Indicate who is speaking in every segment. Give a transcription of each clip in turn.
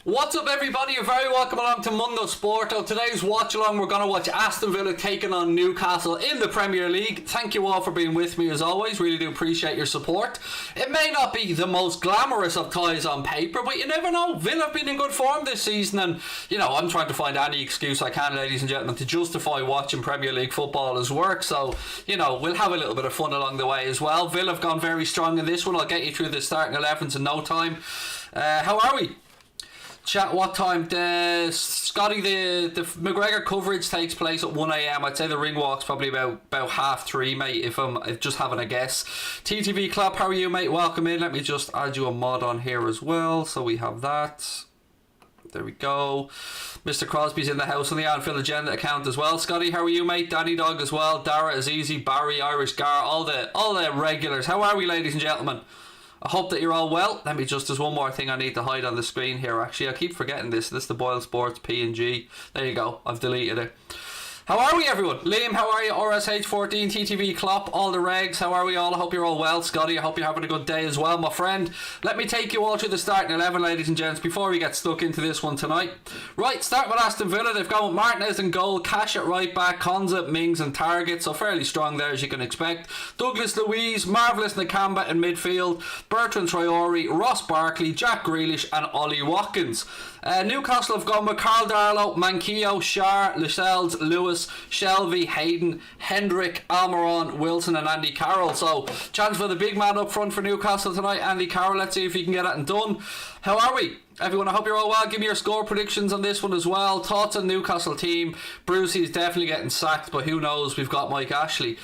Speaker 1: What's up, everybody? You're very welcome along to Mundo Sporto. Today's watch along, we're going to watch Aston Villa taking on Newcastle in the Premier League. Thank you all for being with me as always. Really do appreciate your support. It may not be the most glamorous of ties on paper, but you never know. Villa have been in good form this season, and I'm trying to find any excuse I can, ladies and gentlemen, to justify watching Premier League football as work. So, we'll have a little bit of fun along the way as well. Villa have gone very strong in this one. I'll get you through the starting 11s in no time. How are we? Chat, what time? Scotty, the McGregor coverage takes place at 1 a.m. I'd say the ring walk's probably about 3:30, mate, if I'm just having a guess. TTV Club, how are you, mate? Welcome in. Let me just add you a mod on here as well, so we have that. There we go. Mr. Crosby's in the house on the Anfield Agenda account as well. Scotty, how are you, mate? Danny Dog as well. Dara, Azizi, Barry, Irish Gar, all the regulars. How are we, ladies and gentlemen? I hope that you're all well. There's one more thing I need to hide on the screen here, actually. I keep forgetting this. This is the Boyle Sports PNG. There you go. I've deleted it. How are we, everyone? Liam, how are you? RSH14, TTV Klopp, all the regs. How are we all? I hope you're all well. Scotty, I hope you're having a good day as well, my friend. Let me take you all through the starting 11, ladies and gents, before we get stuck into this one tonight. Right, start with Aston Villa. They've gone with Martinez in goal, Cash at right back, Konza, Mings and Target, so fairly strong there as you can expect. Douglas Luiz, Marvellous Nakamba in midfield, Bertrand Traore, Ross Barkley, Jack Grealish and Ollie Watkins. Newcastle have gone with Carl Darlow, Manquillo, Schär, Lascelles, Lewis, Shelvey, Hayden, Hendrick, Almiron, Wilson and Andy Carroll. So chance for the big man up front for Newcastle tonight, Andy Carroll. Let's see if he can get it done. How are we, everyone? I hope you're all well. Give me your score predictions on this one as well. Thoughts on Newcastle team. Brucey's definitely getting sacked, but who knows? We've got Mike Ashley.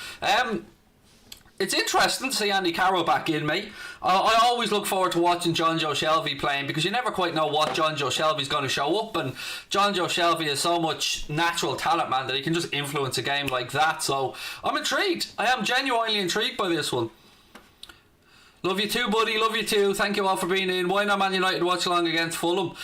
Speaker 1: It's interesting to see Andy Carroll back in, mate. I always look forward to watching John Joe Shelvey playing, because you never quite know what John Joe Shelvey's going to show up, and John Joe Shelvey is so much natural talent, man, that he can just influence a game like that. So I'm intrigued. I am genuinely intrigued by this one. Love you too, buddy. Love you too. Thank you all for being in. Why not Man United watch along against Fulham?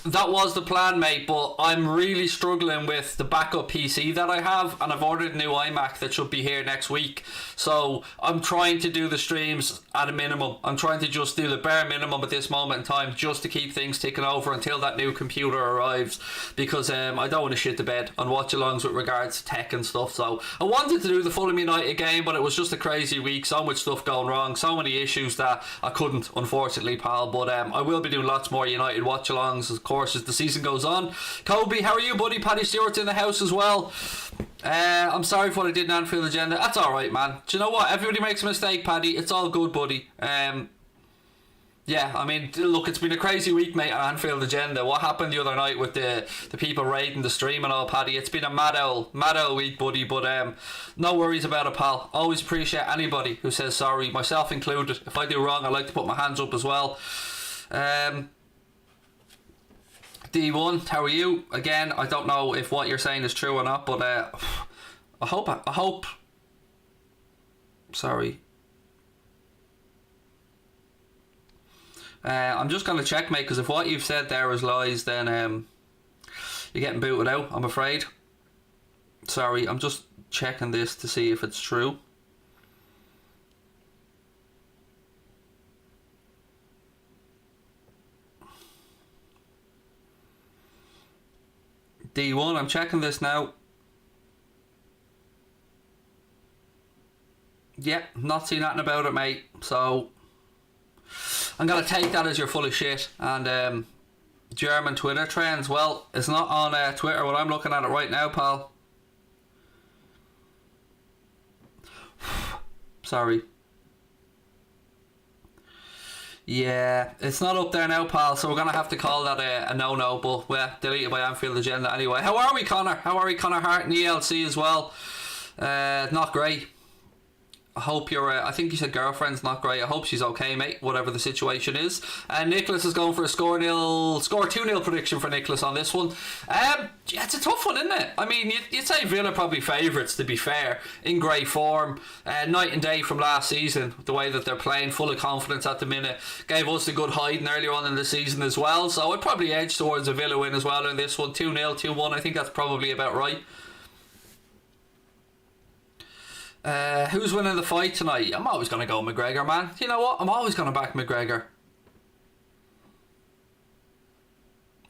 Speaker 1: That was the plan, mate, but I'm really struggling with the backup PC that I have, and I've ordered a new iMac that should be here next week. So I'm trying to do the streams at a minimum. I'm trying to just do the bare minimum at this moment in time, just to keep things ticking over until that new computer arrives, because I don't want to shit the bed on watch-alongs with regards to tech and stuff. So I wanted to do the Fulham United game, but it was just a crazy week, so much stuff going wrong, so many issues that I couldn't, unfortunately, pal. But I will be doing lots more United watch-alongs, of course, as the season goes on. Kobe, how are you, buddy? Paddy Stewart's in the house as well. I'm sorry for what I did in Anfield Agenda. That's alright, man. Do you know what? Everybody makes a mistake, Paddy. It's all good, buddy. Yeah, I mean, look, it's been a crazy week, mate, on Anfield Agenda. What happened the other night with the people raiding the stream and all, Paddy? It's been a mad owl week, buddy, but no worries about it, pal. Always appreciate anybody who says sorry, myself included. If I do wrong, I like to put my hands up as well. D1, how are you? Again, I don't know if what you're saying is true or not, but I hope. Sorry. I'm just going to check, mate, because if what you've said there is lies, then you're getting booted out, I'm afraid. Sorry, I'm just checking this to see if it's true. D1, I'm checking this now. Yeah, not seen nothing about it, mate. So I'm going to take that as you're full of shit. And German Twitter trends, well, it's not on Twitter when I'm looking at it right now, pal. Sorry. Yeah, it's not up there now, pal, so we're going to have to call that a no-no, but yeah, deleted by Anfield Agenda anyway. How are we, Connor? How are we, Connor Hart in ELC as well? Not great. I hope your, I think you said girlfriend's not great. I hope she's okay, mate, whatever the situation is. And Nicholas is going for a score 2-0 prediction for Nicholas on this one. Yeah, it's a tough one, isn't it? I mean, you'd say Villa probably favourites, to be fair, in great form. Night and day from last season, the way that they're playing, full of confidence at the minute. Gave us a good hiding earlier on in the season as well. So I'd probably edge towards a Villa win as well in this one. 2-0, 2-1, I think that's probably about right. Who's winning the fight tonight? I'm always going to go McGregor, man. You know what? I'm always going to back McGregor.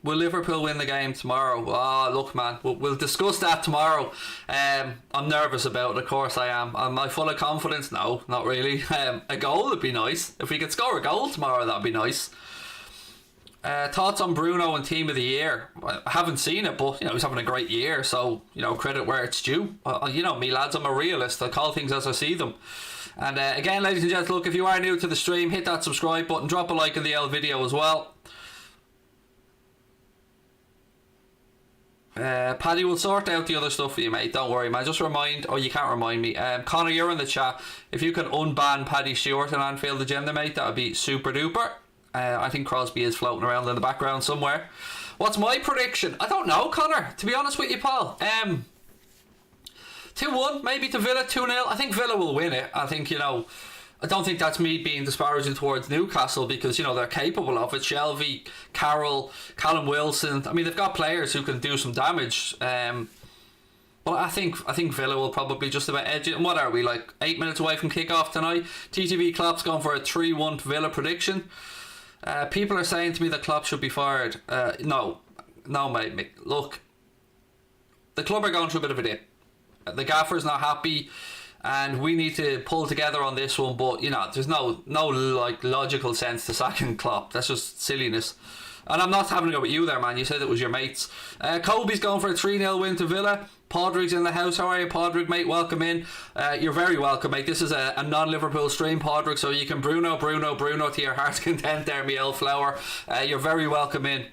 Speaker 1: Will Liverpool win the game tomorrow? Oh, look, man, we'll discuss that tomorrow. I'm nervous about it, of course I am. Am I full of confidence? No, not really. A goal would be nice. If we could score a goal tomorrow, that'd be nice. Thoughts on Bruno and Team of the Year? I haven't seen it, but he's having a great year, so credit where it's due. Me lads, I'm a realist. I call things as I see them. And again, ladies and gents, look, if you are new to the stream, hit that subscribe button, drop a like in the video as well. Paddy will sort out the other stuff for you, mate. Don't worry, man. Just you can't remind me. Connor, you're in the chat. If you can unban Paddy Stewart and Anfield Agenda, mate, that would be super duper. I think Crosby is floating around in the background somewhere. What's my prediction? I don't know, Connor, to be honest with you, pal. 2-1, maybe to Villa, 2-0. I think Villa will win it. I think, I don't think that's me being disparaging towards Newcastle because, they're capable of it. Shelvey, Carroll, Callum Wilson. I mean, they've got players who can do some damage. But I think Villa will probably just about edge it. And what are we, 8 minutes away from kick-off tonight? TTV Klopp's gone for a 3-1 Villa prediction. People are saying to me that Klopp should be fired. No, mate. Look, the club are going through a bit of a dip. The gaffer's not happy, and we need to pull together on this one. But there's no logical sense to sacking Klopp. That's just silliness. And I'm not having a go with you there, man. You said it was your mates. Kobe's going for a 3-0 win to Villa. Podrig's in the house. How are you, Podrig, mate? Welcome in. You're very welcome, mate. This is a non-Liverpool stream, Podrig, so you can Bruno to your heart's content there, Miel Flower. You're very welcome in.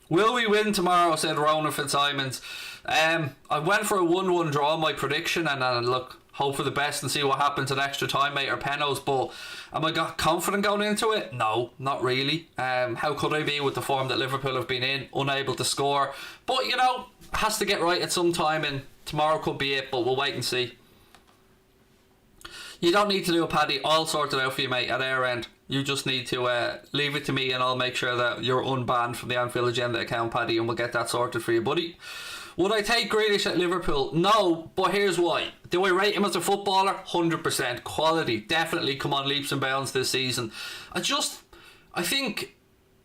Speaker 1: Will we win tomorrow, said Ronan Fitzsimons. I went for a 1-1 draw, my prediction, and look, hope for the best and see what happens in extra time, mate, or penalties. But am I confident going into it? No, not really. How could I be with the form that Liverpool have been in, unable to score? But has to get right at some time, and tomorrow could be it, but we'll wait and see. You don't need to do a Paddy. I'll sort it out for you, mate, at our end. You just need to leave it to me, and I'll make sure that you're unbanned from the Anfield Agenda account, Paddy, and we'll get that sorted for you, buddy. Would I take Grealish at Liverpool? No, but here's why. Do I rate him as a footballer? 100%. Quality. Definitely come on leaps and bounds this season. I think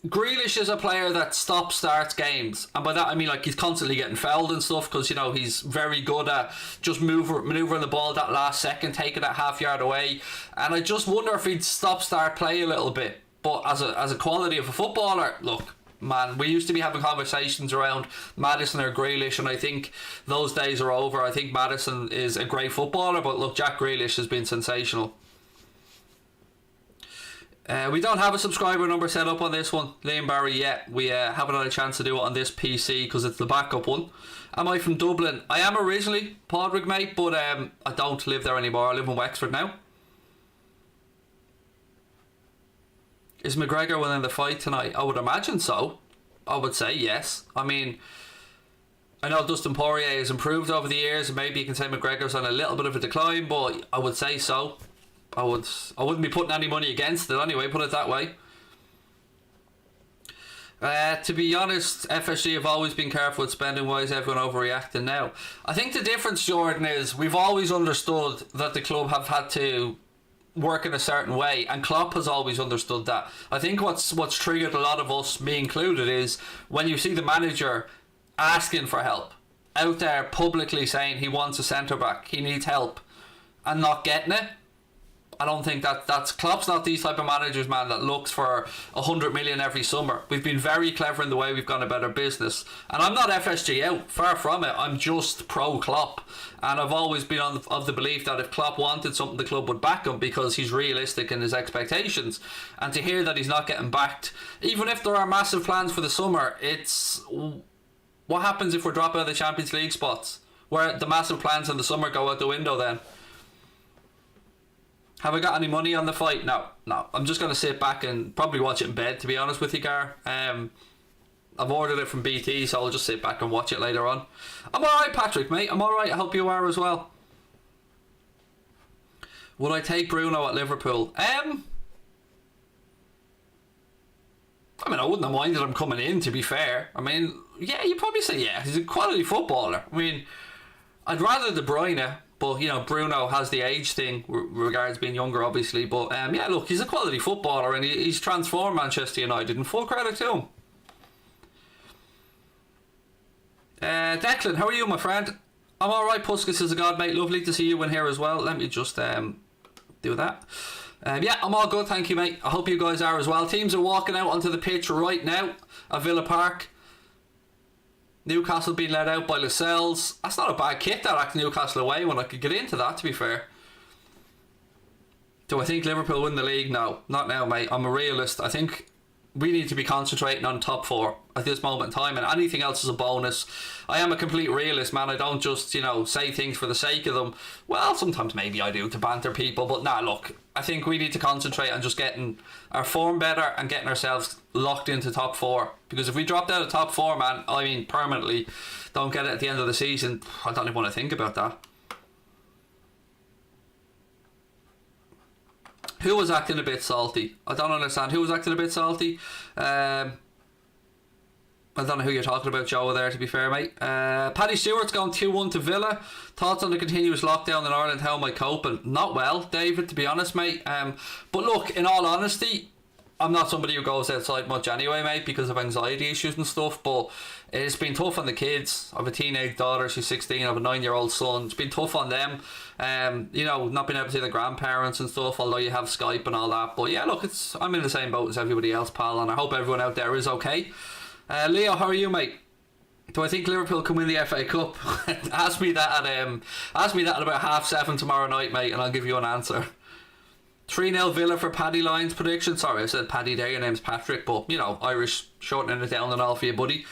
Speaker 1: Grealish is a player that starts games, and by that I mean he's constantly getting fouled and stuff because he's very good at just manoeuvring the ball that last second, taking that half yard away, and I just wonder if he'd start play a little bit. But as a quality of a footballer, look, man, we used to be having conversations around Maddison or Grealish, and I think those days are over. I think Maddison is a great footballer, but look, Jack Grealish has been sensational. We don't have a subscriber number set up on this one, Liam Barry, yet. We haven't had a chance to do it on this PC because it's the backup one. Am I from Dublin? I am originally, Podrick, mate, but I don't live there anymore. I live in Wexford now. Is McGregor winning the fight tonight? I would imagine so. I would say yes. I mean, I know Dustin Poirier has improved over the years, and maybe you can say McGregor's on a little bit of a decline, but I would say so. I wouldn't be putting any money against it anyway, put it that way. To be honest, FSG have always been careful with spending. Why is everyone overreacting now? I think the difference, Jordan, is we've always understood that the club have had to work in a certain way, and Klopp has always understood that. I think what's triggered a lot of us, me included, is when you see the manager asking for help, out there publicly saying he wants a centre-back, he needs help, and not getting it. I don't think that's Klopp's not these type of managers, man, that looks for 100 million every summer. We've been very clever in the way we've gone about our business, and I'm not FSG out, far from it. I'm just pro Klopp, and I've always been of the belief that if Klopp wanted something, the club would back him because he's realistic in his expectations. And to hear that he's not getting backed, even if there are massive plans for the summer, it's what happens if we're dropping out of the Champions League spots, where the massive plans in the summer go out the window then? Have I got any money on the fight? No. I'm just going to sit back and probably watch it in bed, to be honest with you, Gar. I've ordered it from BT, so I'll just sit back and watch it later on. I'm alright, Patrick, mate. I'm alright. I hope you are as well. Would I take Bruno at Liverpool? I mean, I wouldn't have minded him coming in, to be fair. I mean, yeah, you'd probably say yeah. He's a quality footballer. I mean, I'd rather De Bruyne, but, Bruno has the age thing regards being younger, obviously. But, yeah, look, he's a quality footballer, and he's transformed Manchester United, and full credit to him. Declan, how are you, my friend? I'm alright, Puskas is a god, mate. Lovely to see you in here as well. Let me just do that. Yeah, I'm all good, thank you, mate. I hope you guys are as well. Teams are walking out onto the pitch right now at Villa Park. Newcastle being led out by Lascelles. That's not a bad kit, that, actually, Newcastle away, when I could get into that, to be fair. Do I think Liverpool win the league? No, not now, mate. I'm a realist. I think we need to be concentrating on top four at this moment in time, and anything else is a bonus. I am a complete realist, man. I don't just, say things for the sake of them. Well, sometimes maybe I do to banter people, but nah, look, I think we need to concentrate on just getting our form better and getting ourselves locked into top four. Because if we dropped out of top four, man, I mean permanently, don't get it at the end of the season, I don't even want to think about that. Who was acting a bit salty? I don't understand. Who was acting a bit salty? I don't know who you're talking about, Joe, there, to be fair, mate. Paddy Stewart's gone 2-1 to Villa. Thoughts on the continuous lockdown in Ireland? How am I coping? Not well, David, to be honest, mate. But look, in all honesty, I'm not somebody who goes outside much anyway, mate, because of anxiety issues and stuff, but it's been tough on the kids. I have a teenage daughter, she's 16, I have a 9-year-old son. It's been tough on them, not being able to see the grandparents and stuff, although you have Skype and all that. But yeah, look, I'm in the same boat as everybody else, pal, and I hope everyone out there is okay. Leo, how are you, mate? Do I think Liverpool can win the FA Cup? Ask me that at about 7:30 tomorrow night, mate, and I'll give you an answer. 3-0 Villa for Paddy Lyons prediction. Sorry, I said Paddy there, your name's Patrick, but Irish shortening it down and all for you, buddy.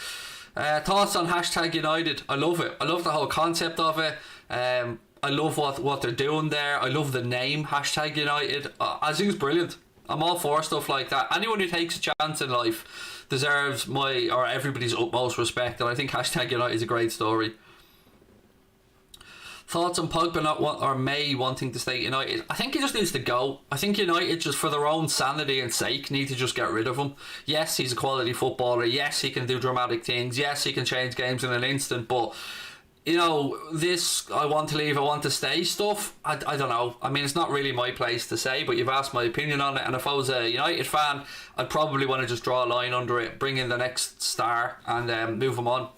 Speaker 1: Thoughts on #United? I love it. I love the whole concept of it. I love what they're doing there. I love the name #United. I think it's brilliant. I'm all for stuff like that. Anyone who takes a chance in life deserves my or everybody's utmost respect, and I think #United is a great story. Thoughts on Pogba May wanting to stay at United? I think he just needs to go. I think United, just for their own sanity and sake, need to just get rid of him. Yes, he's a quality footballer. Yes, he can do dramatic things. Yes, he can change games in an instant. But, this I want to leave, I want to stay stuff, I don't know. I mean, it's not really my place to say, but you've asked my opinion on it. And if I was a United fan, I'd probably want to just draw a line under it, bring in the next star and move him on.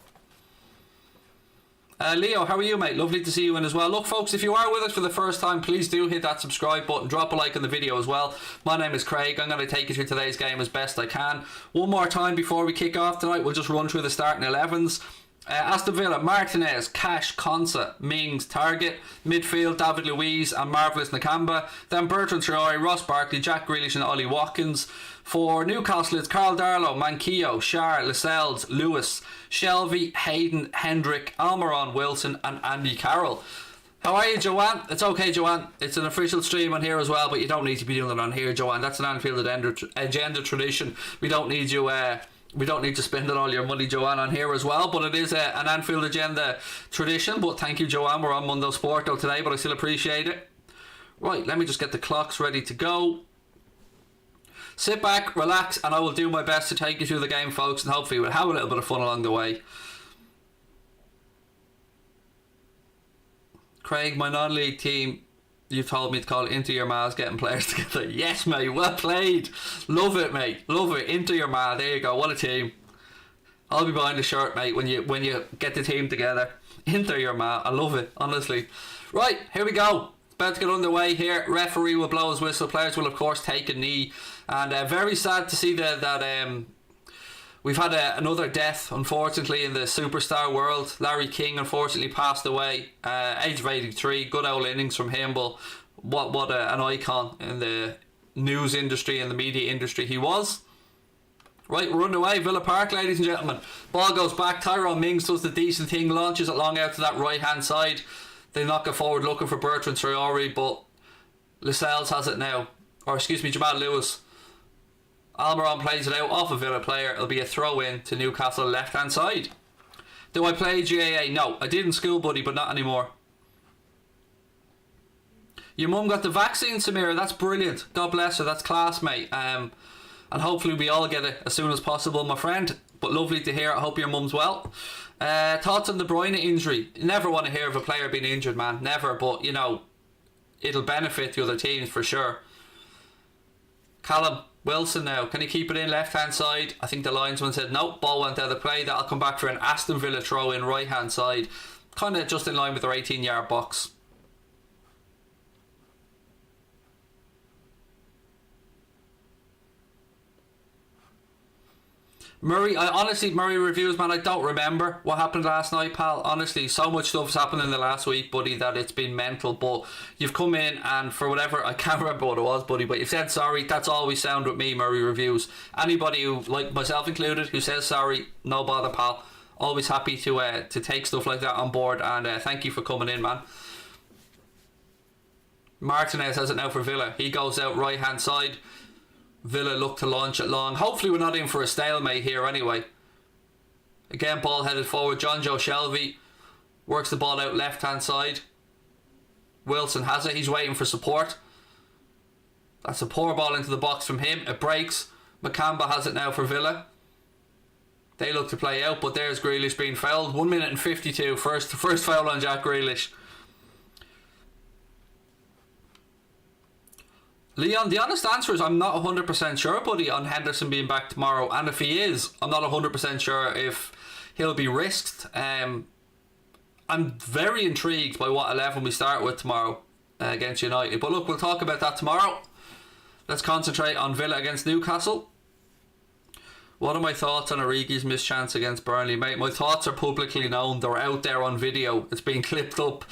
Speaker 1: Leo, how are you, mate? Lovely to see you in as well. Look, folks, if you are with us for the first time, please do hit that subscribe button, drop a like on the video as well. My name is Craig. I'm going to take you through today's game as best I can. One more time before we kick off tonight, we'll just run through the starting 11s. Aston Villa, Martinez, Cash, Konsa, Mings, Target. Midfield, David Luiz and Marvellous Nakamba. Then Bertrand Traore, Ross Barkley, Jack Grealish and Ollie Watkins. For Newcastle, it's Carl Darlow, Manquillo, Schär, Lascelles, Lewis, Shelvey, Hayden, Hendrick, Almiron, Wilson and Andy Carroll. How are you, Joanne? It's okay, Joanne. It's an official stream on here as well, but you don't need to be doing it on here, Joanne. That's an Anfield agenda tradition. We don't need you... We don't need to spend all your money, Joanne, on here as well, but it is an Anfield agenda tradition. But thank you, Joanne. We're on Mundo Sporto today, but I still appreciate it. Right, let me just get the clocks ready to go. Sit back, relax, and I will do my best to take you through the game, folks, and hopefully we'll have a little bit of fun along the way. Craig, my non-league team, you told me to call Into Your Ma's getting players together. Yes, mate, well played. Love it, mate. Love it. Into Your Ma. There you go. What a team. I'll be buying the shirt, mate, when you get the team together. Into Your Ma. I love it, honestly. Right, here we go. It's about to get underway here. Referee will blow his whistle. Players will, of course, take a knee. And very sad to see that we've had another death, unfortunately, in the superstar world. Larry King, unfortunately, passed away, age of 83. Good old innings from him, but what an icon in the news industry and the media industry he was. Right, we're underway. Villa Park, ladies and gentlemen. Ball goes back. Tyrone Mings does the decent thing, launches it long out to that right-hand side. They knock it forward looking for Bertrand Traore, but Lascelles has it now. Or, excuse me, Jamal Lewis. Almiron plays it out off a Villa player. It'll be a throw in to Newcastle left hand side. Do I play GAA? No, I did in school, buddy, but not anymore. Your mum got the vaccine, Samira. That's brilliant. God bless her. That's class, mate. And hopefully we all get it as soon as possible, my friend. But lovely to hear. I hope your mum's well. Thoughts on the De Bruyne injury? You never want to hear of a player being injured, man. Never. But it'll benefit the other teams for sure. Callum, Wilson now, can he keep it in left hand side? I think the linesman said nope, ball went out of play. That'll come back for an Aston Villa throw in right hand side, kind of just in line with their 18-yard box. Murray reviews, man, I don't remember what happened last night, pal. Honestly, so much stuff's happened in the last week, buddy, that it's been mental. But you've come in and for whatever, I can't remember what it was, buddy, but you've said sorry. That's always sound with me, Murray reviews. Anybody who, like myself included, who says sorry, no bother, pal. Always happy to take stuff like that on board, and thank you for coming in, man. Martinez has it now for Villa. He goes out right hand side. Villa look to launch it long. Hopefully we're not in for a stalemate here anyway. Again, ball headed forward. John Joe Shelby works the ball out left hand side. Wilson has it. He's waiting for support. That's a poor ball into the box from him. It breaks. Makamba has it now for Villa. They look to play out, but there's Grealish being fouled. 1 minute and 52. First foul on Jack Grealish. Leon, the honest answer is I'm not 100% sure, buddy, on Henderson being back tomorrow. And if he is, I'm not 100% sure if he'll be risked. I'm very intrigued by what 11 we start with tomorrow against United. But look, we'll talk about that tomorrow. Let's concentrate on Villa against Newcastle. What are my thoughts on Origi's missed chance against Burnley, mate? My thoughts are publicly known. They're out there on video. It's being clipped up.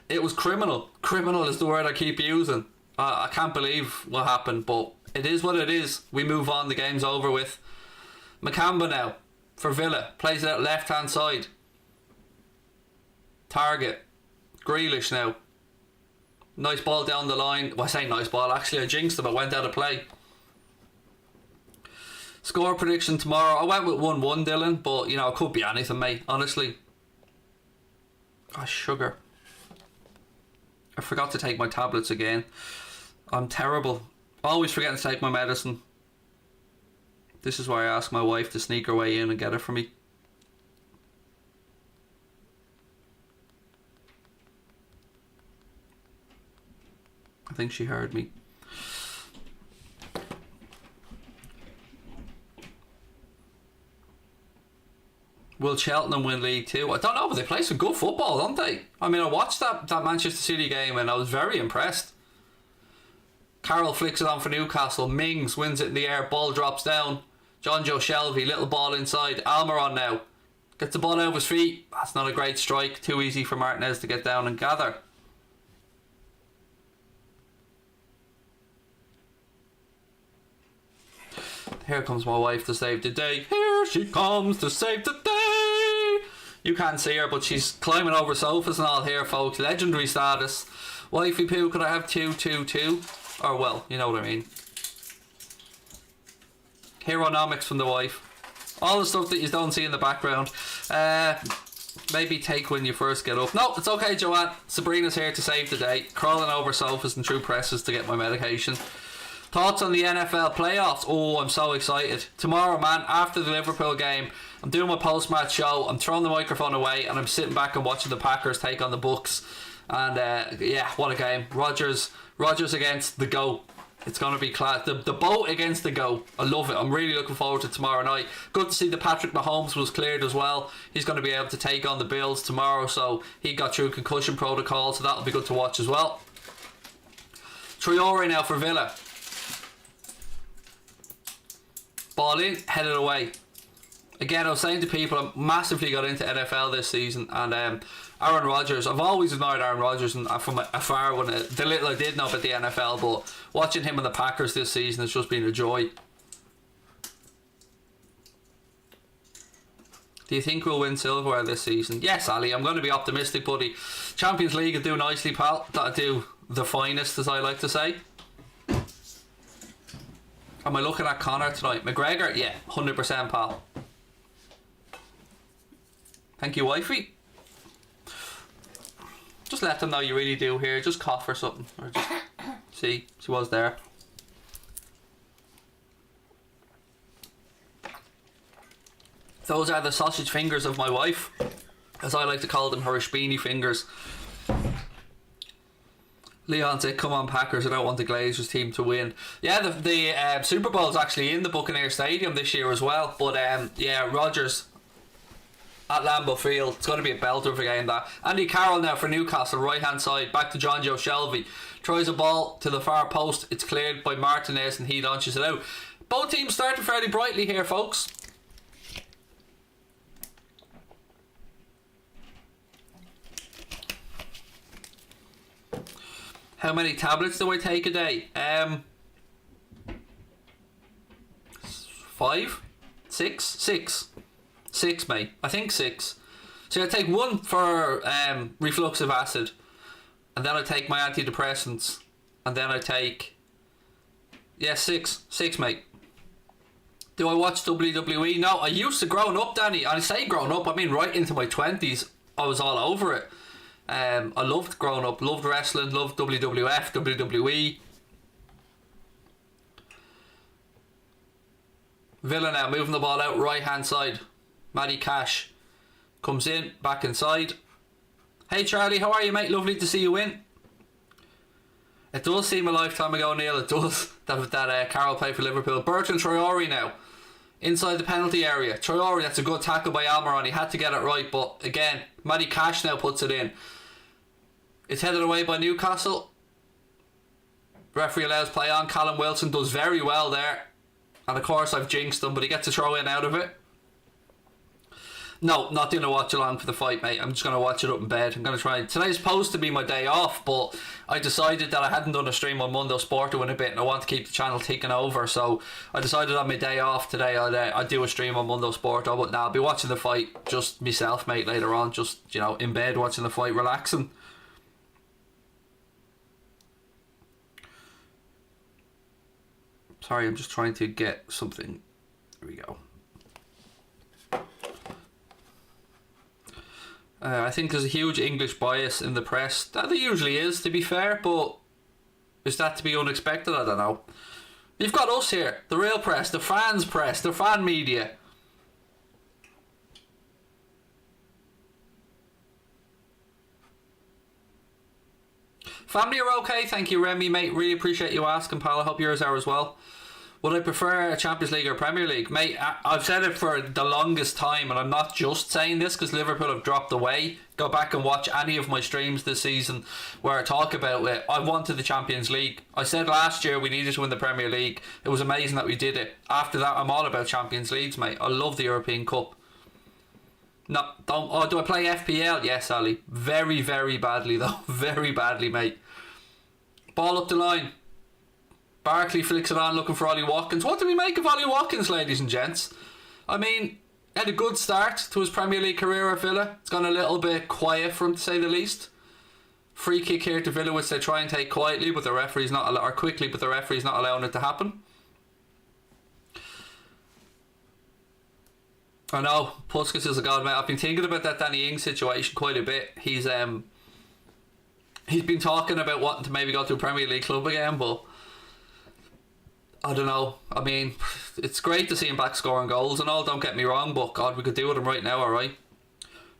Speaker 1: It was criminal. Criminal is the word I keep using. I can't believe what happened, but it is what it is. We move on. The game's over with. Makamba now for Villa. Plays it out left hand side. Target. Grealish now. Nice ball down the line. Well, I say nice ball. Actually, I jinxed him. It went out of play. Score prediction tomorrow. I went with 1-1, Dylan, but, you know, it could be anything, mate. Honestly. Oh, sugar. I forgot to take my tablets again. I'm terrible. Always forgetting to take my medicine. This is why I ask my wife to sneak her way in and get it for me. I think she heard me. Will Cheltenham win League 2? I don't know, but they play some good football, don't they? I mean, I watched that Manchester City game and I was very impressed. Carroll flicks it on for Newcastle. Mings wins it in the air. Ball drops down. John Joe Shelby, little ball inside. Almiron now gets the ball out of his feet. That's not a great strike. Too easy for Martinez to get down and gather. Here comes my wife to save the day. Here she comes to save the day. You can't see her, but she's climbing over sofas and all here, folks. Legendary status. Wifey poo, could I have 222? Or, well, you know what I mean. Heronomics from the wife. All the stuff that you don't see in the background. Maybe take when you first get up. No, it's okay, Joanne. Sabrina's here to save the day. Crawling over sofas and through presses to get my medication. Thoughts on the NFL playoffs? Oh, I'm so excited. Tomorrow, man, after the Liverpool game, I'm doing my post-match show. I'm throwing the microphone away and I'm sitting back and watching the Packers take on the Bucks. And yeah, what a game. Rodgers against the GOAT. It's going to be class. The boat against the GOAT. I love it. I'm really looking forward to tomorrow night. Good to see that Patrick Mahomes was cleared as well. He's going to be able to take on the Bills tomorrow. So he got through concussion protocol. So that'll be good to watch as well. Traore now for Villa. Ball in, headed away. Again, I was saying to people, I massively got into NFL this season, and Aaron Rodgers, I've always admired Aaron Rodgers and from afar when the little I did know about the NFL, but watching him and the Packers this season has just been a joy. Do you think we'll win silverware this season? Yes, Ali, I'm going to be optimistic, buddy. Champions League will do nicely, pal. That'll do the finest, as I like to say. Am I looking at Connor tonight? McGregor? Yeah, 100%, pal. Thank you, wifey. Just let them know you really do here. Just cough or something. Or just see, she was there. Those are the sausage fingers of my wife, as I like to call them, her spiny fingers. Leon said, come on Packers, I don't want the Glazers team to win. Yeah, the Super Bowl's actually in the Buccaneer Stadium this year as well. But yeah, Rodgers at Lambeau Field, it's going to be a belter of a game that. Andy Carroll now for Newcastle, right hand side, back to John Joe Shelby. Tries a ball to the far post, it's cleared by Martinez and he launches it out. Both teams started fairly brightly here, folks. How many tablets do I take a day? 5? 6? 6, mate. I think 6. So I take one for refluxive acid, and then I take my antidepressants, and then I take 6, mate. Do I watch WWE? No, I used to growing up, Danny. I say growing up, I mean right into my 20s. I was all over it. I loved growing up, loved wrestling, loved WWF, WWE. Villa now moving the ball out right hand side. Matty Cash comes in, back inside. Hey Charlie, how are you, mate? Lovely to see you in. It does seem a lifetime ago, Neil. It does. That Carroll played for Liverpool. Bertrand Traore now inside the penalty area. Traore, that's a good tackle by Almiron. He had to get it right, but again, Matty Cash now puts it in. It's headed away by Newcastle. Referee allows play on. Callum Wilson does very well there. And of course I've jinxed him, but he gets a throw in out of it. No, not doing a watch along for the fight, mate. I'm just going to watch it up in bed. I'm going to try. Today's supposed to be my day off, but I decided that I hadn't done a stream on Mundo Sporto in a bit and I want to keep the channel ticking over. So I decided on my day off today I'd do a stream on Mundo Sporto, but now I'll be watching the fight just myself, mate, later on. Just, you know, in bed watching the fight, relaxing. Sorry, I'm just trying to get something. Here we go. I think there's a huge English bias in the press. That there usually is, to be fair, but is that to be unexpected? I don't know. You've got us here, the real press, the fans' press, the fan media. Family are okay, thank you, Remy, mate. Really appreciate you asking, pal. I hope yours are as well. Would I prefer a Champions League or Premier League? Mate, I've said it for the longest time, and I'm not just saying this because Liverpool have dropped away. Go back and watch any of my streams this season where I talk about it. I wanted the Champions League. I said last year we needed to win the Premier League. It was amazing that we did it. After that, I'm all about Champions Leagues, mate. I love the European Cup. No, don't. Oh, do I play FPL? Yes, Ali. Very, very badly, though. Very badly, mate. Ball up the line. Barkley flicks it on looking for Ollie Watkins. What do we make of Ollie Watkins, ladies and gents? I mean, had a good start to his Premier League career at Villa. It's gone a little bit quiet for him, to say the least. Free kick here to Villa, which they try and take quietly, but the referee's not or quickly, but the referee's not allowing it to happen. I know, Puskas is a god, mate. I've been thinking about that Danny Ings situation quite a bit. He's been talking about wanting to maybe go to a Premier League club again, but I don't know. I mean, it's great to see him back scoring goals and all, don't get me wrong, but God, we could do with him right now, alright?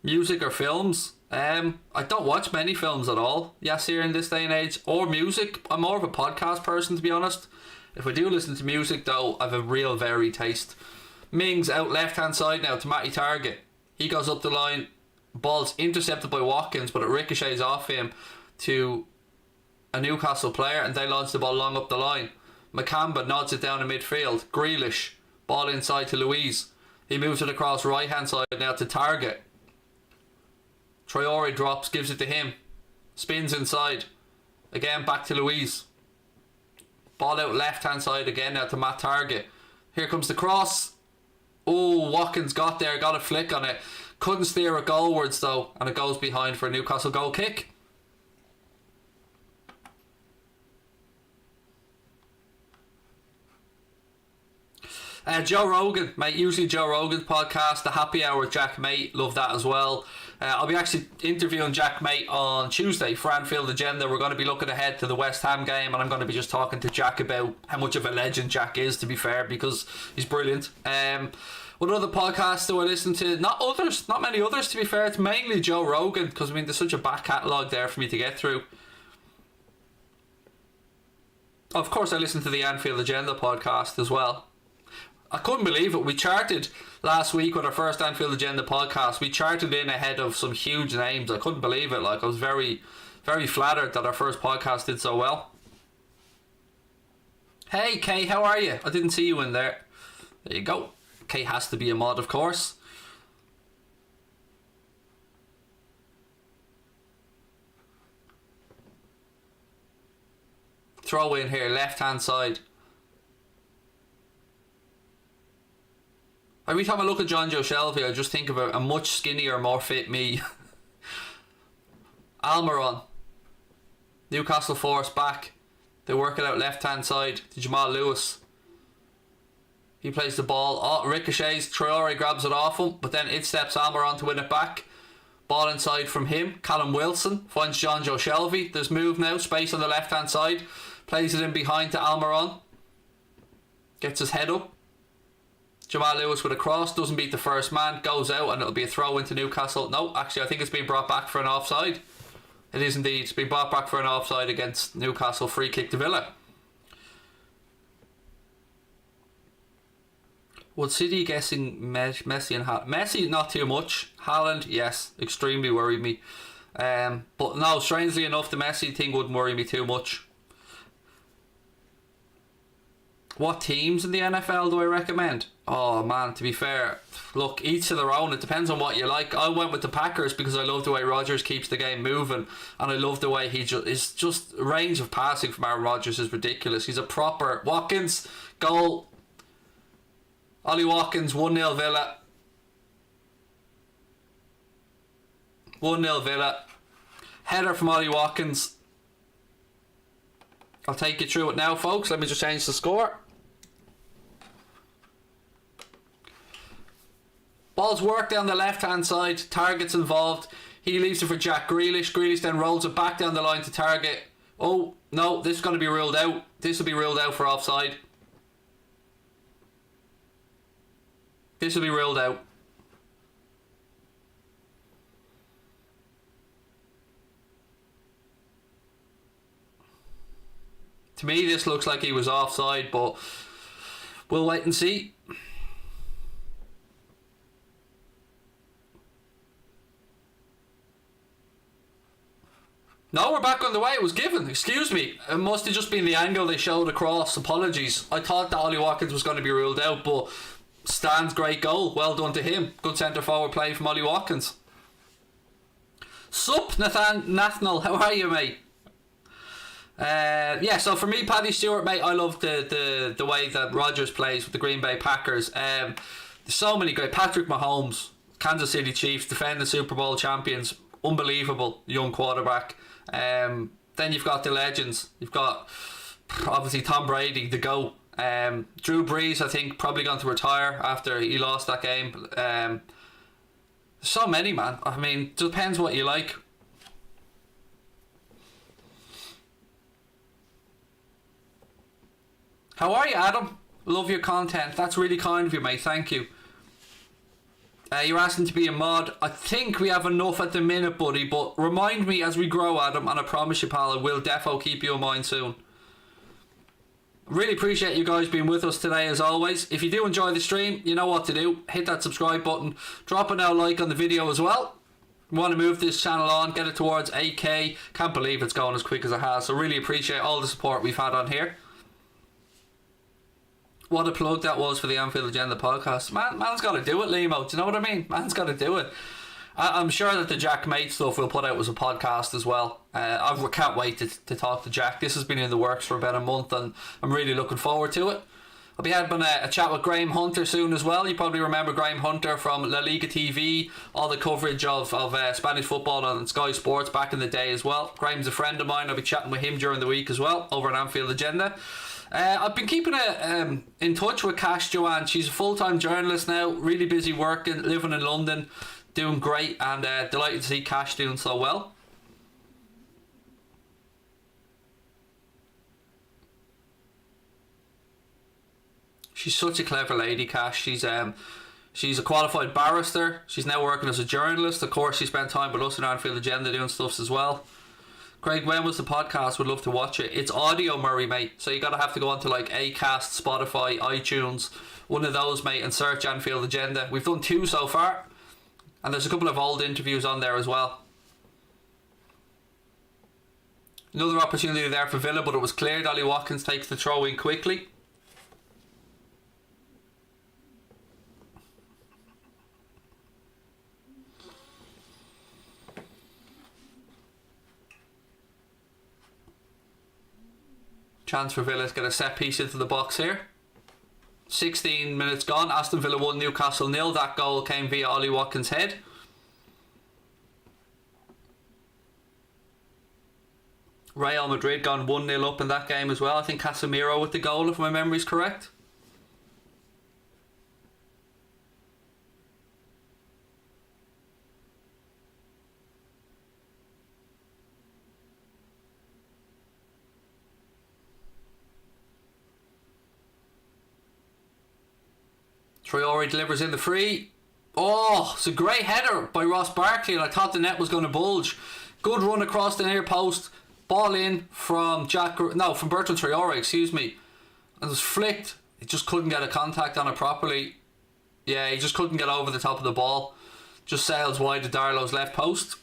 Speaker 1: Music or films? I don't watch many films at all, Yassir, in this day and age, or music. I'm more of a podcast person, to be honest. If I do listen to music, though, I have a real varied taste. Mings out left hand side now to Matty Target. He goes up the line, ball's intercepted by Watkins, but it ricochets off him to a Newcastle player, and they launch the ball long up the line. Makamba nods it down in midfield. Grealish, ball inside to Louise. He moves it across right hand side now to Target. Traore drops, gives it to him. Spins inside. Again back to Louise. Ball out left hand side again now to Matt Target. Here comes the cross. Oh, Watkins got there, got a flick on it. Couldn't steer it goalwards though, and it goes behind for a Newcastle goal kick. Joe Rogan, mate, usually Joe Rogan's podcast, The Happy Hour with Jack Mate, love that as well. I'll be actually interviewing Jack Mate on Tuesday for Anfield Agenda. We're going to be looking ahead to the West Ham game, and I'm going to be just talking to Jack about how much of a legend Jack is, to be fair, because he's brilliant. What other podcasts do I listen to? Not many others, to be fair. It's mainly Joe Rogan, because I mean there's such a back catalogue there for me to get through. Of course, I listened to the Anfield Agenda podcast as well. I couldn't believe it. We charted last week with our first Anfield Agenda podcast. We charted in ahead of some huge names. I couldn't believe it. Like, I was very, very flattered that our first podcast did so well. Hey, Kay, how are you? I didn't see you in there. There you go. Kay has to be a mod, of course. Throw in here, left-hand side. Every time I look at John Joe Shelby, I just think of a much skinnier, more fit me. Almiron. Newcastle Force back. They work it out left-hand side to Jamal Lewis. He plays the ball. Oh, ricochets. Traore grabs it off him, but then it steps Almiron to win it back. Ball inside from him. Callum Wilson finds John Joe Shelby. There's move now. Space on the left-hand side. Plays it in behind to Almiron. Gets his head up. Jamal Lewis with a cross, doesn't beat the first man, goes out, and it'll be a throw into Newcastle. No, actually I think it's been brought back for an offside. It is indeed. It's been brought back for an offside against Newcastle. Free kick to Villa. Would City guessing Messi and Haaland? Messi, not too much. Haaland, yes, extremely worried me. But no, strangely enough, the Messi thing wouldn't worry me too much. What teams in the NFL do I recommend? Oh man, to be fair, look, each to their own. It depends on what you like. I went with the Packers because I love the way Rodgers keeps the game moving, and I love the way he is just range of passing from Aaron Rodgers is ridiculous. He's a proper Watkins goal. Ollie Watkins, 1-0 Villa. 1-0 Villa. Header from Ollie Watkins. I'll take you through it now, folks. Let me just change the score. Ball's worked down the left-hand side. Target's involved. He leaves it for Jack Grealish. Grealish then rolls it back down the line to Target. Oh, no, this is going to be ruled out. This will be ruled out for offside. This will be ruled out. To me, this looks like he was offside, but we'll wait and see. No, we're back on the way. It was given. Excuse me. It must have just been the angle they showed across. Apologies. I thought that Ollie Watkins was going to be ruled out, but Stan's great goal. Well done to him. Good centre forward play from Ollie Watkins. Sup, Nathaniel. How are you, mate? Yeah, so for me, Paddy Stewart, mate, I love the way that Rodgers plays with the Green Bay Packers. There's so many great. Patrick Mahomes, Kansas City Chiefs, defending Super Bowl champions. Unbelievable young quarterback. Then you've got the legends. You've got obviously Tom Brady, the GOAT. Drew Brees, I think, probably going to retire after he lost that game. So many, man. I mean, depends what you like. How are you, Adam? Love your content. That's really kind of you, mate. Thank you. You're asking to be a mod. I think we have enough at the minute, buddy, but remind me as we grow, Adam, and I promise you, pal, I will defo keep you in mind soon. Really appreciate you guys being with us today, as always. If you do enjoy the stream, you know what to do. Hit that subscribe button. Drop a now like on the video as well. We want to move this channel on, get it towards 8k. Can't believe it's going as quick as it has, so really appreciate all the support we've had on here. What a plug that was for the Anfield Agenda podcast. Man's got to do it, Limo. Do you know what I mean? Man's got to do it. I'm sure that the Jack Mate stuff we'll put out as a podcast as well. I can't wait to talk to Jack. This has been in the works for about a month, and I'm really looking forward to it. I'll be having a chat with Graham Hunter soon as well. You probably remember Graham Hunter from La Liga TV, all the coverage of Spanish football on Sky Sports back in the day as well. Graham's a friend of mine. I'll be chatting with him during the week as well over at Anfield Agenda. I've been keeping in touch with Cash Joanne. She's a full-time journalist now, really busy working, living in London, doing great, and delighted to see Cash doing so well. She's such a clever lady, Cash. She's a qualified barrister. She's now working as a journalist. Of course, she spent time with us in Anfield Agenda doing stuff as well. Craig, when was the podcast? Would love to watch it. It's audio, Murray, mate. So you gotta have to go onto like Acast, Spotify, iTunes, one of those, mate, and search Anfield Agenda. We've done 2 so far, and there's a couple of old interviews on there as well. Another opportunity there for Villa, but it was cleared. Ollie Watkins takes the throw in quickly. Chance for Villa to get a set piece into the box here. 16 minutes gone. Aston Villa 1, Newcastle 0. That goal came via Ollie Watkins' head. Real Madrid gone 1-0 up in that game as well. I think Casemiro with the goal, if my memory's correct. Traore delivers in the free. Oh, it's a great header by Ross Barkley, and I thought the net was going to bulge. Good run across the near post. Ball in from from Bertrand Traore, excuse me. And it was flicked. He just couldn't get a contact on it properly. Yeah, he just couldn't get over the top of the ball. Just sails wide to Darlow's left post.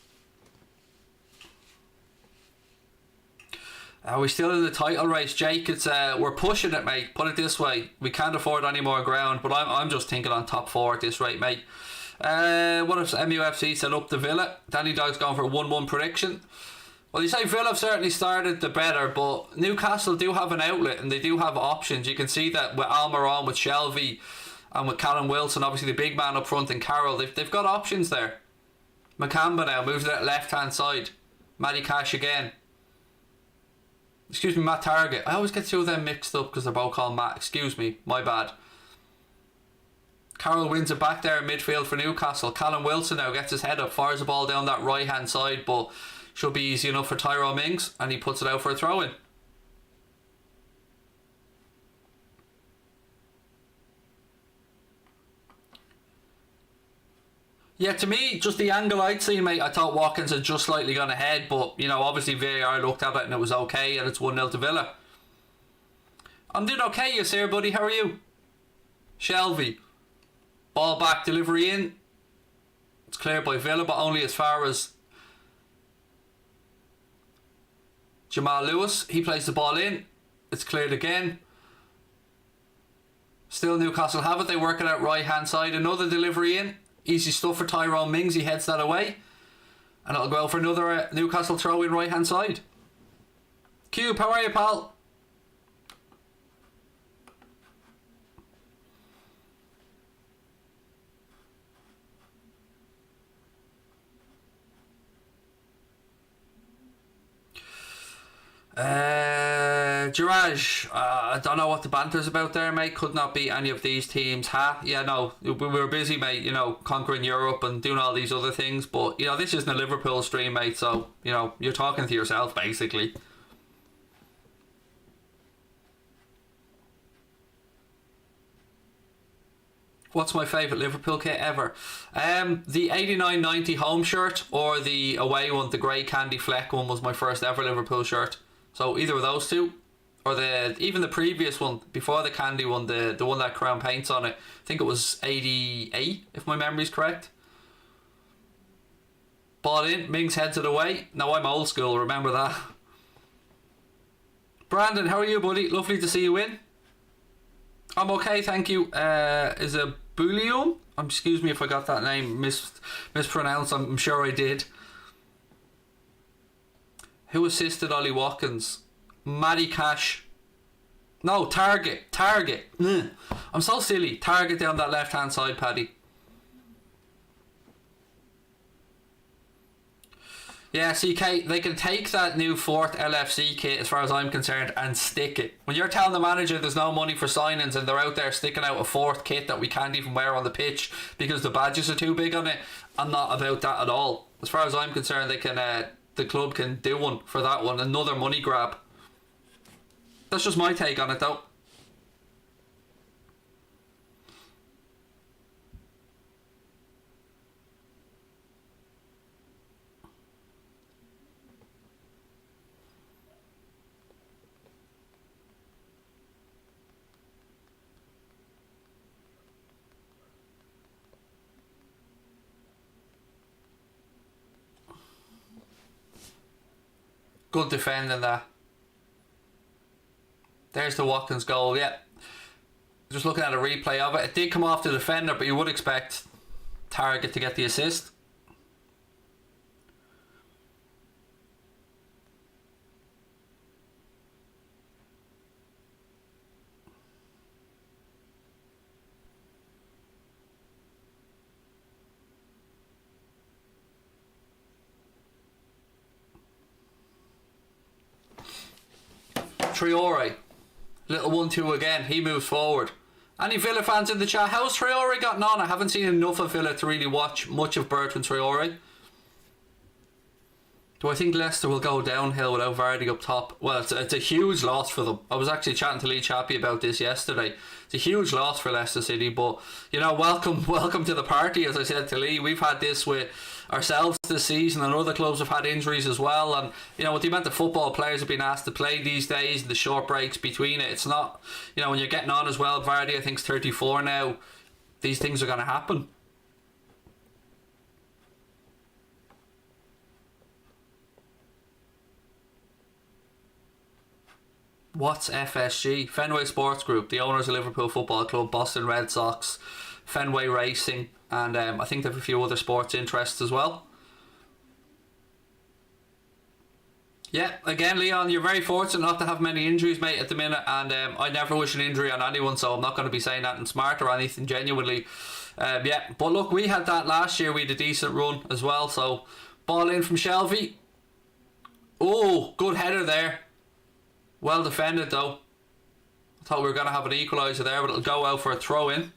Speaker 1: Are we still in the title race, Jake? It's we're pushing it, mate. Put it this way, we can't afford any more ground. But I'm just thinking on top 4 at this rate, mate. What if MUFC set up the Villa? Danny Dog's going for a 1-1 prediction. Well, you say Villa have certainly started the better, but Newcastle do have an outlet and they do have options. You can see that with Almiron, with Shelvey, and with Callum Wilson, obviously the big man up front, and Carroll, they've got options there. Makamba now moves to that left hand side. Matty Cash again. Excuse me, Matt Target. I always get 2 of them mixed up because they're both called Matt. Excuse me, my bad. Carroll wins it back there in midfield for Newcastle. Callum Wilson now gets his head up, fires the ball down that right hand side, but should be easy enough for Tyrone Mings, and he puts it out for a throw in. Yeah, to me, just the angle I'd seen, mate, I thought Watkins had just slightly gone ahead, but, you know, obviously VAR looked at it and it was okay, and it's 1-0 to Villa. I'm doing okay, you sir, buddy. How are you? Shelvey. Ball back, delivery in. It's cleared by Villa, but only as far as Jamal Lewis. He plays the ball in. It's cleared again. Still Newcastle have it. They work it out right hand side. Another delivery in. Easy stuff for Tyrone Mings. He heads that away. And it'll go out for another Newcastle throw in right hand side. Cube, how are you, pal? Jiraj, I don't know what the banter's about there, mate. Could not be any of these teams. Yeah, no, we were busy, mate, you know, conquering Europe and doing all these other things. But, you know, this isn't a Liverpool stream, mate, so, you know, you're talking to yourself, basically. What's my favourite Liverpool kit ever? The 89-90 home shirt or the away one, the grey candy fleck one, was my first ever Liverpool shirt. So either of those two, or even the previous one before the candy one, the one that Crown paints on it. I think it was 88, if my memory's correct. Ball in, Mings heads it away. Now I'm old school, remember that. Brandon, how are you, buddy? Lovely to see you in. I'm okay, thank you. Is it Bouillon? Excuse me if I got that name mispronounced. I'm sure I did. Who assisted Ollie Watkins? Matty Cash. No, Target. I'm so silly. Target down that left hand side, Paddy. Yeah, CK, they can take that new 4th LFC kit, as far as I'm concerned, and stick it. When you're telling the manager there's no money for signings and they're out there sticking out a 4th kit that we can't even wear on the pitch because the badges are too big on it, I'm not about that at all. As far as I'm concerned, they can the club can do one for that one. Another money grab. That's just my take on it, though. Good defending that. There's the Watkins goal, yeah. Just looking at a replay of it. It did come off the defender, but you would expect Target to get the assist. Traore, little 1-2 again. He moves forward. Any Villa fans in the chat? How's Traore gotten on? I haven't seen enough of Villa to really watch much of Bertrand Traore. Do I think Leicester will go downhill without Vardy up top? Well, it's a huge loss for them. I was actually chatting to Lee Chappie about this yesterday. It's a huge loss for Leicester City, but you know, welcome to the party. As I said to Lee, we've had this with ourselves this season, and other clubs have had injuries as well. And you know, with the amount of football players have been asked to play these days, and the short breaks between it, it's not, you know, when you're getting on as well. Vardy, I think, is 34 now. These things are going to happen. What's FSG? Fenway Sports Group, the owners of Liverpool Football Club, Boston Red Sox, Fenway Racing, and I think they have a few other sports interests as well. Yeah, again, Leon, you're very fortunate not to have many injuries, mate, at the minute, and I never wish an injury on anyone, so I'm not going to be saying anything smart or anything genuinely. Yeah, but look, we had that last year. We had a decent run as well, so ball in from Shelvey. Oh, good header there. Well defended though. I thought we were going to have an equaliser there, but it'll go out for a throw in.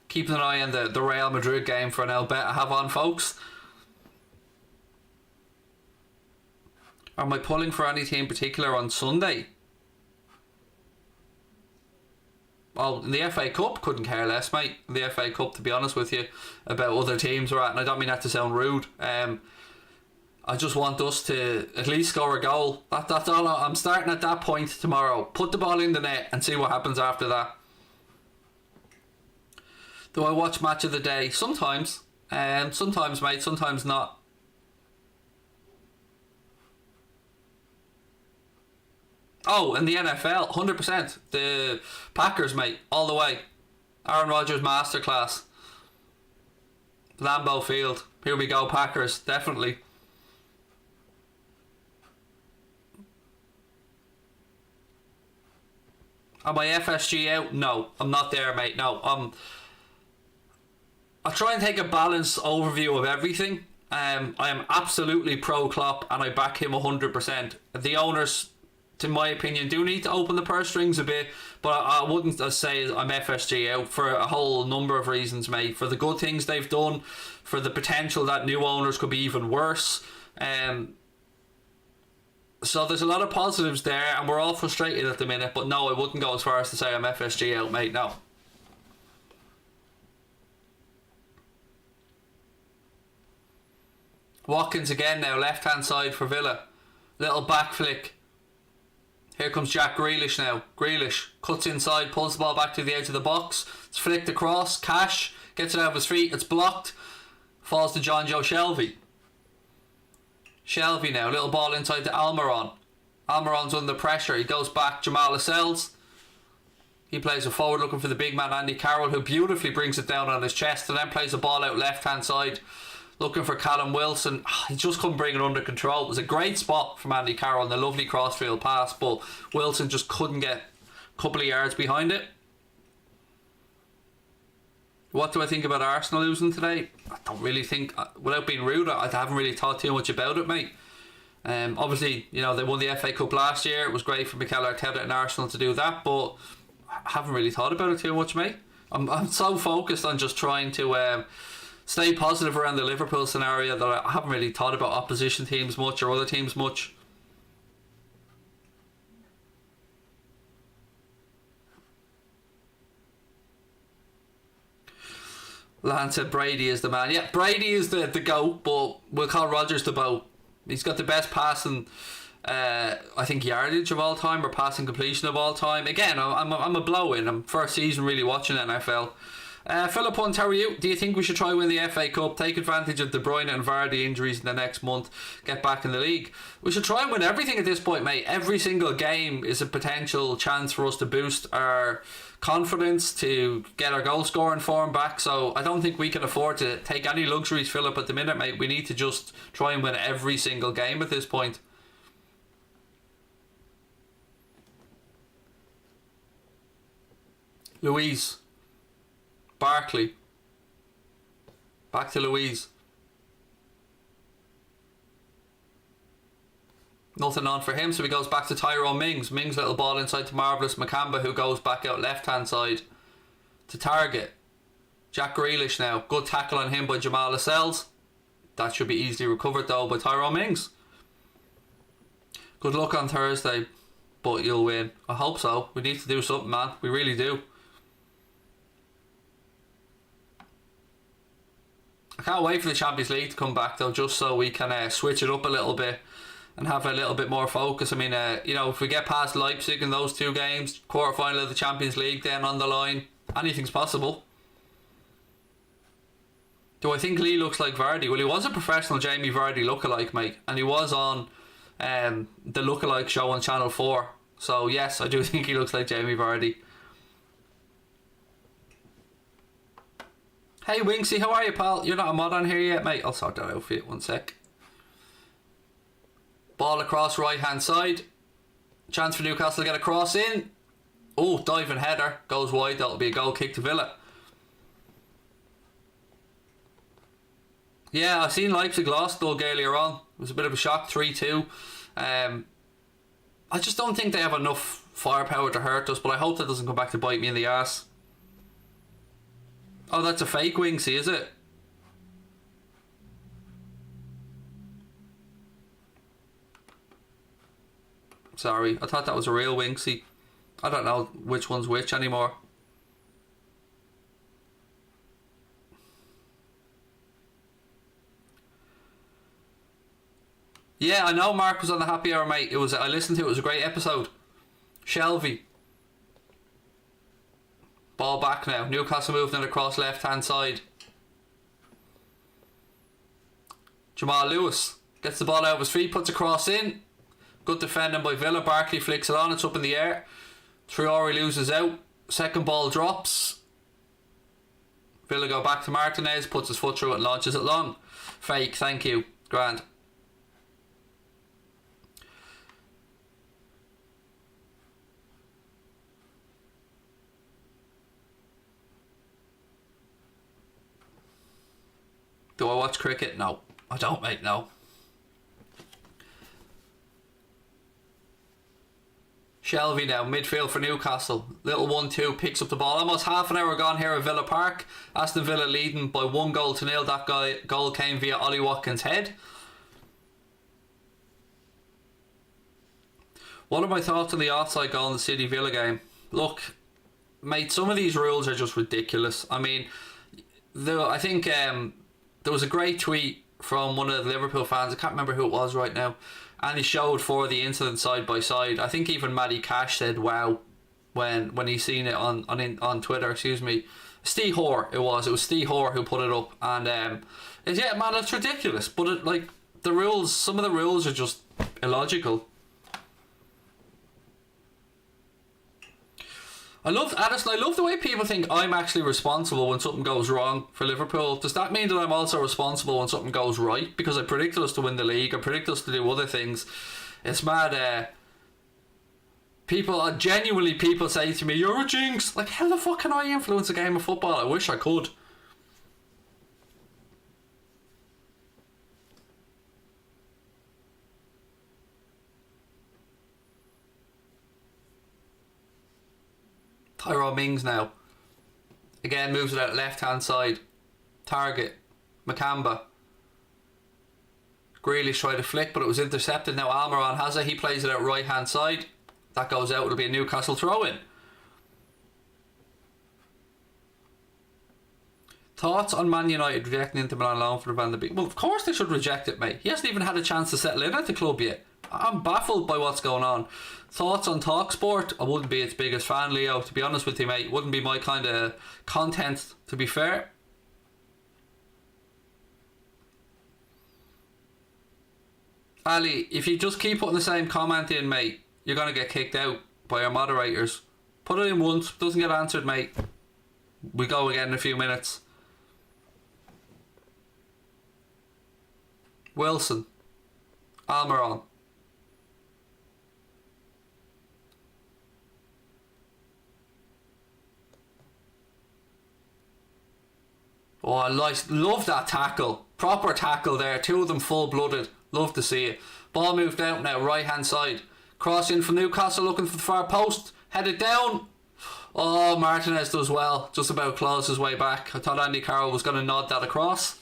Speaker 1: Keeping an eye on the Real Madrid game for an L bet I have on, folks. Am I pulling for any team in particular on Sunday? Well, in the FA Cup, couldn't care less, mate. In the FA Cup, to be honest with you, about other teams we're at, and I don't mean that to sound rude. I just want us to at least score a goal. That's all. I'm starting at that point tomorrow. Put the ball in the net and see what happens after that. Do I watch Match of the Day? Sometimes. Sometimes, mate. Sometimes not. Oh, in the NFL, 100%. The Packers, mate, all the way. Aaron Rodgers masterclass. Lambeau Field. Here we go, Packers, definitely. Am I FSG out? No, I'm not there, mate. No, I'll try and take a balanced overview of everything. I am absolutely pro Klopp, and I back him 100%. The owners, in my opinion, do need to open the purse strings a bit, but I wouldn't say I'm FSG out for a whole number of reasons, mate. For the good things they've done, for the potential that new owners could be even worse. So there's a lot of positives there, and we're all frustrated at the minute, but no, I wouldn't go as far as to say I'm FSG out, mate, no. Watkins again now, left hand side for Villa. Little back flick. Here comes Jack Grealish now. Grealish cuts inside, pulls the ball back to the edge of the box. It's flicked across. Cash gets it out of his feet. It's blocked. Falls to John Joe Shelvey. Shelvey now. Little ball inside to Almiron. Almiron's under pressure. He goes back. Jamal Lascelles. He plays it forward looking for the big man Andy Carroll, who beautifully brings it down on his chest, and then plays the ball out left hand side looking for Callum Wilson. He just couldn't bring it under control. It was a great spot from Andy Carroll and a lovely crossfield pass, but Wilson just couldn't get a couple of yards behind it. What do I think about Arsenal losing today? I don't really think, without being rude, I haven't really thought too much about it, mate. Obviously, you know, they won the FA Cup last year. It was great for Mikel Arteta and Arsenal to do that, but I haven't really thought about it too much, mate. I'm so focused on just trying to stay positive around the Liverpool scenario that I haven't really thought about opposition teams much or other teams much. Lance said Brady is the man. Yeah, Brady is the GOAT, but we'll call Rodgers the BOAT. He's got the best passing I think yardage of all time or passing completion of all time. Again, I'm a blow-in. I'm first season really watching NFL. Philip Hunt, how are you? Do you think we should try win the FA Cup, take advantage of De Bruyne and Vardy injuries in the next month, get back in the league? We should try and win everything at this point, mate. Every single game is a potential chance for us to boost our confidence, to get our goal scoring form back. So I don't think we can afford to take any luxuries, Philip, at the minute, mate. We need to just try and win every single game at this point. Louise. Barkley. Back to Louise. Nothing on for him, so he goes back to Tyrone Mings. Mings little ball inside to Marvellous Makamba, who goes back out left hand side to Target. Jack Grealish now. Good tackle on him by Jamal Lascelles. That should be easily recovered though by Tyrone Mings. Good luck on Thursday, but you'll win. I hope so. We need to do something, man. We really do. I can't wait for the Champions League to come back though, just so we can switch it up a little bit and have a little bit more focus. I mean, you know, if we get past Leipzig in those two games, quarter-final of the Champions League then on the line, anything's possible. Do I think Lee looks like Vardy? Well, he was a professional Jamie Vardy lookalike, mate, and he was on the lookalike show on Channel 4. So yes, I do think he looks like Jamie Vardy. Hey Winksy, how are you, pal? You're not a mod on here yet, mate. I'll sort that out for you, 1 sec. Ball across right hand side. Chance for Newcastle to get a cross in. Oh, diving header. Goes wide. That'll be a goal kick to Villa. Yeah, I've seen Leipzig lost though earlier on. It was a bit of a shock, 3-2. I just don't think they have enough firepower to hurt us, but I hope that doesn't come back to bite me in the ass. Oh, that's a fake Wingsy, is it? Sorry, I thought that was a real Winksy. I don't know which one's which anymore. Yeah, I know Mark was on the happy hour, mate. I listened to it. It was a great episode. Shelby. Ball back now. Newcastle moving it across left hand side. Jamal Lewis gets the ball out of his feet, puts a cross in. Good defending by Villa. Barkley flicks it on. It's up in the air. Traore loses out. Second ball drops. Villa go back to Martinez. Puts his foot through it. Launches it long. Fake. Thank you. Grand. Do I watch cricket? No. I don't, mate. No. Shelby now, midfield for Newcastle. Little 1-2, picks up the ball. Almost half an hour gone here at Villa Park. Aston Villa leading by 1-0. That goal came via Ollie Watkins' head. What are my thoughts on the offside goal in the City Villa game? Look, mate, some of these rules are just ridiculous. I mean, I think there was a great tweet from one of the Liverpool fans. I can't remember who it was right now. And he showed for the incident side by side. I think even Matty Cash said wow when he seen it on Twitter, excuse me. Steve Hoare it was Steve Hoare who put it up, and yeah, man, it's ridiculous. But like the rules, some of the rules are just illogical. Addison, I love the way people think I'm actually responsible when something goes wrong for Liverpool. Does that mean that I'm also responsible when something goes right? Because I predicted us to win the league, I predicted us to do other things. It's mad. Genuinely people say to me, you're a jinx. Like, how the fuck can I influence a game of football? I wish I could. Tyrone Mings now. Again, moves it out left hand side. Target. Makamba. Grealish tried to flick, but it was intercepted. Now Almiron has it. He plays it out right hand side. That goes out. It'll be a Newcastle throw in. Thoughts on Man United rejecting Inter Milan loan for Van der Beek? Well, of course they should reject it, mate. He hasn't even had a chance to settle in at the club yet. I'm baffled by what's going on. Thoughts on TalkSport? I wouldn't be its biggest fan, Leo, to be honest with you, mate. Wouldn't be my kind of content, to be fair. Ali, if you just keep putting the same comment in, mate, you're going to get kicked out by our moderators. Put it in once, doesn't get answered, mate. We go again in a few minutes. Wilson. Almiron. Oh, I love that tackle. Proper tackle there. Two of them full-blooded. Love to see it. Ball moved out now, right hand side. Cross in from Newcastle, looking for the far post. Headed down. Oh, Martinez does well. Just about claws his way back. I thought Andy Carroll was going to nod that across.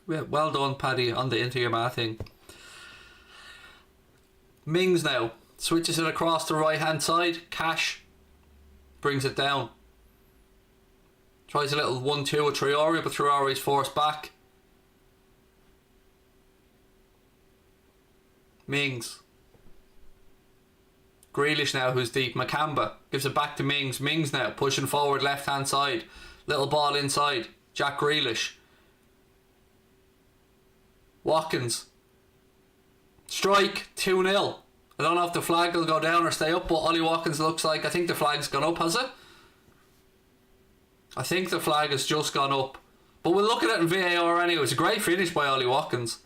Speaker 1: Well done, Paddy, on the into your ma thing. Mings now switches it across the right hand side. Cash brings it down. Tries a little 1-2 with Traore, but Traore's forced back. Mings. Grealish now, who's deep. Makamba gives it back to Mings. Mings now pushing forward left hand side. Little ball inside. Jack Grealish. Watkins. Strike 2-0. I don't know if the flag will go down or stay up, but Ollie Watkins looks like, I think the flag's gone up, has it? I think the flag has just gone up. But we'll look at it in VAR anyway. It's a great finish by Ollie Watkins.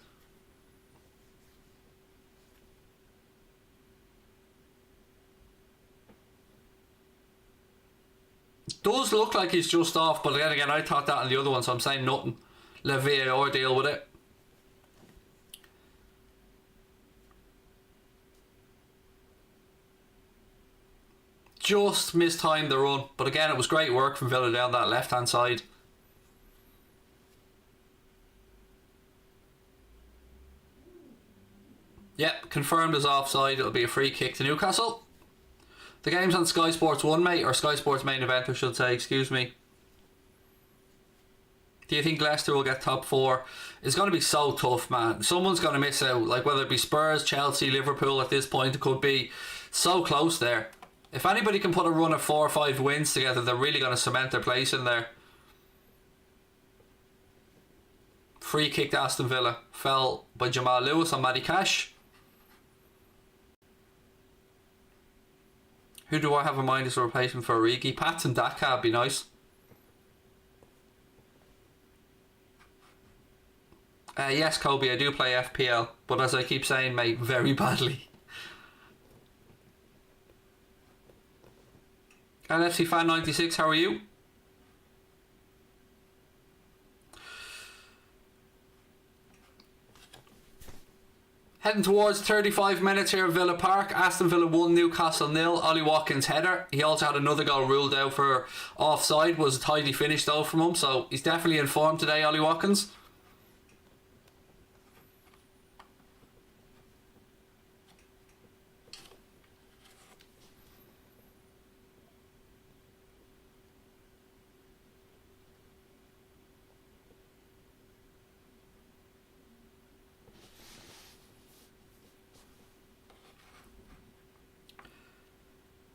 Speaker 1: It does look like he's just off, but then again, I thought that on the other one, so I'm saying nothing. Let VAR deal with it. Just mistimed the run, but again, it was great work from Villa down that left hand side. Yep, confirmed as offside. It'll be a free kick to Newcastle. The game's on Sky Sports 1, mate, or Sky Sports main event, I should say, excuse me. Do you think Leicester will get top 4? It's going to be so tough, man. Someone's going to miss out, like whether it be Spurs, Chelsea, Liverpool at this point. It could be so close there. If anybody can put a run of 4 or 5 wins together, they're really going to cement their place in there. Free kick to Aston Villa. Fell by Jamal Lewis on Matty Cash. Who do I have in mind as a replacement for Origi? Pats and Daka would be nice. Yes, Kobe, I do play FPL, but as I keep saying, mate, very badly. LFC Fan 96, how are you? Heading towards 35 minutes here at Villa Park. Aston Villa 1, Newcastle 0. Ollie Watkins header. He also had another goal ruled out for offside. Was a tidy finish though from him, so he's definitely in form today, Ollie Watkins.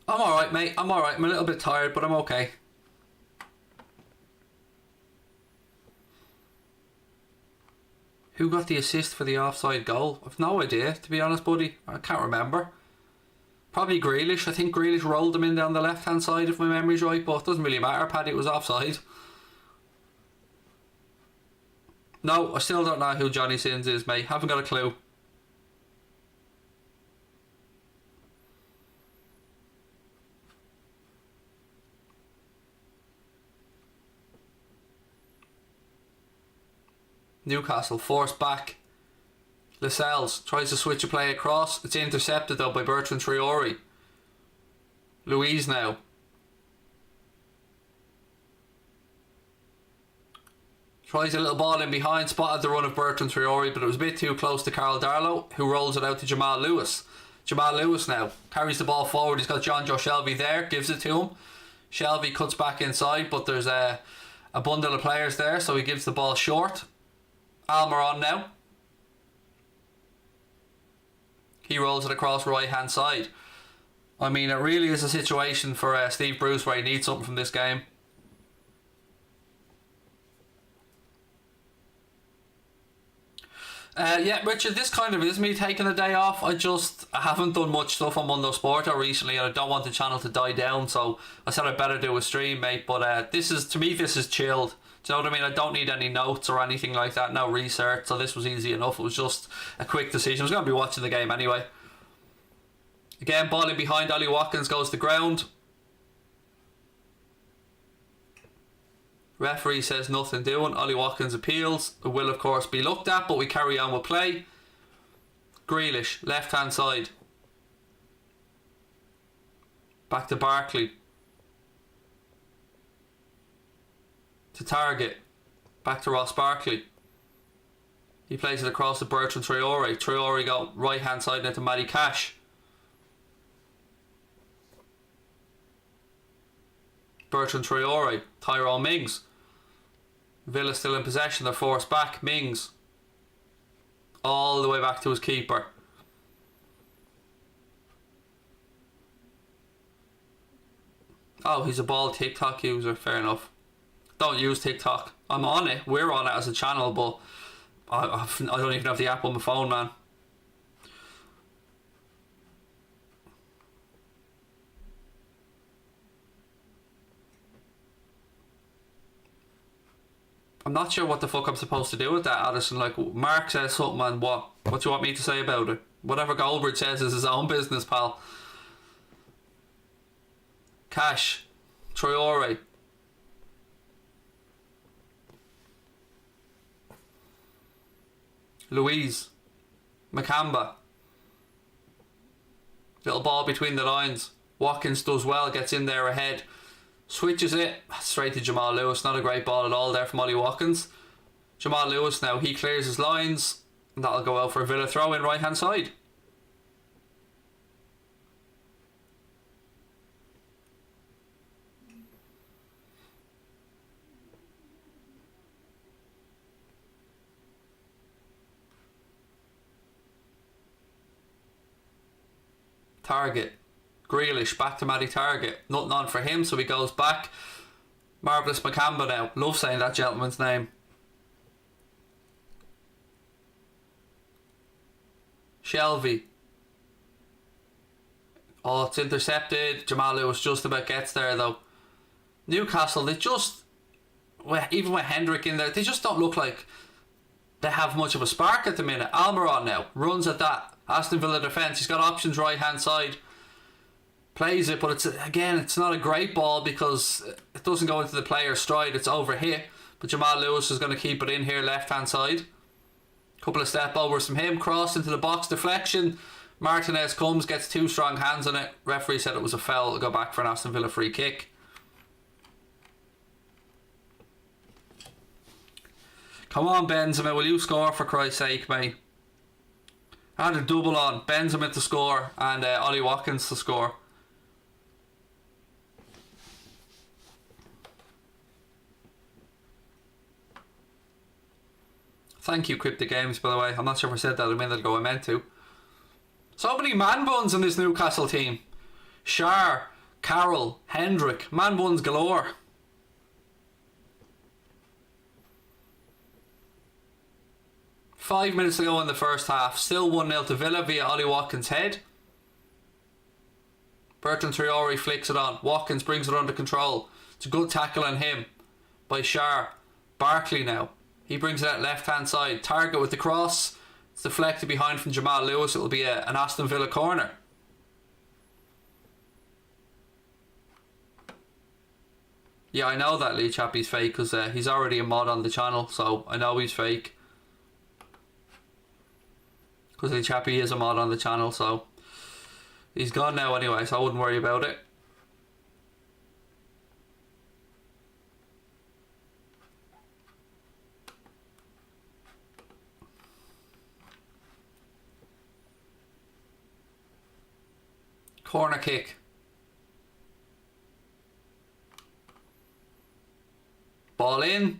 Speaker 1: I'm alright, mate. I'm alright. I'm a little bit tired, but I'm okay. Who got the assist for the offside goal? I've no idea, to be honest, buddy. I can't remember. Probably Grealish. I think Grealish rolled him in down the left-hand side, if my memory's right, but it doesn't really matter, Paddy. It was offside. No, I still don't know who Johnny Sins is, mate. Haven't got a clue. Newcastle forced back. Lascelles tries to switch a play across. It's intercepted though by Bertrand Traore. Louise now. Tries a little ball in behind, spotted the run of Bertrand Traore, but it was a bit too close to Carl Darlow, who rolls it out to Jamal Lewis. Jamal Lewis now carries the ball forward. He's got John Joe Shelby there, gives it to him. Shelby cuts back inside, but there's a bundle of players there, so he gives the ball short. Almiron now. He rolls it across right hand side. I mean, it really is a situation for Steve Bruce where he needs something from this game. Yeah, Richard, this kind of is me taking a day off. I haven't done much stuff on Mundo Sporto recently, and I don't want the channel to die down, so I said I'd better do a stream, mate. But this is chilled. Do you know what I mean? I don't need any notes or anything like that, no research, so this was easy enough. It was just a quick decision. I was going to be watching the game anyway. Again, ball in behind, Ollie Watkins goes to the ground. Referee says nothing doing. Ollie Watkins appeals. It will of course be looked at, but we carry on with play. Grealish, left hand side. Back to Barkley. To Target. Back to Ross Barkley. He plays it across to Bertrand Traore. Traore go right hand side into Matty Cash. Bertrand Traore. Tyrone Mings. Villa still in possession. They're forced back. Mings. All the way back to his keeper. Oh, he's a ball TikTok user. Fair enough. Don't use TikTok. I'm on it. We're on it as a channel, but I don't even have the app on my phone, man. I'm not sure what the fuck I'm supposed to do with that, Addison. Like, Mark says something, and what do you want me to say about it? Whatever Goldberg says is his own business, pal. Cash. Traore. Louise. Makamba. Little ball between the lines. Watkins does well, gets in there ahead. Switches it straight to Jamal Lewis. Not a great ball at all there from Ollie Watkins. Jamal Lewis now, he clears his lines, and that'll go out for a Villa throw in right hand side. Target. Grealish back to Matty Target. Nothing on for him, so he goes back. Marvellous Makamba now. Love saying that gentleman's name. Shelby. Oh, it's intercepted. Jamal Lewis just about gets there though. Newcastle, they just, even with Hendrick in there, they just don't look like they have much of a spark at the minute. Almiron now runs at that Aston Villa defence. He's got options right hand side. Plays it, but it's not a great ball because it doesn't go into the player's stride. It's over here, but Jamal Lewis is going to keep it in here left hand side. Couple of step overs from him, cross into the box, deflection. Martinez comes, gets two strong hands on it. Referee said it was a foul. To go back for an Aston Villa free kick. Come on, Benzema, will you score for Christ's sake, mate? And a double on. Benzema to score and Ollie Watkins to score. Thank you, Cryptic Games, by the way. I'm not sure if I said that a minute ago. I meant to. So many man buns in this Newcastle team. Schär, Carroll, Hendrick. Man buns galore. Five minutes to go in the first half. Still 1-0 to Villa via Ollie Watkins' head. Bertrand Traore flicks it on. Watkins brings it under control. It's a good tackle on him by Schär. Barkley now. He brings it out left hand side. Target with the cross. It's deflected behind from Jamal Lewis. It will be an Aston Villa corner. Yeah, I know that Lee Chappie's fake because he's already a mod on the channel, so I know he's fake. Because Lee Chappie is a mod on the channel, so he's gone now anyway, so I wouldn't worry about it. Corner kick. Ball in.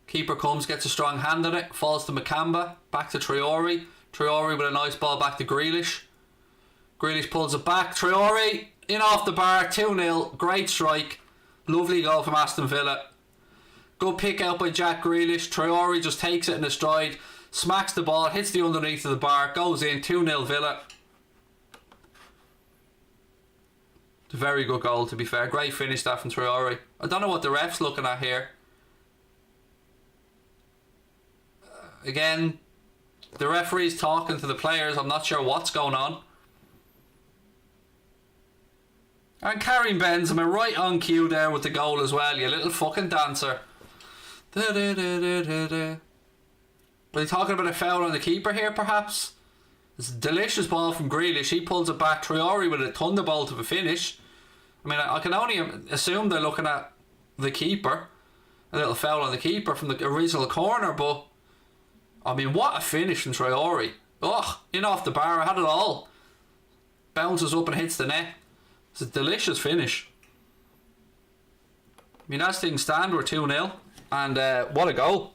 Speaker 1: Keeper comes, gets a strong hand on it. Falls to Makamba. Back to Traore. Traore with a nice ball back to Grealish. Grealish pulls it back. Traore in off the bar. 2-0. Great strike. Lovely goal from Aston Villa. Good pick out by Jack Grealish. Traore just takes it in a stride. Smacks the ball. Hits the underneath of the bar. Goes in. 2-0 Villa. It's a very good goal, to be fair. Great finish that from Traore. I don't know what the ref's looking at here. Again, the referee's talking to the players. I'm not sure what's going on. And Karim Benzema right on cue there with the goal as well, you little fucking dancer. Are they talking about a foul on the keeper here, perhaps? It's a delicious ball from Grealish. He pulls it back. Traore with a thunderbolt of a finish. I mean, I can only assume they're looking at the keeper. A little foul on the keeper from the original corner, but I mean, what a finish from Traore. Ugh, in off the bar, I had it all. Bounces up and hits the net. It's a delicious finish. I mean, as things stand, we're 2-0. And what a goal.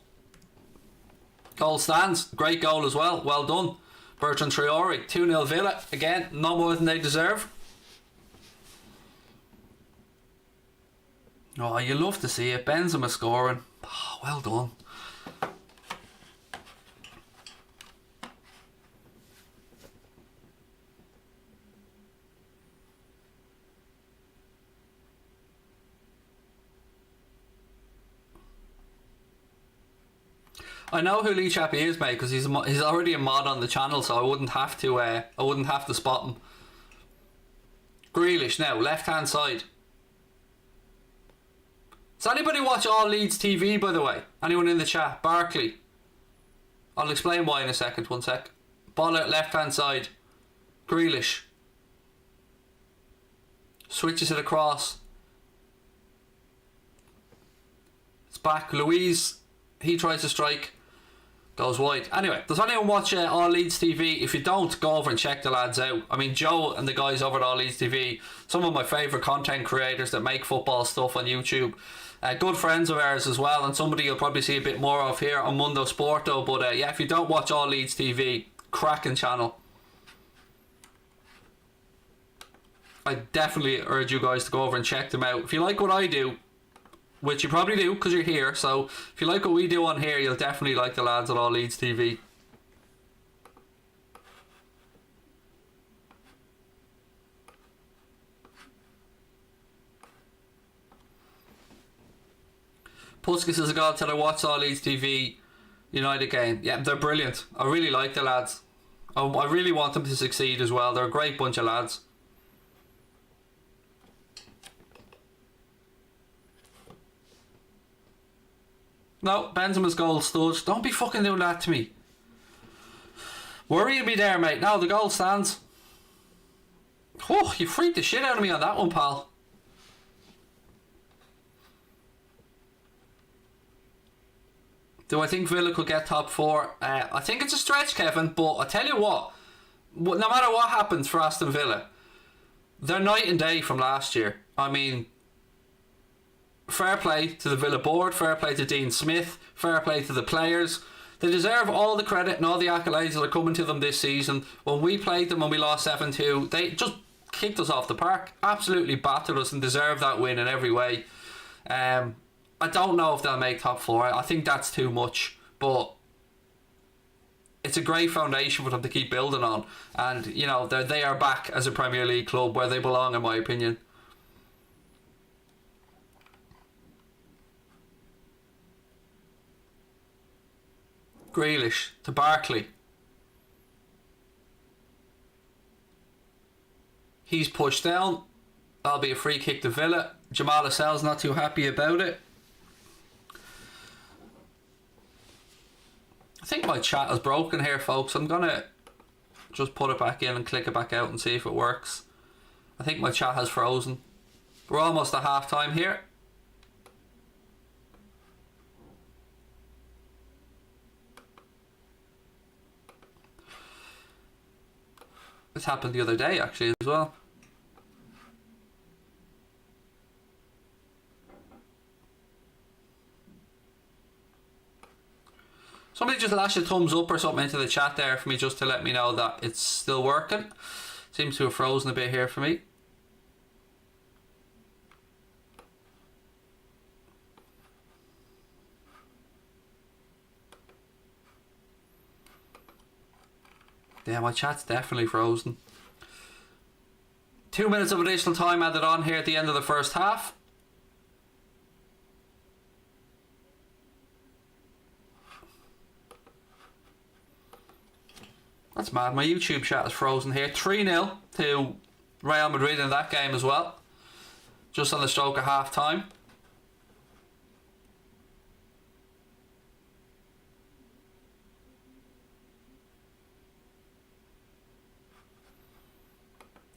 Speaker 1: Goal stands. Great goal as well. Well done. Bertrand Traore. 2-0 Villa. Again, not more than they deserve. Oh, you love to see it. Benzema scoring. Oh, well done. I know who Lee Chappie is, mate, because he's already a mod on the channel, so I wouldn't have to spot him. Grealish now, left hand side. Does anybody watch All Leeds TV, by the way? Anyone in the chat? Barkley. I'll explain why in a second. One sec. Ball out left hand side. Grealish. Switches it across. It's back. Louise. He tries to strike. Goes wide. Anyway, does anyone watch All Leeds TV? If you don't, go over and check the lads out. I mean, Joe and the guys over at All Leeds TV, some of my favourite content creators that make football stuff on YouTube. Good friends of ours as well, and somebody you'll probably see a bit more of here on Mundo Sporto. But yeah, if you don't watch All Leeds TV, cracking channel. I definitely urge you guys to go over and check them out. If you like what I do, which you probably do because you're here, so if you like what we do on here, you'll definitely like the lads at All Leeds TV. Puskas is a god till I watch All Leeds TV United game. Yeah, they're brilliant. I really like the lads. I really want them to succeed as well. They're a great bunch of lads. No, Benzema's goal stood. Don't be fucking doing that to me. Worrying me there, mate. No, the goal stands. Oh, you freaked the shit out of me on that one, pal. Do I think Villa could get top four? I think it's a stretch, Kevin, but I tell you what, no matter what happens for Aston Villa, they're night and day from last year. I mean, fair play to the Villa board, fair play to Dean Smith, fair play to the players. They deserve all the credit and all the accolades that are coming to them this season. When we played them, when we lost 7-2, they just kicked us off the park, absolutely battered us, and deserve that win in every way. I don't know if they'll make top four. I think that's too much, but it's a great foundation for them to keep building on. And, you know, they are back as a Premier League club where they belong, in my opinion. Grealish to Barkley. He's pushed down. That'll be a free kick to Villa. Jamal Lascelles not too happy about it. I think my chat is broken here, folks. I'm gonna just put it back in and click it back out and see if it works. I think my chat has frozen. We're almost at half time here. This happened the other day actually as well. Somebody just lash a thumbs up or something into the chat there for me, just to let me know that it's still working. Seems to have frozen a bit here for me. Yeah, my chat's definitely frozen. 2 minutes of additional time added on here at the end of the first half. That's mad. My YouTube chat is frozen here. 3-0 to Real Madrid in that game as well. Just on the stroke of half time.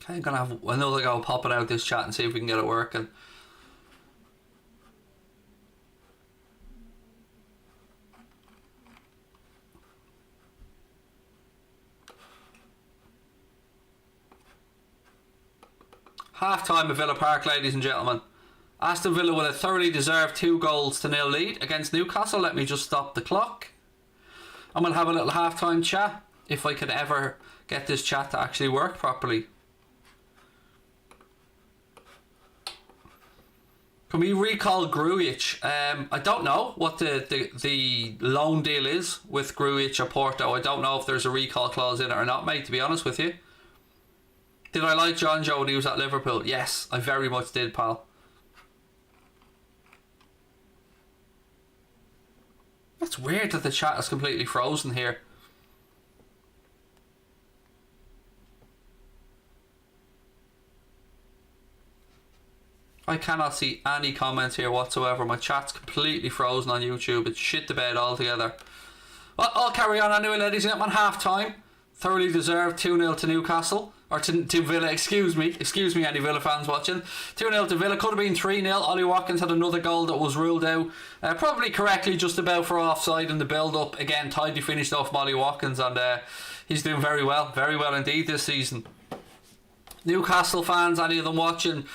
Speaker 1: Okay, I'm going to have another go popping out this chat and see if we can get it working. Half time at Villa Park, ladies and gentlemen. Aston Villa with a thoroughly deserved 2-0 lead against Newcastle. Let me just stop the clock. I'm going to have a little half time chat, if I could ever get this chat to actually work properly. Can we recall Grujic? I don't know what the loan deal is with Grujic or Porto. I don't know if there's a recall clause in it or not, mate, to be honest with you. Did I like John Joe when he was at Liverpool? Yes, I very much did, pal. It's weird that the chat is completely frozen here. I cannot see any comments here whatsoever. My chat's completely frozen on YouTube. It's shit the bed altogether. Well, I'll carry on anyway, ladies and gentlemen. Half time. Thoroughly deserved 2-0 to Newcastle. Or to Villa, excuse me, any Villa fans watching. 2-0 to Villa, could have been 3-0. Ollie Watkins had another goal that was ruled out, probably correctly, just about for offside in the build-up. Again, tidy finished off Ollie Watkins, and he's doing very well indeed this season. Newcastle fans, any of them watching,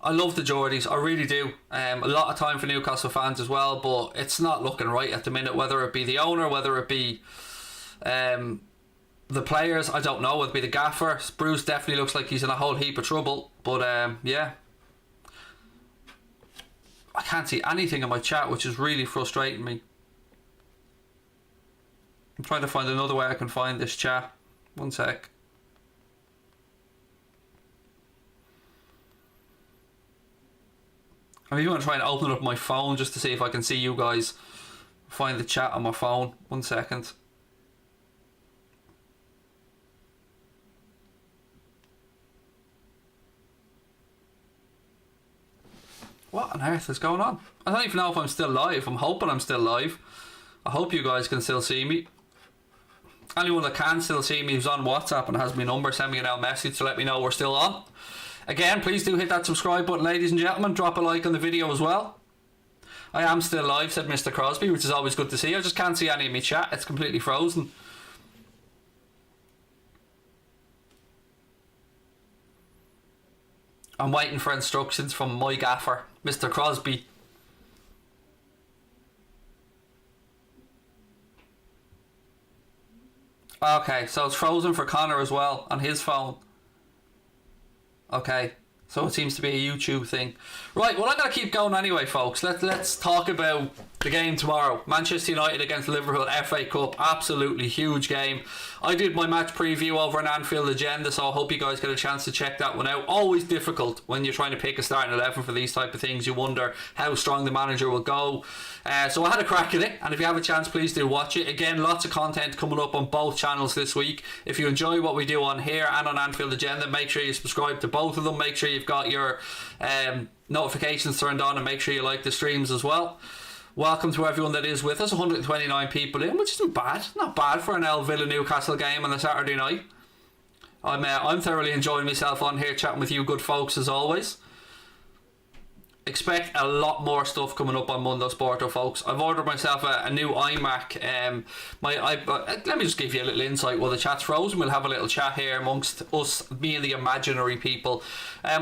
Speaker 1: I love the Geordies, I really do. A lot of time for Newcastle fans as well, but it's not looking right at the minute, whether it be the owner, whether it be the players, I don't know, whether it be the gaffer. Bruce definitely looks like he's in a whole heap of trouble, but yeah. I can't see anything in my chat, which is really frustrating me. I'm trying to find another way I can find this chat. One sec. I'm even going to try and open up my phone just to see if I can see you guys. Find the chat on my phone. 1 second. What on earth is going on? I don't even know if I'm still live. I'm hoping I'm still live. I hope you guys can still see me. Anyone that can still see me who's on WhatsApp and has my number, send me an L message to let me know we're still on. Again, please do hit that subscribe button, ladies and gentlemen. Drop a like on the video as well. I am still live, said Mr. Crosby, which is always good to see. I just can't see any of my chat. It's completely frozen. I'm waiting for instructions from my gaffer, Mr. Crosby. Okay, so it's frozen for Connor as well on his phone. Okay, so it seems to be a YouTube thing. Right, well, I'm going to keep going anyway, folks. Let's talk about the game tomorrow. Manchester United against Liverpool, FA Cup. Absolutely huge game. I did my match preview over on Anfield Agenda, so I hope you guys get a chance to check that one out. Always difficult when you're trying to pick a starting 11 for these type of things. You wonder how strong the manager will go. So I had a crack at it, and if you have a chance, please do watch it. Again, lots of content coming up on both channels this week. If you enjoy what we do on here and on Anfield Agenda, make sure you subscribe to both of them. Make sure you've got your notifications turned on, and make sure you like the streams as well. Welcome to everyone that is with us. 129 people in, which isn't bad. Not bad for an El Villa Newcastle game on a Saturday night. I'm thoroughly enjoying myself on here, chatting with you good folks as always. expect a lot more stuff coming up on Mundo Sporto, folks. I've ordered myself a new iMac. Let me just give you a little insight while the chat's frozen. We'll have a little chat here amongst us, me and the imaginary people.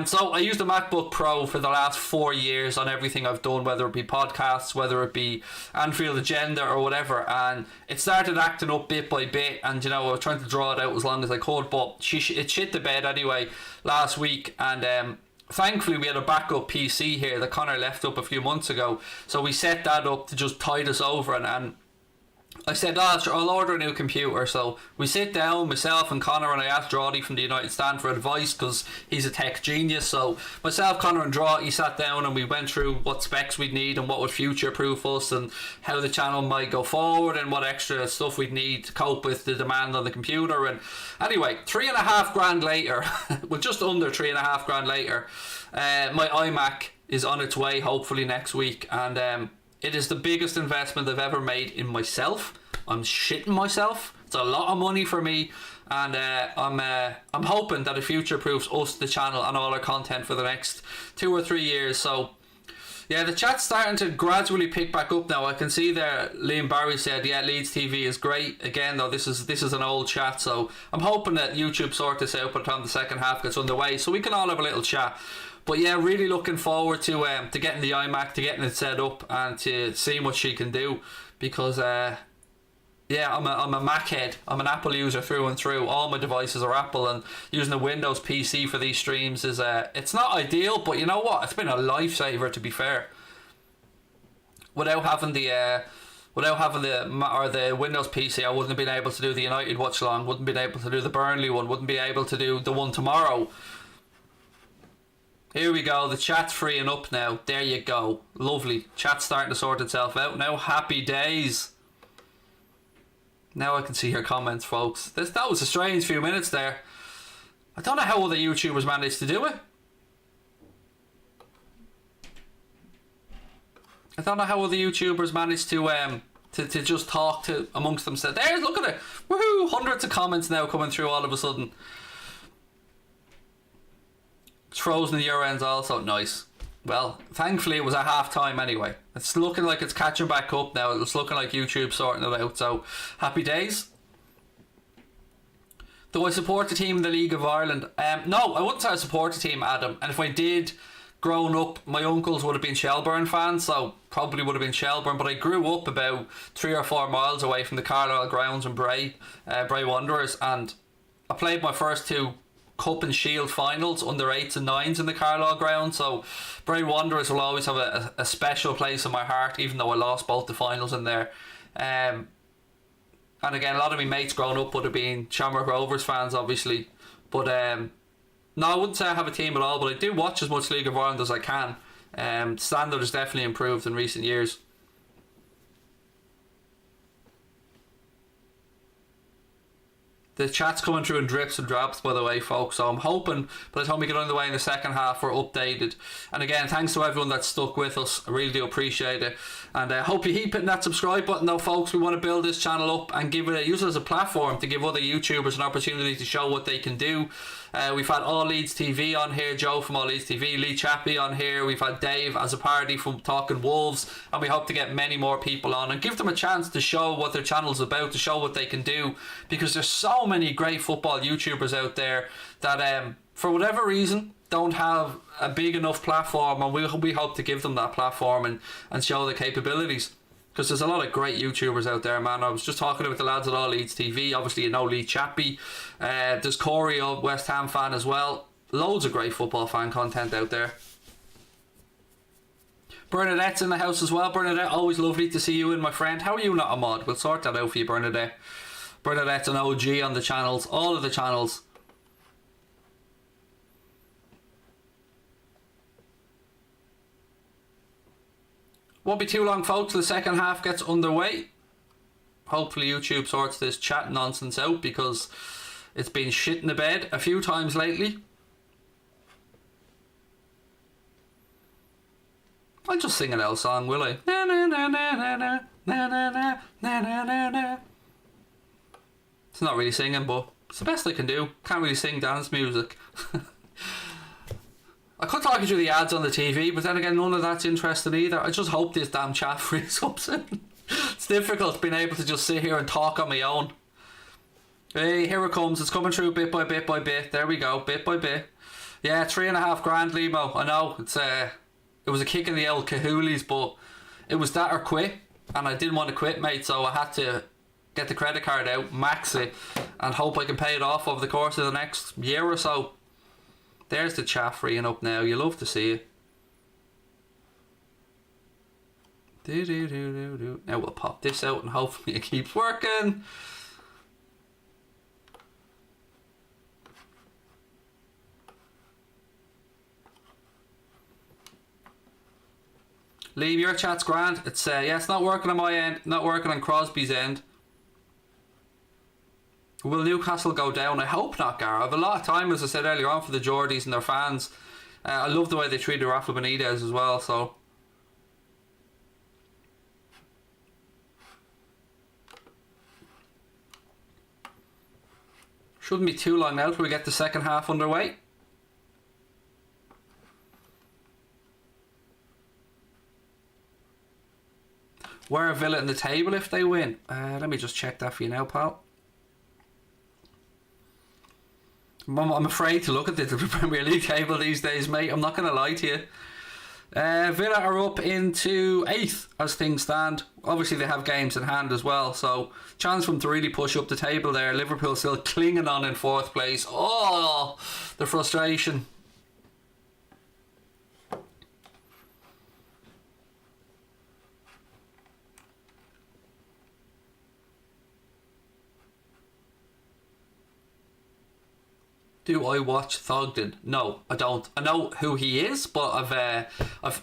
Speaker 1: So I used the MacBook Pro for the last 4 years on everything I've done, whether it be podcasts, whether it be Anfield Agenda or whatever, and it started acting up bit by bit, and I was trying to draw it out as long as I could, but it shit the bed anyway last week, and thankfully we had a backup PC here that Connor left up a few months ago, so we set that up to just tide us over, and I said, I'll order a new computer. So we sit down, myself and Connor, and I asked Drawdy from the United Stand for advice because he's a tech genius. So myself, Connor and Drawdy sat down and we went through what specs we'd need and what would future proof us and how the channel might go forward and what extra stuff we'd need to cope with the demand on the computer. And anyway, $3,500 later, well, just under $3,500 later, my iMac is on its way hopefully next week, and it is the biggest investment I've ever made in myself. I'm shitting myself. It's a lot of money for me, and I'm hoping that it future-proofs us, the channel, and all our content for the next 2 or 3 years. So, yeah, the chat's starting to gradually pick back up now. I can see there, Liam Barry said, yeah, Leeds TV is great. Again, though, this is an old chat, so I'm hoping that YouTube sort this out by the time the second half gets underway, so we can all have a little chat. But yeah, really looking forward to getting the iMac, to getting it set up, and to seeing what she can do. Because yeah, I'm a Mac head. I'm an Apple user through and through. All my devices are Apple, and using a Windows PC for these streams is it's not ideal, but you know what? It's been a lifesaver, to be fair. Without having the Windows PC, I wouldn't have been able to do the United watch along. Wouldn't been able to do the Burnley one. Wouldn't be able to do the one tomorrow. Here we go, the chat's freeing up now. There you go. Lovely. Chat's starting to sort itself out now. Happy days. Now I can see your comments, folks. That was a strange few minutes there. I don't know how other YouTubers managed to do it. I don't know how other YouTubers managed to just talk to amongst themselves. There, look at it. Woohoo! Hundreds of comments now coming through all of a sudden. It's frozen at your ends also. Nice. Well, thankfully it was at half time anyway. It's looking like it's catching back up now. It's looking like YouTube sorting it out, so happy days. Do I support the team in the League of Ireland? No, I wouldn't say I support the team, Adam. And if I did, growing up, my uncles would have been Shelbourne fans, so probably would have been Shelbourne. But I grew up about 3 or 4 miles away from the Carlisle grounds in Bray Wanderers, and I played my first 2 Cup and Shield finals under 8s and 9s in the Carlisle ground, so Bray Wanderers will always have a special place in my heart, even though I lost both the finals in there. And again, a lot of my mates growing up would have been Shamrock Rovers fans, obviously, but no, I wouldn't say I have a team at all, but I do watch as much League of Ireland as I can. Standard has definitely improved in recent years. The chat's coming through in drips and drops, by the way, folks, so I'm hoping by the time we get underway in the second half we're updated. And again, thanks to everyone that's stuck with us. I really do appreciate it, and I hope you keep hitting that subscribe button though, folks. We want to build this channel up and use it as a platform to give other YouTubers an opportunity to show what they can do. We've had All Leeds TV on here, Joe from All Leeds TV, Lee Chappie on here, we've had Dave as a party from Talking Wolves, and we hope to get many more people on and give them a chance to show what their channel's about, to show what they can do, because there's so many great football YouTubers out there that for whatever reason don't have a big enough platform, and we hope to give them that platform and show their capabilities. Because there's a lot of great YouTubers out there, man. I was just talking about the lads at All Leeds TV. Obviously, you know Lee Chappie. There's Corey, a West Ham fan as well. Loads of great football fan content out there. Bernadette's in the house as well. Bernadette, always lovely to see you in, my friend. How are you not a mod? We'll sort that out for you, Bernadette. Bernadette's an OG on the channels. All of the channels. Won't be too long, folks. The second half gets underway. Hopefully YouTube sorts this chat nonsense out, because it's been shit in the bed a few times lately. I'll just sing an L song, will I? Na na na na na na na na na na na na. It's not really singing, but it's the best I can do. Can't really sing dance music. I could talk you through the ads on the TV, but then again, none of that's interesting either. I just hope this damn chat frees up soon. It's difficult being able to just sit here and talk on my own. Hey, here it comes. It's coming through bit by bit by bit. There we go, bit by bit. Yeah, 3.5 grand, Limo. I know it was a kick in the old cahoolies, but it was that or quit, and I didn't want to quit, mate. So I had to get the credit card out, max it, and hope I can pay it off over the course of the next year or so. There's the chat freeing up now. You love to see it. Now we'll pop this out and hopefully it keeps working. Leave your chat's grand. It's yeah, it's not working on my end, not working on Crosby's end. Will Newcastle go down? I hope not, Gar. I have a lot of time, as I said earlier on, for the Geordies and their fans. I love the way they treated Rafa Benitez as well, so. Shouldn't be too long now till we get the second half underway. Where are Villa in the table if they win? Let me just check that for you now, pal. I'm afraid to look at the Premier League table these days, mate. I'm not going to lie to you. Villa are up into 8th as things stand. Obviously they have games in hand as well, so chance for them to really push up the table there. Liverpool still clinging on in 4th place. Oh, the frustration. Do I watch Thogden? No, I don't. I know who he is, but I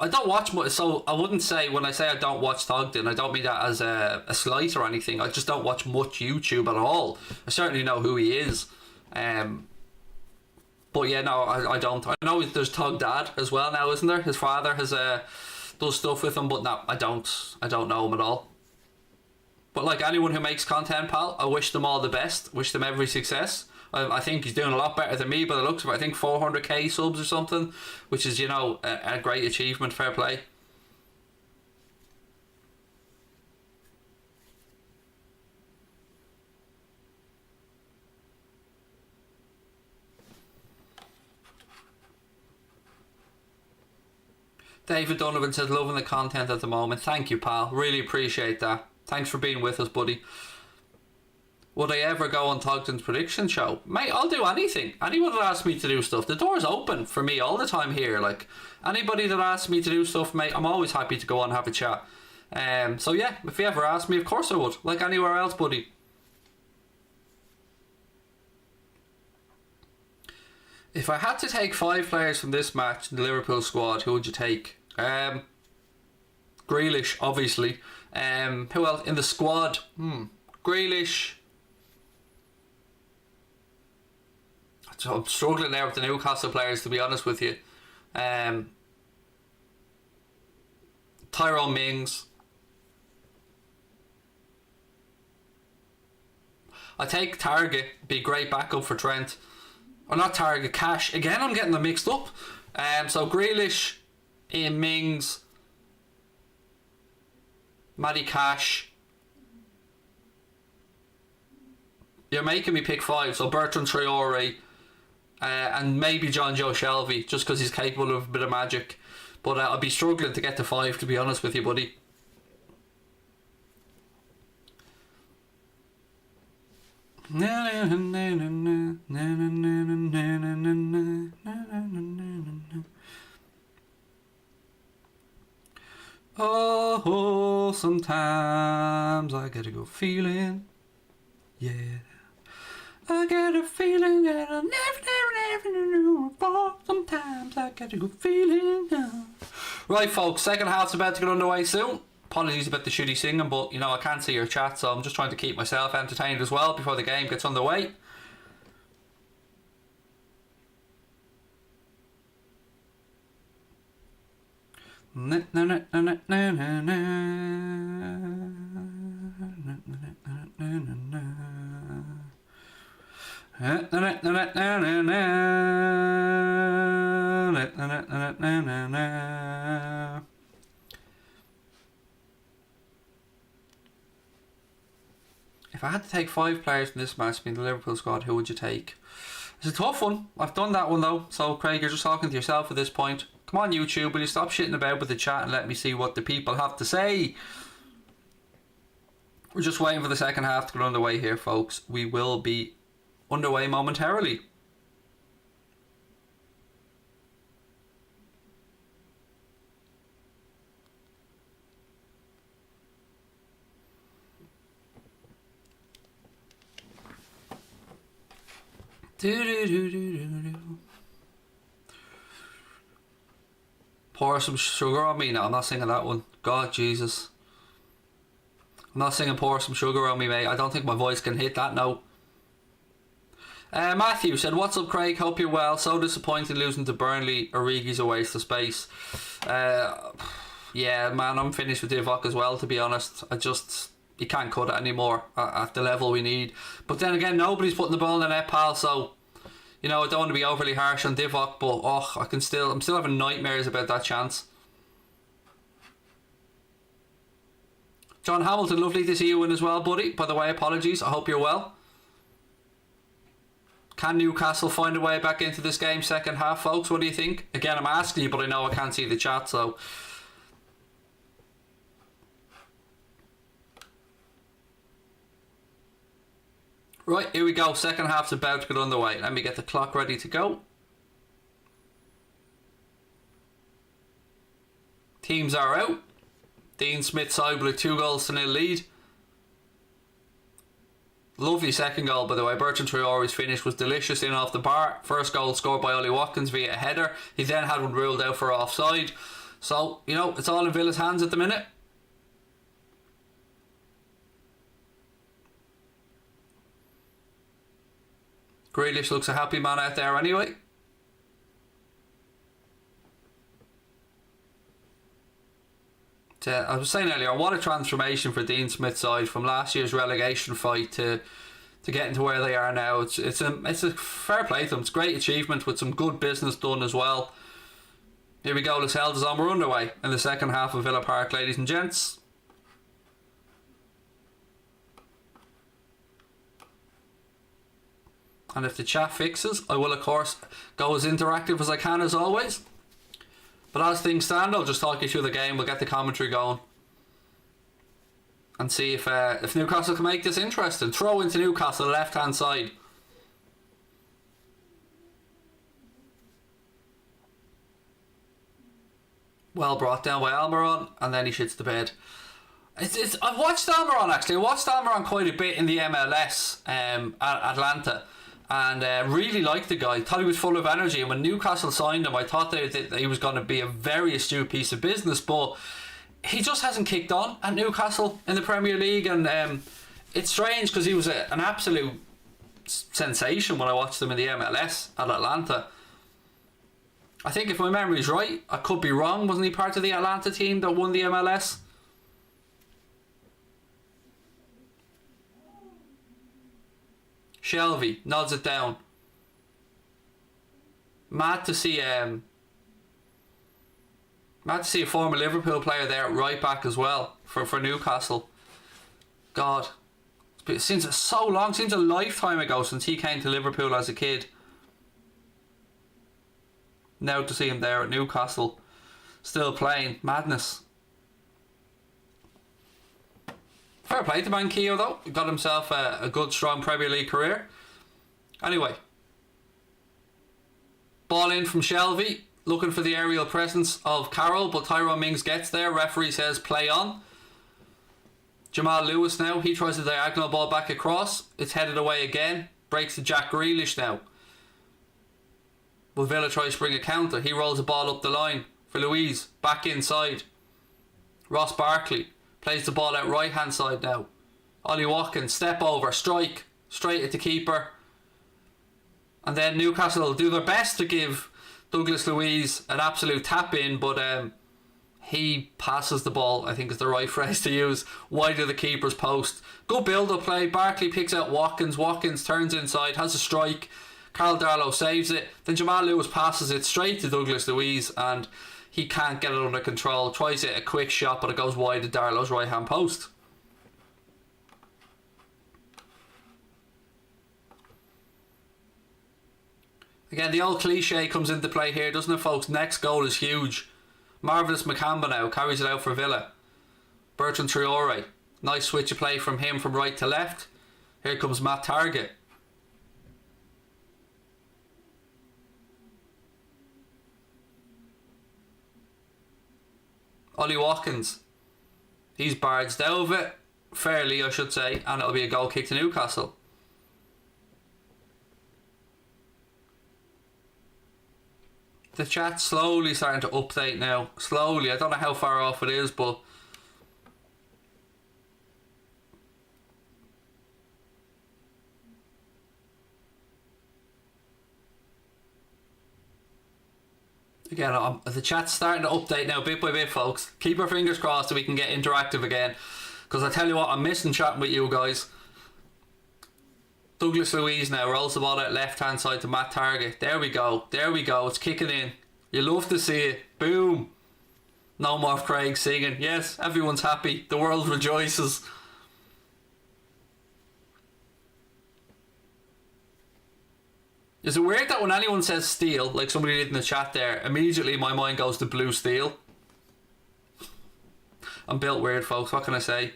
Speaker 1: don't watch much. So I wouldn't say, when I say I don't watch Thogden, I don't mean that as a slight or anything. I just don't watch much YouTube at all. I certainly know who he is, but yeah, no, I don't. I know there's Thug Dad as well now, isn't there? His father has does stuff with him, but no, I don't know him at all. But like anyone who makes content, pal, I wish them all the best. Wish them every success. I think he's doing a lot better than me by the looks of it. I think 400k subs or something, which is, you know, a great achievement. Fair play. David Donovan says, loving the content at the moment. Thank you, pal. Really appreciate that. Thanks for being with us, buddy. Would I ever go on Thogden's prediction show? Mate, I'll do anything. Anyone that asks me to do stuff, the door's open for me all the time here. Like, anybody that asks me to do stuff, mate, I'm always happy to go on and have a chat. So yeah, if you ever ask me, of course I would. Like anywhere else, buddy. If I had to take 5 players from this match in the Liverpool squad, who would you take? Grealish, obviously. Who else in the squad? Grealish. So I'm struggling there with the Newcastle players, to be honest with you. Tyrone Mings. I take Target, be great backup for Trent. Or not Target, Cash. Again, I'm getting them mixed up. So Grealish, Ian Mings, Matty Cash. You're making me pick 5, so Bertrand Traore, and maybe John Joe Shelby, just because he's capable of a bit of magic. But I'll be struggling to get to 5, to be honest with you, buddy. Oh, sometimes I get a good feeling. Yeah. I get a feeling that I never knew before. Sometimes I get a good feeling. Right, folks, second half's about to get underway soon. Apologies about the shitty singing, but you know, I can't see your chat, so I'm just trying to keep myself entertained as well before the game gets underway. If I had to take 5 players in this match being the Liverpool squad, who would you take? It's a tough one. I've done that one though. So Craig, you're just talking to yourself at this point. Come on YouTube, will you stop shitting about with the chat and let me see what the people have to say? We're just waiting for the second half to get underway here, folks. We will be underway momentarily. Pour some sugar on me. No, I'm not singing that one. God, Jesus. I'm not singing pour some sugar on me, mate. I don't think my voice can hit that note. Matthew said, what's up, Craig? Hope you're well. So disappointed losing to Burnley. Origi's a waste of space. Yeah, man, I'm finished with Divock as well, to be honest. You can't cut it anymore at the level we need. But then again, nobody's putting the ball in the net, pal, so... You know, I don't want to be overly harsh on Divock, but I'm still having nightmares about that chance. John Hamilton, lovely to see you in as well, buddy. By the way, apologies. I hope you're well. Can Newcastle find a way back into this game second half, folks? What do you think? Again, I'm asking you, but I know I can't see the chat, so... Right, here we go. Second half's about to get underway. Let me get the clock ready to go. Teams are out. Dean Smith side with a 2-0 lead. Lovely second goal, by the way. Bertrand Traore's finish was delicious in off the bar. First goal scored by Ollie Watkins via a header. He then had one ruled out for offside. So, you know, it's all in Villa's hands at the minute. Grealish looks a happy man out there anyway. I was saying earlier, what a transformation for Dean Smith's side from last year's relegation fight to getting to where they are now. It's a fair play to them. It's a great achievement with some good business done as well. Here we go, Lascelles is on. We're underway in the second half of Villa Park, ladies and gents. And if the chat fixes, I will of course go as interactive as I can as always. But as things stand, I'll just talk you through the game. We'll get the commentary going and see if Newcastle can make this interesting. Throw into Newcastle, left hand side. Well brought down by Almiron, and then he shits the bed. I've watched Almiron actually. I watched Almiron quite a bit in the MLS at Atlanta. And really liked the guy. Thought he was full of energy. And when Newcastle signed him, I thought that he was going to be a very astute piece of business. But he just hasn't kicked on at Newcastle in the Premier League. And it's strange because he was an absolute sensation when I watched him in the MLS at Atlanta. I think if my memory's right, I could be wrong. Wasn't he part of the Atlanta team that won the MLS? Shelvey nods it down. Mad to see a former Liverpool player there at right back as well for Newcastle. God, it seems so long. Seems a lifetime ago since he came to Liverpool as a kid. Now to see him there at Newcastle, still playing. Madness. Fair play to Manquillo though. He got himself a good strong Premier League career. Anyway. Ball in from Shelvey. Looking for the aerial presence of Carroll, but Tyrone Mings gets there. Referee says play on. Jamal Lewis now. He tries a diagonal ball back across. It's headed away again. Breaks to Jack Grealish now. But Villa tries to bring a counter. He rolls the ball up the line for Louise. Back inside. Ross Barkley. Plays the ball out right hand side now. Ollie Watkins, step over, strike, straight at the keeper. And then Newcastle will do their best to give Douglas Luiz an absolute tap in, but he passes the ball, I think is the right phrase to use, wide of the keeper's post. Good build up play. Barkley picks out Watkins. Watkins turns inside, has a strike. Carl Darlow saves it. Then Jamal Lewis passes it straight to Douglas Luiz, and he can't get it under control. Tries it a quick shot, but it goes wide of Darlow's right hand post. Again, the old cliche comes into play here, doesn't it, folks? Next goal is huge. Marvellous Makamba now carries it out for Villa. Bertrand Traore. Nice switch of play from him from right to left. Here comes Matt Targett. Ollie Watkins. He's barged out of it. Fairly, I should say. And it'll be a goal kick to Newcastle. The chat's slowly starting to update now. Slowly. I don't know how far off it is, but... Again, the chat's starting to update now bit by bit, folks. Keep our fingers crossed that we can get interactive again. Because I tell you what, I'm missing chatting with you guys. Douglas Luiz now rolls the ball out left hand side to Matt Targett. There we go. There we go. It's kicking in. You love to see it. Boom. No more Craig singing. Yes, everyone's happy. The world rejoices. Is it weird that when anyone says steel, like somebody did in the chat there, immediately my mind goes to blue steel? I'm built weird, folks. What can I say?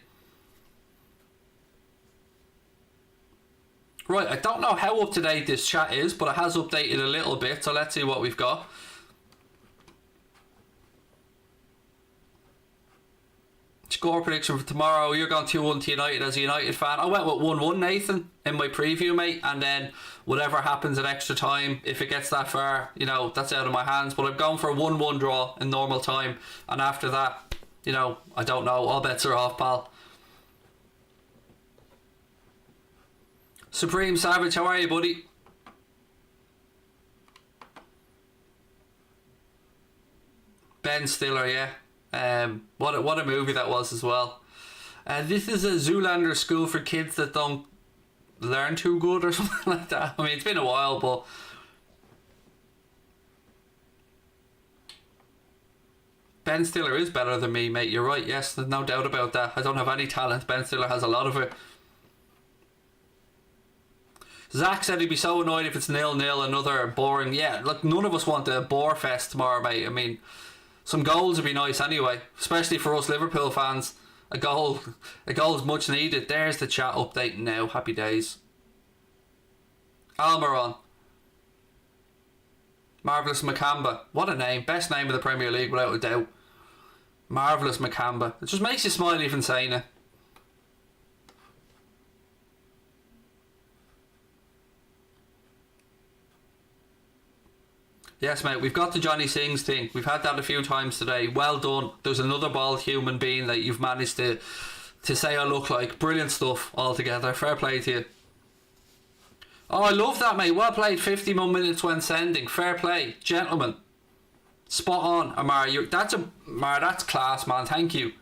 Speaker 1: Right, I don't know how up to date this chat is, but it has updated a little bit, so let's see what we've got. Score prediction for tomorrow. You're going 2-1 to United as a United fan. I went with 1-1, Nathan, in my preview, mate, and then whatever happens at extra time, if it gets that far, you know, that's out of my hands. But I've gone for a 1-1 draw in normal time, and after that, you know, I don't know. All bets are off, pal. Supreme Savage, how are you, buddy? Ben Stiller, yeah. What a movie that was as well. This is a Zoolander school for kids that don't learn too good or something like that. I mean, it's been a while, but... Ben Stiller is better than me, mate. You're right, yes, there's no doubt about that. I don't have any talent. Ben Stiller has a lot of it. Zach said he'd be so annoyed if it's 0-0, another boring... Yeah, look, none of us want a bore fest tomorrow, mate. I mean, some goals would be nice anyway, especially for us Liverpool fans. A goal is much needed. There's the chat updating now. Happy days. Almiron. Marvellous Makamba. What a name. Best name of the Premier League without a doubt. Marvellous Makamba. It just makes you smile even saying it. Yes, mate, we've got the Johnny Sings thing. We've had that a few times today. Well done. There's another bald human being that you've managed to say I look like. Brilliant stuff altogether. Fair play to you. Oh, I love that, mate. Well played. 51 minutes when sending. Fair play. Gentlemen. Spot on, Amar. That's class, man. Thank you.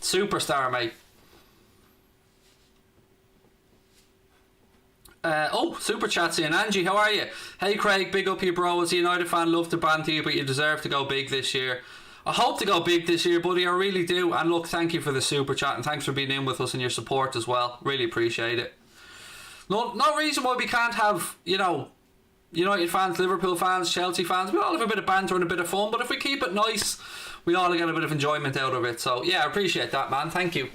Speaker 1: Superstar, mate. Super chat saying, Angie, how are you? Hey Craig, big up you, bro. As a United fan, love to banter you, but you deserve to go big this year. I hope to go big this year, buddy. I really do. And look, thank you for the super chat, and thanks for being in with us and your support as well. Really appreciate it. No reason why we can't have, you know, United fans, Liverpool fans, Chelsea fans. We all have a bit of banter and a bit of fun, but if we keep it nice, we all get a bit of enjoyment out of it. So yeah, I appreciate that, man. Thank you.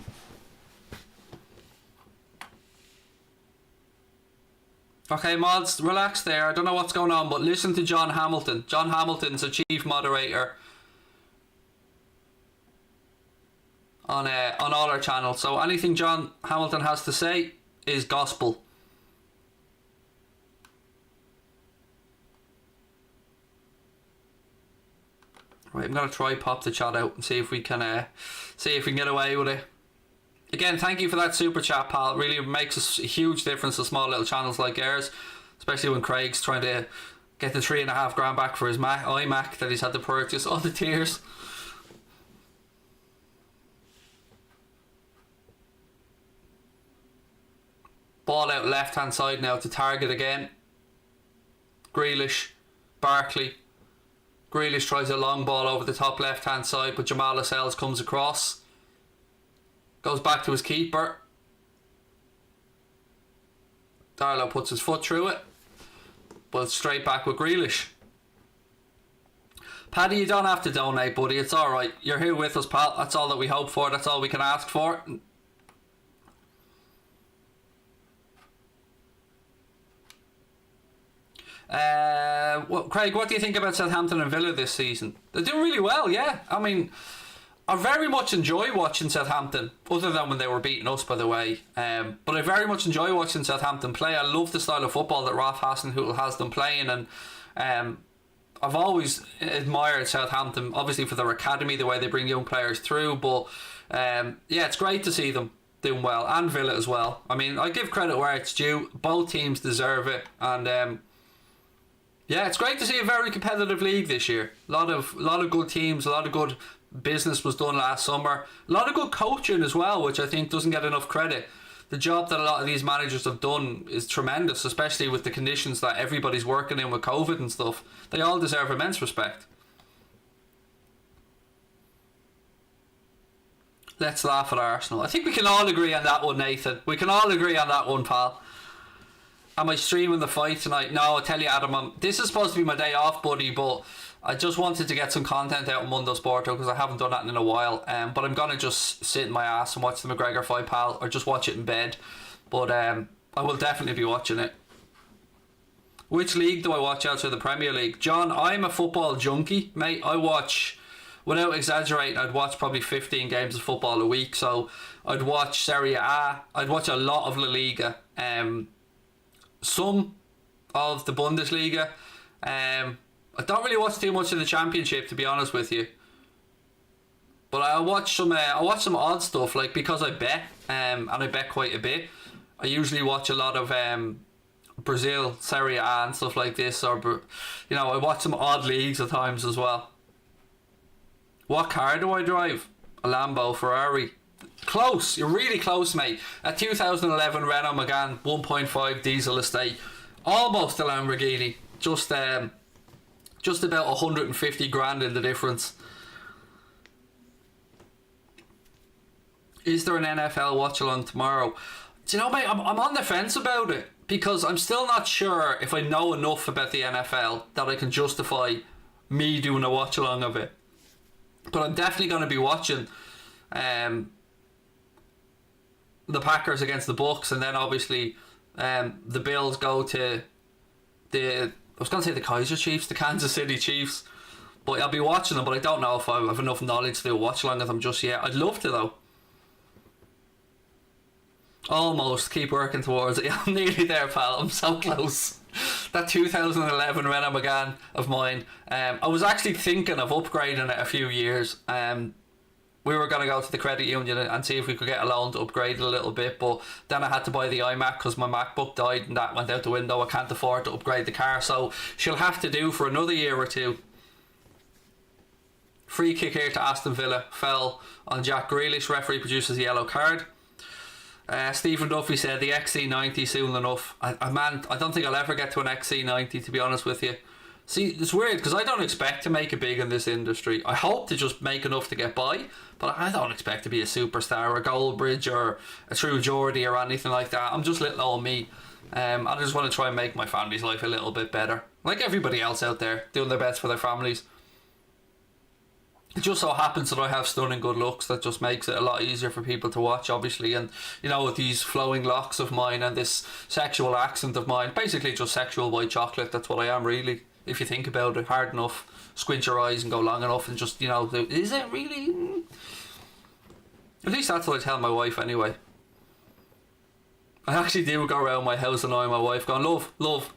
Speaker 1: Okay, mods, relax there. I don't know what's going on, but listen to John Hamilton. John Hamilton's a chief moderator on all our channels. So anything John Hamilton has to say is gospel. Right, I'm gonna try pop the chat out and see if we can get away with it. Again, thank you for that super chat, pal. It really makes a huge difference to small little channels like ours, especially when Craig's trying to get the $3,500 back for his iMac that he's had to purchase. All the tears. Ball out left hand side now to Target again. Grealish, Barkley. Grealish tries a long ball over the top left hand side, but Jamal Lascelles comes across. Goes back to his keeper. Darlow puts his foot through it, but straight back with Grealish. Paddy, you don't have to donate, buddy. It's alright. You're here with us, pal. That's all that we hope for. That's all we can ask for. Craig, what do you think about Southampton and Villa this season? They're doing really well, yeah. I mean, I very much enjoy watching Southampton, other than when they were beating us, by the way. But I very much enjoy watching Southampton play. I love the style of football that Ralph Hasenhüttl has them playing, and I've always admired Southampton, obviously for their academy, the way they bring young players through. But yeah, it's great to see them doing well, and Villa as well. I mean, I give credit where it's due. Both teams deserve it, and yeah, it's great to see a very competitive league this year. A lot of good teams, a lot of good business was done last summer. A lot of good coaching as well, which I think doesn't get enough credit. The job that a lot of these managers have done is tremendous, especially with the conditions that everybody's working in with COVID and stuff. They all deserve immense respect. Let's laugh at Arsenal. I think we can all agree on that one, Nathan. We can all agree on that one, pal. Am I streaming the fight tonight? No, I tell you, Adam, this is supposed to be my day off, buddy, but I just wanted to get some content out on Mundo Sporto because I haven't done that in a while. But I'm going to just sit in my ass and watch the McGregor fight, pal, or just watch it in bed. But I will definitely be watching it. Which league do I watch outside the Premier League? John, I'm a football junkie, mate. I watch, without exaggerating, I'd watch probably 15 games of football a week. So I'd watch Serie A. I'd watch a lot of La Liga. Some of the Bundesliga. I don't really watch too much of the Championship, to be honest with you. But I watch some odd stuff, like, because I bet, and I bet quite a bit. I usually watch a lot of Brazil, Serie A and stuff like this, or I watch some odd leagues at times as well. What car do I drive? A Lambo, Ferrari. Close, you're really close, mate. A 2011 Renault Megane 1.5 diesel estate, almost a Lamborghini. Just about 150 grand in the difference. Is there an NFL watch along tomorrow? Do you know, mate, I'm on the fence about it, because I'm still not sure if I know enough about the NFL that I can justify me doing a watch along of it. But I'm definitely going to be watching the Packers against the Bucks, and then obviously the Bills go to the Kaiser Chiefs, the Kansas City Chiefs. But I'll be watching them, but I don't know if I have enough knowledge to do a watch along of them just yet. I'd love to, though. Almost. Keep working towards it. I'm nearly there, pal. I'm so close. That 2011 Renault Megane of mine. I was actually thinking of upgrading it a few years. We were going to go to the credit union and see if we could get a loan to upgrade it a little bit, but then I had to buy the iMac because my MacBook died and that went out the window. I can't afford to upgrade the car, so she'll have to do for another year or two. Free kick here to Aston Villa. Fell on Jack Grealish. Referee produces a yellow card. Stephen Duffy said the XC90 soon enough. I don't think I'll ever get to an XC90, to be honest with you. See, it's weird because I don't expect to make it big in this industry. I hope to just make enough to get by, but I don't expect to be a superstar or a Goldbridge or a True Geordie or anything like that. I'm just little old me. I just want to try and make my family's life a little bit better, like everybody else out there, doing their best for their families. It just so happens that I have stunning good looks that just makes it a lot easier for people to watch, obviously. And with these flowing locks of mine and this sexual accent of mine, basically just sexual white chocolate. That's what I am, really. If you think about it hard enough, squint your eyes and go long enough and just, is it really? At least that's what I tell my wife anyway. I actually do go around my house annoying my wife going, love,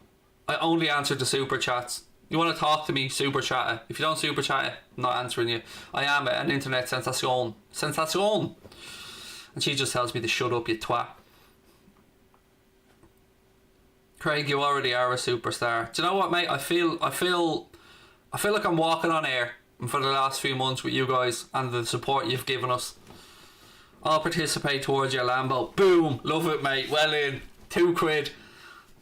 Speaker 1: I only answer to super chats. You want to talk to me, super chat it. If you don't super chat it, I'm not answering you. I am an internet sensation. And she just tells me to shut up, you twat. Craig, you already are a superstar. Do you know what, mate? I feel like I'm walking on air for the last few months with you guys and the support you've given us. I'll participate towards your Lambo. Boom! Love it, mate. Well in. £2.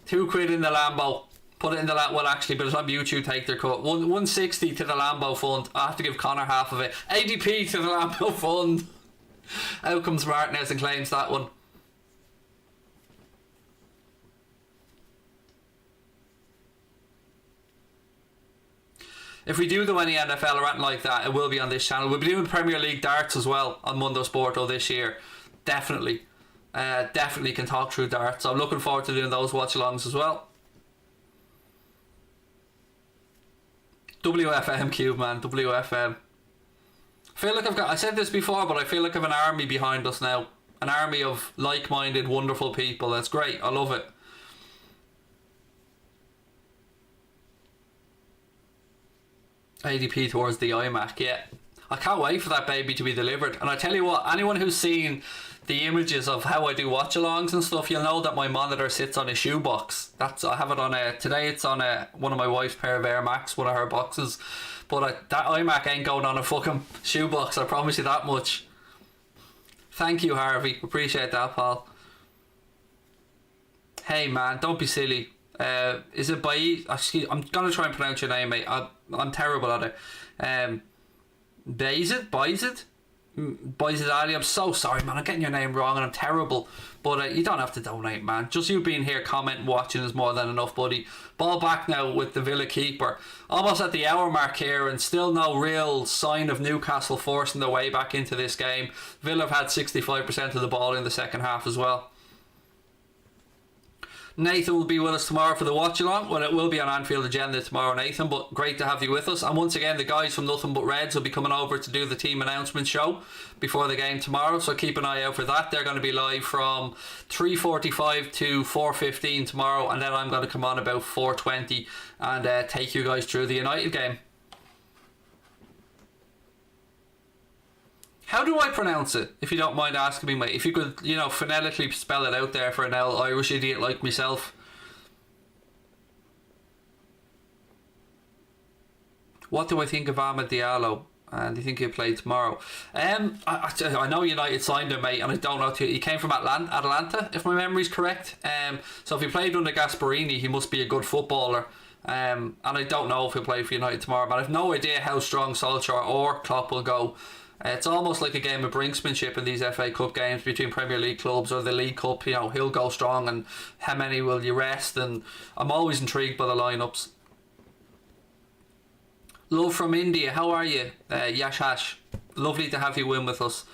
Speaker 1: £2 in the Lambo. Put it in the well, actually, but it's on YouTube. Take their cut. 160 to the Lambo Fund. I have to give Connor half of it. ADP to the Lambo Fund. Out comes Martinez and claims that one. If we do any NFL or anything like that, it will be on this channel. We'll be doing Premier League darts as well on Mundo Sporto this year. Definitely. Definitely can talk through darts. So I'm looking forward to doing those watch-alongs as well. WFM Cube, man. WFM. I feel like I said this before, but I feel like I have an army behind us now. An army of like-minded, wonderful people. That's great. I love it. ADP towards the iMac, yeah. I can't wait for that baby to be delivered. And I tell you what, anyone who's seen the images of how I do watch-alongs and stuff, you'll know that my monitor sits on a shoebox. I have it on today it's on one of my wife's pair of Air Max, one of her boxes. But that iMac ain't going on a fucking shoebox, I promise you that much. Thank you, Harvey. Appreciate that, pal. Hey, man, don't be silly. Is it I'm gonna try and pronounce your name, mate. I'm terrible at it. Bayzid Ali, I'm so sorry, man. I'm getting your name wrong and I'm terrible. But you don't have to donate, man. Just you being here, commenting, watching is more than enough, buddy. Ball back now with the Villa keeper. Almost at the hour mark here and still no real sign of Newcastle forcing their way back into this game. Villa have had 65% of the ball in the second half as well. Nathan will be with us tomorrow for the watch along. Well, it will be on Anfield Agenda tomorrow, Nathan, but great to have you with us. And once again, the guys from Nothing But Reds will be coming over to do the team announcement show before the game tomorrow, so keep an eye out for that. They're going to be live from 3:45 to 4:15 tomorrow, and then I'm going to come on about 4:20 and take you guys through the United game. How do I pronounce it, if you don't mind asking me, mate? If you could, phonetically spell it out there for an Irish idiot like myself. What do I think of Ahmed Diallo? And do you think he'll play tomorrow? I know United signed him, mate, and I don't know. He came from Atlanta, if my memory's correct. So if he played under Gasperini, he must be a good footballer. And I don't know if he'll play for United tomorrow, but I have no idea how strong Solskjaer or Klopp will go. It's almost like a game of brinksmanship in these FA Cup games between Premier League clubs or the League Cup. He'll go strong, and how many will you rest? And I'm always intrigued by the lineups. Love from India, how are you? Yash Hash, lovely to have you in with us.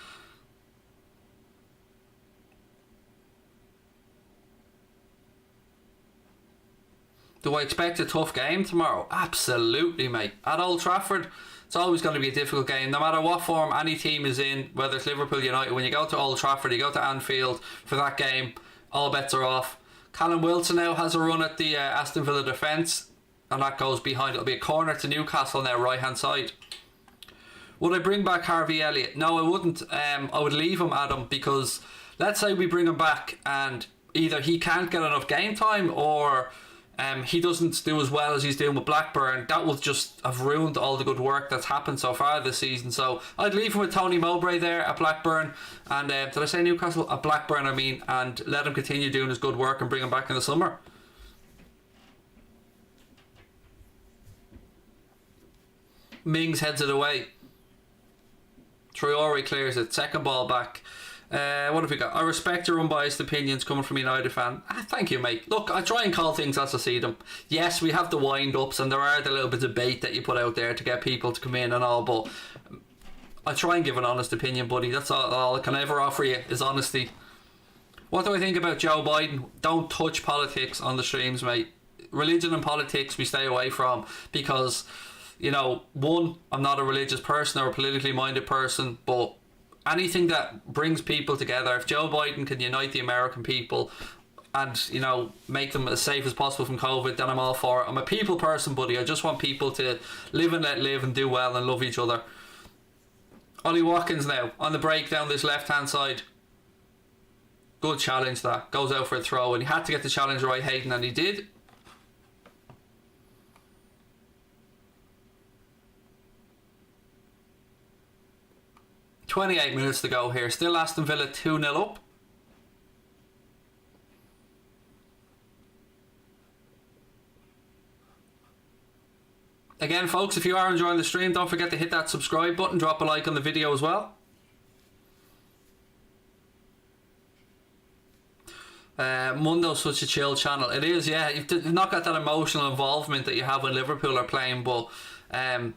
Speaker 1: Do I expect a tough game tomorrow? Absolutely, mate. At Old Trafford, it's always going to be a difficult game. No matter what form any team is in, whether it's Liverpool, United, when you go to Old Trafford, you go to Anfield for that game, all bets are off. Callum Wilson now has a run at the Aston Villa defence, and that goes behind. It'll be a corner to Newcastle now, right hand side. Would I bring back Harvey Elliott? No, I wouldn't. I would leave him, Adam, because let's say we bring him back and either he can't get enough game time or he doesn't do as well as he's doing with Blackburn. That will just have ruined all the good work that's happened so far this season. So I'd leave him with Tony Mowbray there at Blackburn, and did I say Newcastle? At Blackburn, I mean, and let him continue doing his good work and bring him back in the summer. Mings heads it away. Traore clears it. Second ball back. What have we got? I respect your unbiased opinions coming from a United fan. Thank you, mate. Look, I try and call things as I see them. Yes, we have the wind-ups and there are the little bits of bait that you put out there to get people to come in and all, but I try and give an honest opinion, buddy. That's all I can ever offer you is honesty. What do I think about Joe Biden? Don't touch politics on the streams, mate. Religion and politics we stay away from because, one, I'm not a religious person or a politically minded person, but anything that brings people together, if Joe Biden can unite the American people and, make them as safe as possible from COVID, then I'm all for it. I'm a people person, buddy. I just want people to live and let live and do well and love each other. Ollie Watkins now on the break down this left hand side. Good challenge that. Goes out for a throw, and he had to get the challenge right, Hayden, and he did. .28 minutes to go here. Still Aston Villa 2-0 up. Again, folks, if you are enjoying the stream, don't forget to hit that subscribe button, drop a like on the video as well. Mundo's such a chill channel. It is, yeah. You've not got that emotional involvement that you have when Liverpool are playing, but I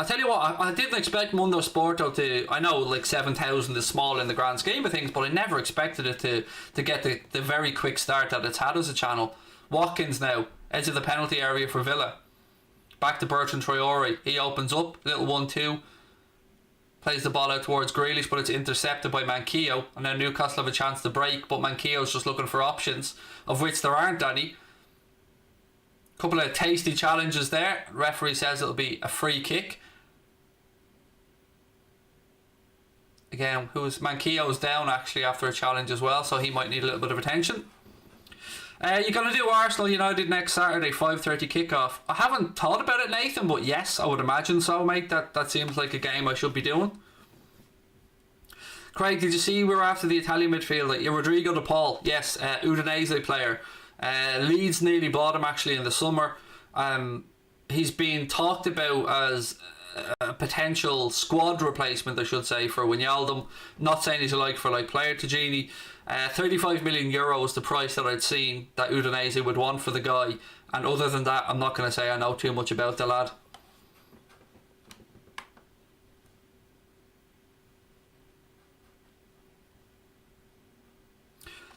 Speaker 1: tell you what, I didn't expect Mundo Sporto to, I know like 7,000 is small in the grand scheme of things, but I never expected it to get the very quick start that it's had as a channel. Watkins now, edge of the penalty area for Villa. Back to Bertrand Traore. He opens up, little 1-2. Plays the ball out towards Grealish, but it's intercepted by Manquillo. And now Newcastle have a chance to break, but Manquillo's just looking for options, of which there aren't any. Couple of tasty challenges there. Referee says it'll be a free kick. Again, Manquillo's down actually after a challenge as well, so he might need a little bit of attention. You're going to do Arsenal United next Saturday, 5:30 kickoff. I haven't thought about it, Nathan, but yes, I would imagine so, mate. That seems like a game I should be doing. Craig, did you see we were after the Italian midfielder? Yeah, Rodrigo De Paul. Yes, Udinese player. Leeds nearly bought him actually in the summer. He's been talked about as a potential squad replacement, I should say, for Wijnaldum. Not saying he's a like-for-like player to Gini. 35 million euro is the price that I'd seen that Udinese would want for the guy, and other than that, I'm not going to say I know too much about the lad.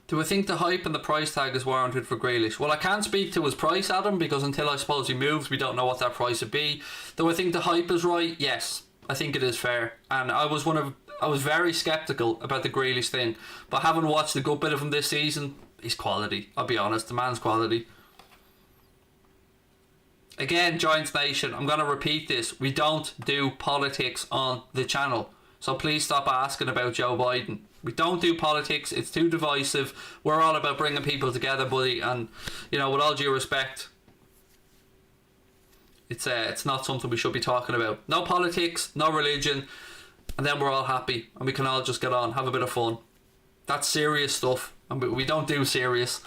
Speaker 1: Do I think the hype and the price tag is warranted for Grealish? Well, I can't speak to his price, Adam, because until I suppose he moves, we don't know what that price would be. Do I think the hype is right? Yes, I think it is fair. And I was very sceptical about the Grealish thing, but having watched a good bit of him this season, he's quality. I'll be honest, the man's quality. Again, Giants Nation, I'm going to repeat this. We don't do politics on the channel. So please stop asking about Joe Biden. We don't do politics. It's too divisive. We're all about bringing people together, buddy. And, you know, with all due respect, it's not something we should be talking about. No politics, no religion, and then we're all happy and we can all just get on, have a bit of fun. That's serious stuff, and we don't do serious.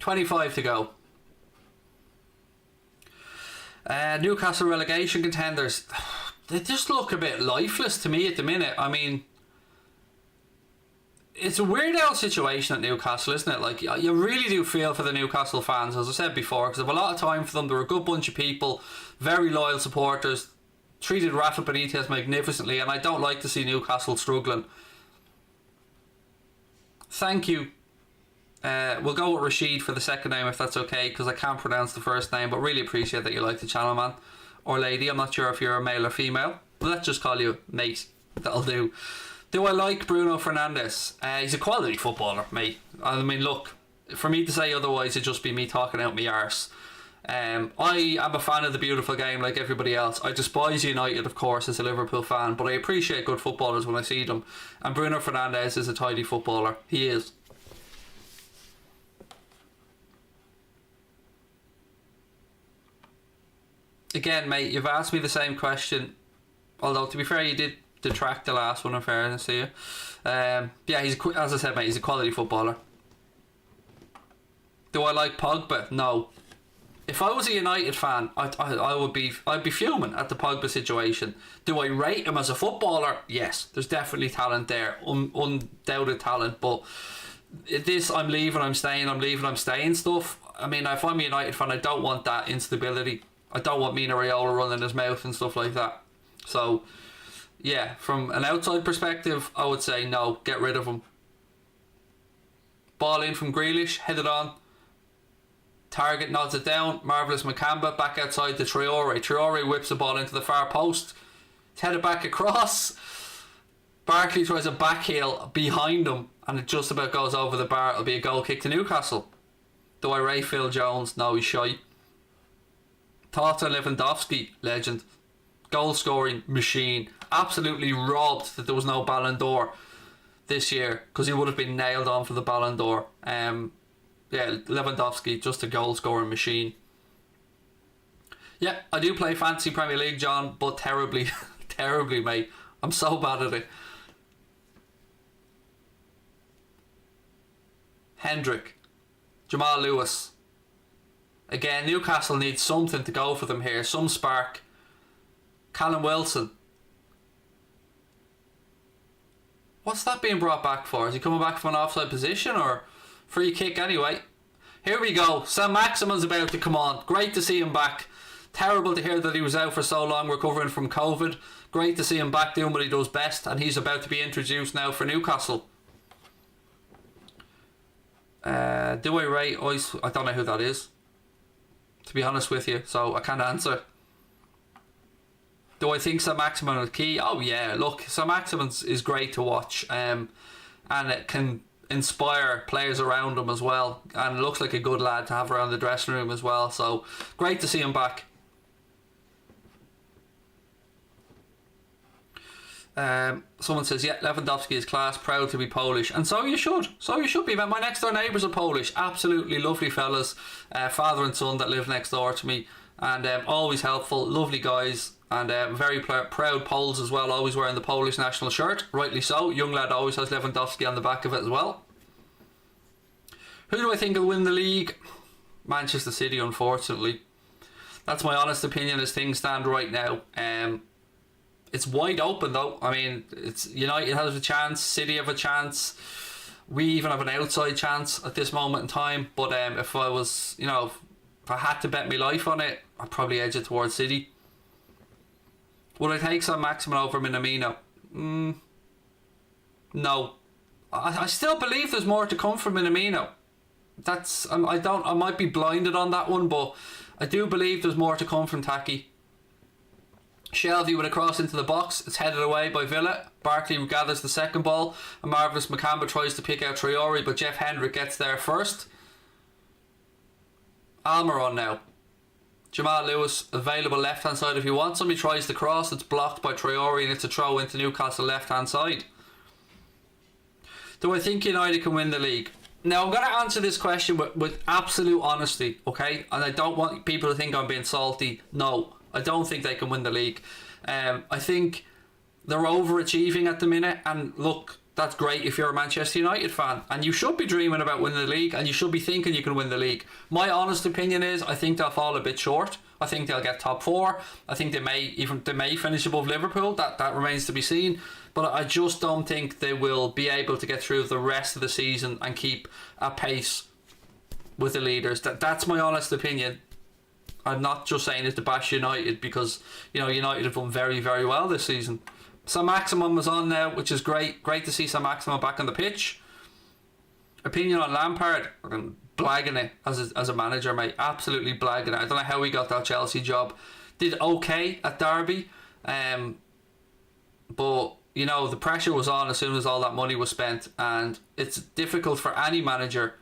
Speaker 1: $25 to go. Newcastle relegation contenders. They just look a bit lifeless to me at the minute. I mean, it's a weird old situation at Newcastle, isn't it? Like, you really do feel for the Newcastle fans, as I said before, because I have a lot of time for them. They're a good bunch of people, very loyal supporters, treated Rafa Benitez magnificently, and I don't like to see Newcastle struggling. Thank you. We'll go with Rashid for the second name if that's okay, because I can't pronounce the first name, but really appreciate that you like the channel, man. Or lady, I'm not sure if you're a male or female. But let's just call you mate. That'll do. Do I like Bruno Fernandes? He's a quality footballer, mate. I mean, look, for me to say otherwise, it'd just be me talking out my arse. I am a fan of the beautiful game like everybody else. I despise United, of course, as a Liverpool fan, but I appreciate good footballers when I see them. And Bruno Fernandes is a tidy footballer. He is. Again, mate, you've asked me the same question, although to be fair, you did detract the last one in fairness to you. Yeah, as I said, mate, he's a quality footballer. Do I like Pogba? No. If I was a United fan, I'd be fuming at the Pogba situation. Do I rate him as a footballer? Yes, there's definitely talent there, undoubted talent. But this I'm leaving, I'm staying, I'm leaving, I'm staying stuff. I mean, if I'm a United fan, I don't want that instability. I don't want Mina Raiola running his mouth and stuff like that. So, yeah, from an outside perspective, I would say no, get rid of him. Ball in from Grealish, headed on. Target nods it down. Marvellous Makamba back outside to Traore. Traore whips the ball into the far post. It's headed back across. Barkley tries a back heel behind him and it just about goes over the bar. It'll be a goal kick to Newcastle. Do I rate Phil Jones? No, he's shy. Thoughts on Lewandowski? Legend. Goal scoring machine. Absolutely robbed that there was no Ballon d'Or this year, because he would have been nailed on for the Ballon d'Or. Yeah, Lewandowski, just a goal scoring machine. Yeah, I do play fantasy Premier League, John, but terribly, terribly, mate. I'm so bad at it. Hendrick, Jamal Lewis. Again, Newcastle needs something to go for them here. Some spark. Callum Wilson. What's that being brought back for? Is he coming back from an offside position or free kick anyway? Here we go. Sam Maximin's about to come on. Great to see him back. Terrible to hear that he was out for so long recovering from COVID. Great to see him back doing what he does best, and he's about to be introduced now for Newcastle. Do I rate Ice? I don't know who that is, to be honest with you, so I can't answer. Do I think Sam Maximin is key? Oh yeah, look, Sam Maximin is great to watch, and it can inspire players around him as well, and it looks like a good lad to have around the dressing room as well, so great to see him back. Someone says, yeah, Lewandowski is class, proud to be Polish, and so you should be. My next door neighbours are Polish, absolutely lovely fellas, father and son that live next door to me, and always helpful, lovely guys, and very proud Poles as well, always wearing the Polish national shirt, rightly so. Young lad always has Lewandowski on the back of it as well. Who do I think will win the league? Manchester City, unfortunately. That's my honest opinion as things stand right now. It's wide open though. I mean, it's United has a chance, City have a chance, we even have an outside chance at this moment in time. But if I was, if I had to bet my life on it, I'd probably edge it towards City. Would I take Sam Maximin over Minamino? No. I still believe there's more to come from Minamino. I might be blinded on that one, but I do believe there's more to come from Taki. Shelvey with a cross into the box. It's headed away by Villa. Barkley gathers the second ball. A marvellous Makamba tries to pick out Traore, but Jeff Hendrick gets there first. Almiron now. Jamal Lewis available left hand side if you want some. He tries the cross. It's blocked by Traore and it's a throw into Newcastle left hand side. Do I think United can win the league? Now I'm going to answer this question with absolute honesty, okay? And I don't want people to think I'm being salty. No, I don't think they can win the league. I think they're overachieving at the minute, and look, that's great if you're a Manchester United fan, and you should be dreaming about winning the league, and you should be thinking you can win the league. My honest opinion is I think they'll fall a bit short. I think they'll get top four. I think they may finish above Liverpool. That remains to be seen. But I just don't think they will be able to get through the rest of the season and keep a pace with the leaders. That's my honest opinion. I'm not just saying it to bash United, because United have done very, very well this season. Sam Maximin was on now, which is great. Great to see Sam Maximin back on the pitch. Opinion on Lampard? I'm blagging it as a manager, mate. Absolutely blagging it. I don't know how he got that Chelsea job. Did okay at Derby, but the pressure was on as soon as all that money was spent, and it's difficult for any manager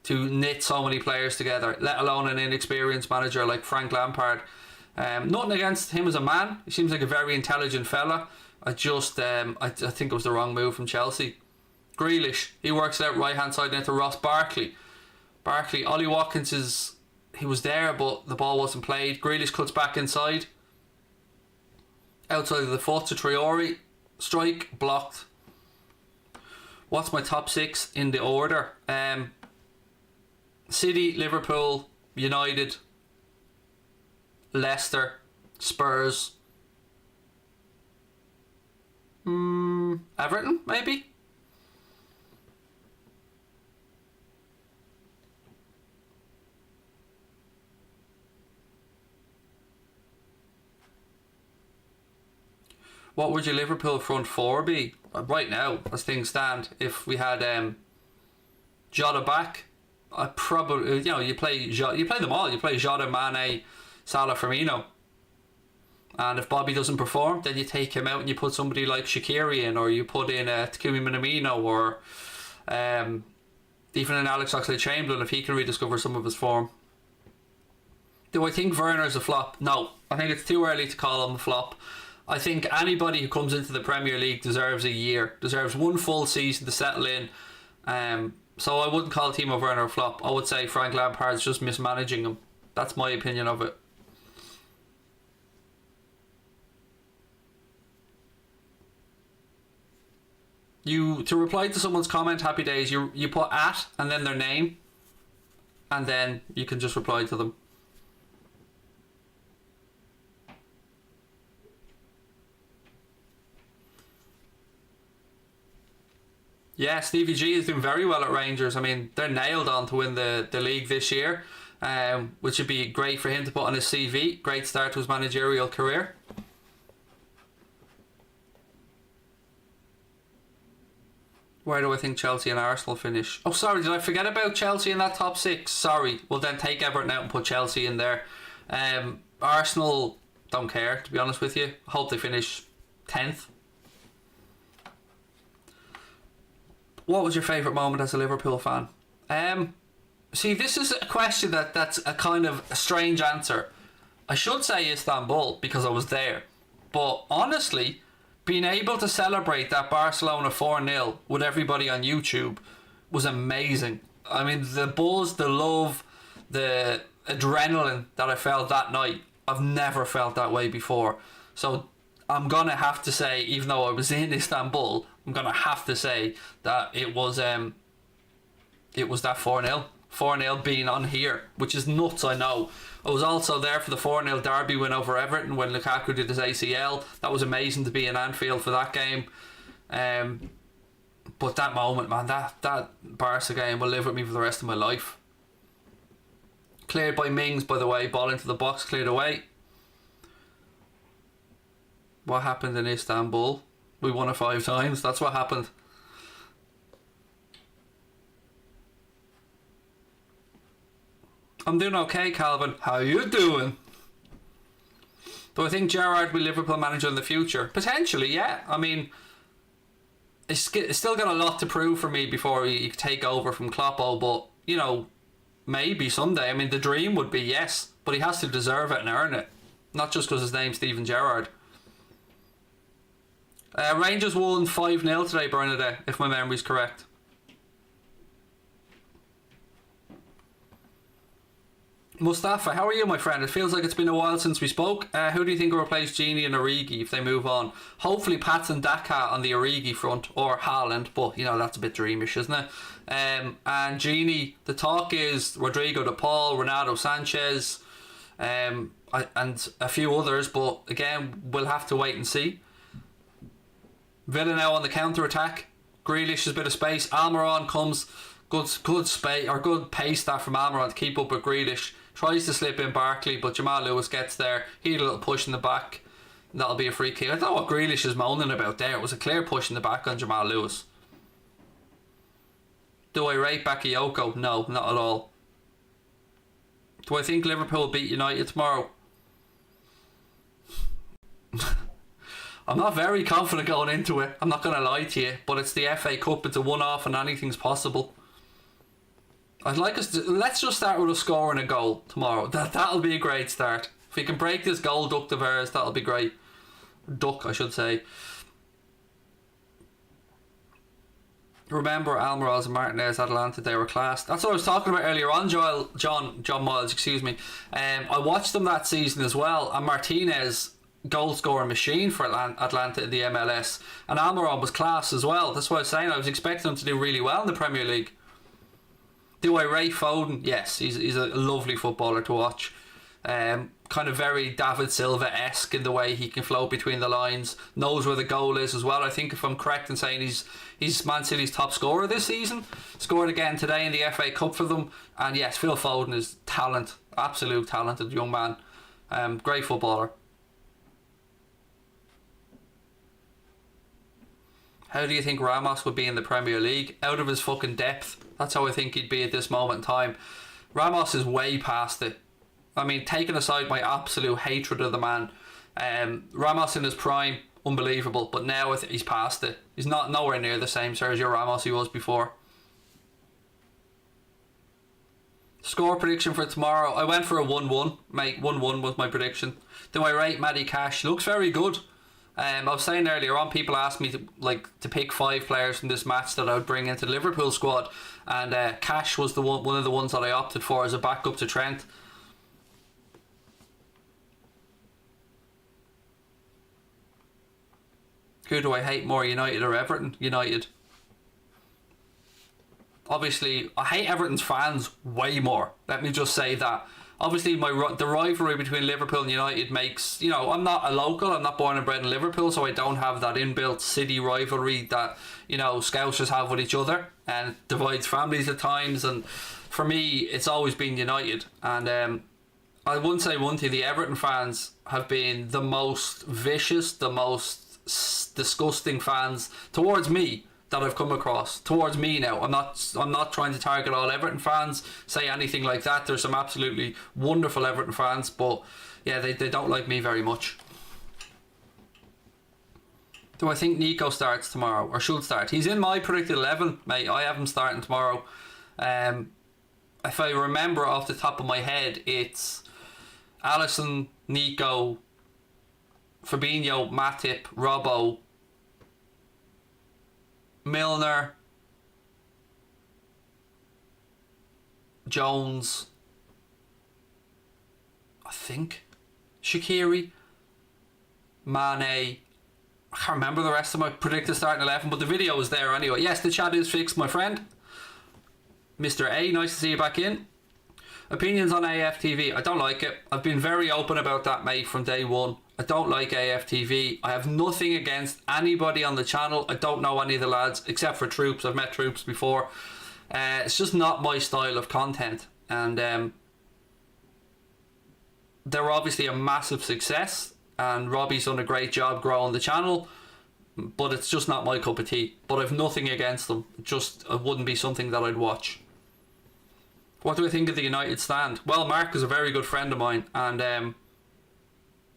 Speaker 1: to knit so many players together, let alone an inexperienced manager like Frank Lampard. Nothing against him as a man. He seems like a very intelligent fella. I think it was the wrong move from Chelsea. Grealish, he works out right hand side into Ross Barkley. Ollie Watkins he was there, but the ball wasn't played. Grealish cuts back inside, outside of the foot to Traore. Strike blocked. What's my top six in the order? City, Liverpool, United, Leicester, Spurs, Everton, maybe. What would your Liverpool front four be right now, as things stand? If we had Jota back, I probably you play them all. You play Jota, Mane, Salah, Firmino, and if Bobby doesn't perform, then you take him out and you put somebody like Shaqiri in, or you put in Takumi Minamino, or even an Alex Oxlade-Chamberlain if he can rediscover some of his form. Do I think Werner's a flop? No, I think it's too early to call him a flop. I think anybody who comes into the Premier League deserves one full season to settle in. So I wouldn't call Timo Werner a flop. I would say Frank Lampard's just mismanaging him. That's my opinion of it. To reply to someone's comment, happy days, you put at and then their name, and then you can just reply to them. Yeah, Stevie G is doing very well at Rangers. I mean, they're nailed on to win the league this year, which would be great for him to put on his CV. Great start to his managerial career. Where do I think Chelsea and Arsenal finish? Oh, sorry, did I forget about Chelsea in that top 6? Sorry. Well, then take Everton out and put Chelsea in there. Arsenal, don't care, to be honest with you. Hope they finish 10th. What was your favourite moment as a Liverpool fan? See, this is a question that's a kind of a strange answer. I should say Istanbul because I was there. But honestly, being able to celebrate that Barcelona 4-0 with everybody on YouTube was amazing. I mean, the buzz, the love, the adrenaline that I felt that night, I've never felt that way before. So I'm going to have to say, even though I was in Istanbul, I'm going to have to say that it was that 4-0. 4-0 being on here, which is nuts, I know. I was also there for the 4-0 derby win over Everton when Lukaku did his ACL. That was amazing to be in Anfield for that game. But that moment, man, that Barca game will live with me for the rest of my life. Cleared by Mings, by the way. Ball into the box, cleared away. What happened in Istanbul? We won it 5 times. That's what happened. I'm doing okay, Calvin. How you doing? Do I think Gerrard will be Liverpool manager in the future? Potentially, yeah. I mean, it's still got a lot to prove for me before he can take over from Kloppo, but, you know, maybe someday. I mean, the dream would be yes, but he has to deserve it and earn it. Not just because his name's Steven Gerrard. Rangers won 5-0 today, Bernadette, if my memory's correct. Mustafa, how are you, my friend? It feels like it's been a while since we spoke. Who do you think will replace Gini and Origi if they move on? Hopefully Patson Daka on the Origi front, or Haaland, but you know that's a bit dreamish, isn't it? And Gini, the talk is Rodrigo de Paul, Renato Sanchez, and a few others, but again we'll have to wait and see. Villa now on the counter attack. Grealish has a bit of space. Almiron comes, good space or good pace that from Almiron to keep up with Grealish. Tries to slip in Barkley, but Jamal Lewis gets there. He had a little push in the back. And that'll be a free kick. I don't know what Grealish is moaning about there. It was a clear push in the back on Jamal Lewis. Do I rate Bakayoko? No, not at all. Do I think Liverpool will beat United tomorrow? I'm not very confident going into it. I'm not going to lie to you. But it's the FA Cup. It's a one-off and anything's possible. I'd like us to... Let's just start with a score and a goal tomorrow. That'll be a great start. If we can break this goal duck of ours, that'll be great. Duck, I should say. Remember Almiroz and Martinez, Atalanta, they were class. That's what I was talking about earlier on, John Miles, excuse me. I watched them that season as well, and Martinez, goal scoring machine for Atlanta in the MLS, and Almiron was class as well. That's what I was saying. I was expecting him to do really well in the Premier League. Do I rate Foden? Yes, he's a lovely footballer to watch. Kind of very David Silva-esque in the way he can float between the lines, knows where the goal is as well. I think if I'm correct in saying he's Man City's top scorer this season. Scored again today in the FA Cup for them. And yes, Phil Foden is talent, absolute talented young man. Great footballer. How do you think Ramos would be in the Premier League? Out of his fucking depth. That's how I think he'd be at this moment in time. Ramos is way past it. I mean, taking aside my absolute hatred of the man, Ramos in his prime, unbelievable. But now he's past it. He's nowhere near the same Sergio Ramos he was before. Score prediction for tomorrow. I went for a 1-1. Mate, 1-1 was my prediction. Do I rate Matty Cash? Looks very good. I was saying earlier on, people asked me to pick 5 players from this match that I would bring into the Liverpool squad, and Cash was one of the ones that I opted for as a backup to Trent. Who do I hate more, United or Everton? United. Obviously, I hate Everton's fans way more. Let me just say that. Obviously, the rivalry between Liverpool and United makes, I'm not a local, I'm not born and bred in Liverpool, so I don't have that inbuilt city rivalry that, Scousers have with each other, and it divides families at times. And for me, it's always been United. And I wouldn't say one thing, the Everton fans have been the most vicious, the most disgusting fans towards me that I've come across. Towards me now. I'm not trying to target all Everton fans, say anything like that. There's some absolutely wonderful Everton fans, but yeah, they don't like me very much. Do I think Nico starts tomorrow, or should start? He's in my predicted 11, mate. I have him starting tomorrow. If I remember off the top of my head, it's Alisson, Nico, Fabinho, Matip, Robbo, Milner, Jones, I think, Shaqiri, Mane. I can't remember the rest of my predicted starting 11, but the video is there anyway. Yes, the chat is fixed, my friend. Mr. A, nice to see you back in. Opinions on AFTV. I don't like it. I've been very open about that, mate, from day one. I don't like AFTV. I have nothing against anybody on the channel. I don't know any of the lads, except for Troops. I've met Troops before. It's just not my style of content. And they're obviously a massive success. And Robbie's done a great job growing the channel. But it's just not my cup of tea. But I've nothing against them. It wouldn't be something that I'd watch. What do I think of the United stand? Well, Mark is a very good friend of mine, and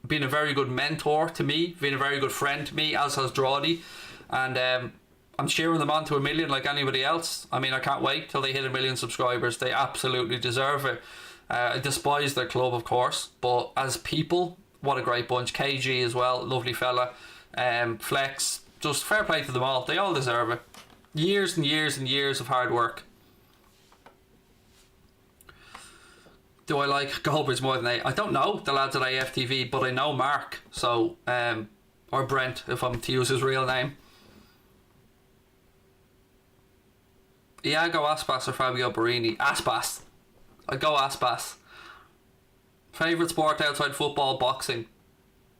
Speaker 1: been a very good mentor to me, been a very good friend to me, as has Drawdy, and I'm cheering them on to 1 million like anybody else. I mean, I can't wait till they hit 1 million subscribers. They absolutely deserve it. I despise their club, of course, but as people, what a great bunch. KG as well, lovely fella. Flex, just fair play to them all. They all deserve it. Years and years and years of hard work. Do I like Goldbridge more than they? I don't know the lads at AFTV, but I know Mark, so or Brent, if I'm to use his real name. Iago Aspas or Fabio Barini? Aspas. I'd go Aspas. Favourite sport outside football? Boxing.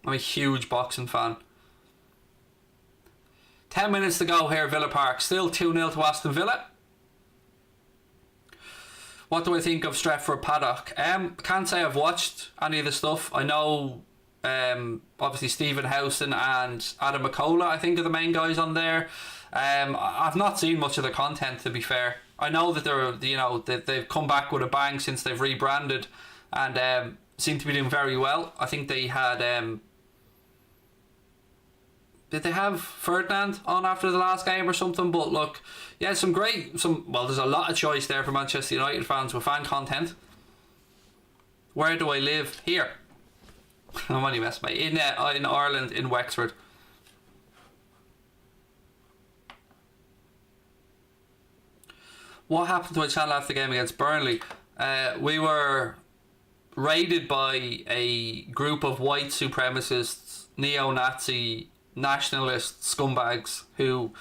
Speaker 1: I'm a huge boxing fan. 10 minutes to go here, Villa Park. Still 2-0 to Aston Villa. What do I think of Stretford Paddock? Can't say I've watched any of the stuff. I know obviously Stephen Howson and Adam McCullough, I think, are the main guys on there. I've not seen much of the content, to be fair. I know that they've come back with a bang since they've rebranded, and seem to be doing very well. I think they had did they have Ferdinand on after the last game or something? But look, yeah, there's a lot of choice there for Manchester United fans with fan content. Where do I live? Here. I'm only messing, mate. In Ireland, in Wexford. What happened to a channel after the game against Burnley? We were raided by a group of white supremacists, neo-Nazi, nationalist scumbags who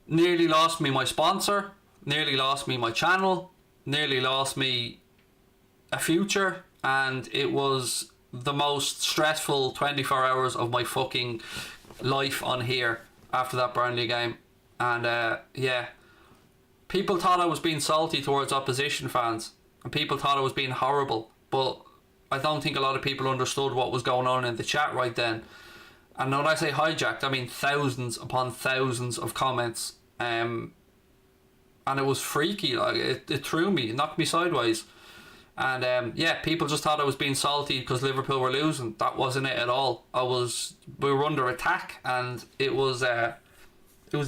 Speaker 1: nearly lost me my sponsor, nearly lost me my channel, nearly lost me a future, and it was the most stressful 24 hours of my fucking life on here after that Burnley game. And yeah, people thought I was being salty towards opposition fans, and people thought I was being horrible, but I don't think a lot of people understood what was going on in the chat right then. And when I say hijacked, I mean thousands upon thousands of comments, and it was freaky. Like it threw me, it knocked me sideways, and yeah, people just thought I was being salty because Liverpool were losing. That wasn't it at all. We were under attack, and it was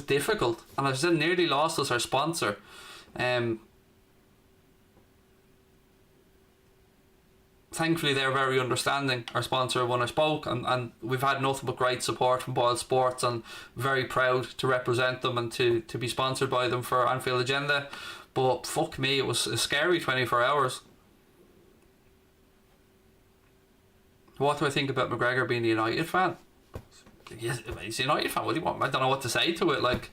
Speaker 1: difficult. And as I said, nearly lost us our sponsor. Thankfully they're very understanding, our sponsor, when I spoke, and we've had nothing but great support from Boyle Sports, and very proud to represent them and to be sponsored by them for Anfield Agenda. But fuck me, it was a scary 24 hours. What do I think about McGregor being a United fan? Yes, he's a United fan. What do you want? I don't know what to say to it. Like,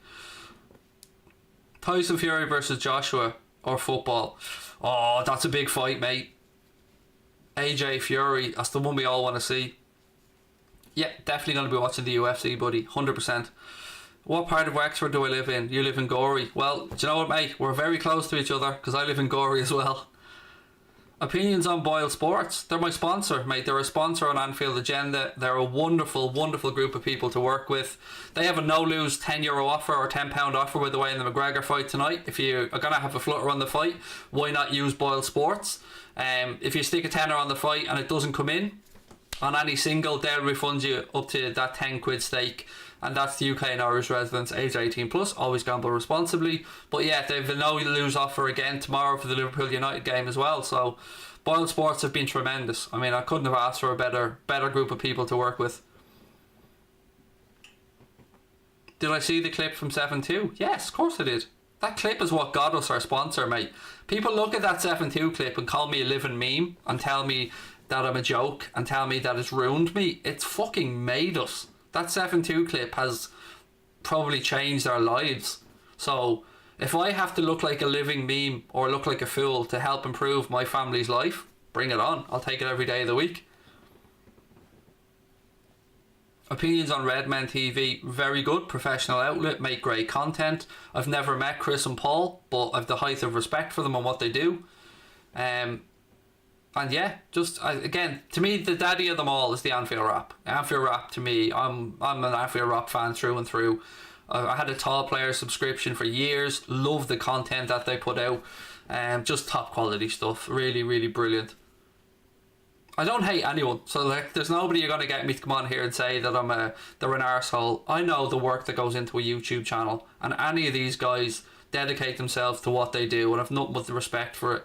Speaker 1: Tyson Fury versus Joshua or football? Oh, that's a big fight, mate. AJ Fury, that's the one we all want to see. Yeah, definitely going to be watching the UFC, buddy. 100%. What part of Wexford do I live in? You live in Gorey. Well, do you know what, mate? We're very close to each other because I live in Gorey as well. Opinions on Boyle Sports. They're my sponsor, mate. They're a sponsor on Anfield Agenda. They're a wonderful, wonderful group of people to work with. They have a no-lose €10 offer or £10 offer, by the way, in the McGregor fight tonight. If you are going to have a flutter on the fight, why not use Boyle Sports? If you stick a tenner on the fight and it doesn't come in on any single, they'll refund you up to that 10 quid stake. And that's the UK and Irish residents, age 18 plus. Always gamble responsibly. But yeah, they've a no-lose offer again tomorrow for the Liverpool United game as well. So Boyle Sports have been tremendous. I mean, I couldn't have asked for a better group of people to work with. Did I see the clip from 7-2? Yes, of course I did. That clip is what got us our sponsor, mate. People look at that 7-2 clip and call me a living meme and tell me that I'm a joke and tell me that it's ruined me. It's fucking made us. That 7-2 clip has probably changed our lives. So if I have to look like a living meme or look like a fool to help improve my family's life, bring it on. I'll take it every day of the week. Opinions on Redmen TV, very good, professional outlet, make great content. I've never met Chris and Paul, but I've the height of respect for them and what they do. And yeah, again, to me, the daddy of them all is the Anfield Rap. Anfield Rap, to me, I'm an Anfield Rap fan through and through. I had a Tall Player subscription for years. Love the content that they put out. Just top quality stuff. Really, really brilliant. I don't hate anyone, so like, there's nobody you're going to get me to come on here and say that they're an arsehole. I know the work that goes into a YouTube channel, and any of these guys dedicate themselves to what they do, and I've nothing but the respect for it.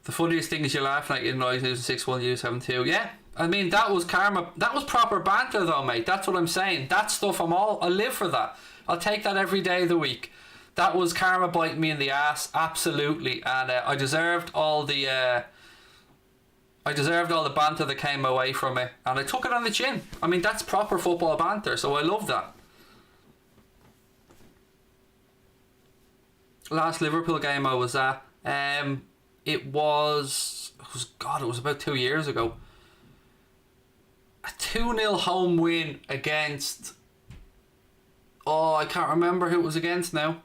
Speaker 1: The funniest thing is you're laughing at United losing 6-1, you 7-2. Yeah, I mean, that was karma. That was proper banter though, mate. That's what I'm saying. That stuff, I live for that. I'll take that every day of the week. That was karma biting me in the ass, absolutely. And I deserved all the banter that came away from it, and I took it on the chin. I mean, that's proper football banter, so I love that. Last Liverpool game I was at, it was about 2 years ago. A 2-0 home win against, I can't remember who it was against now.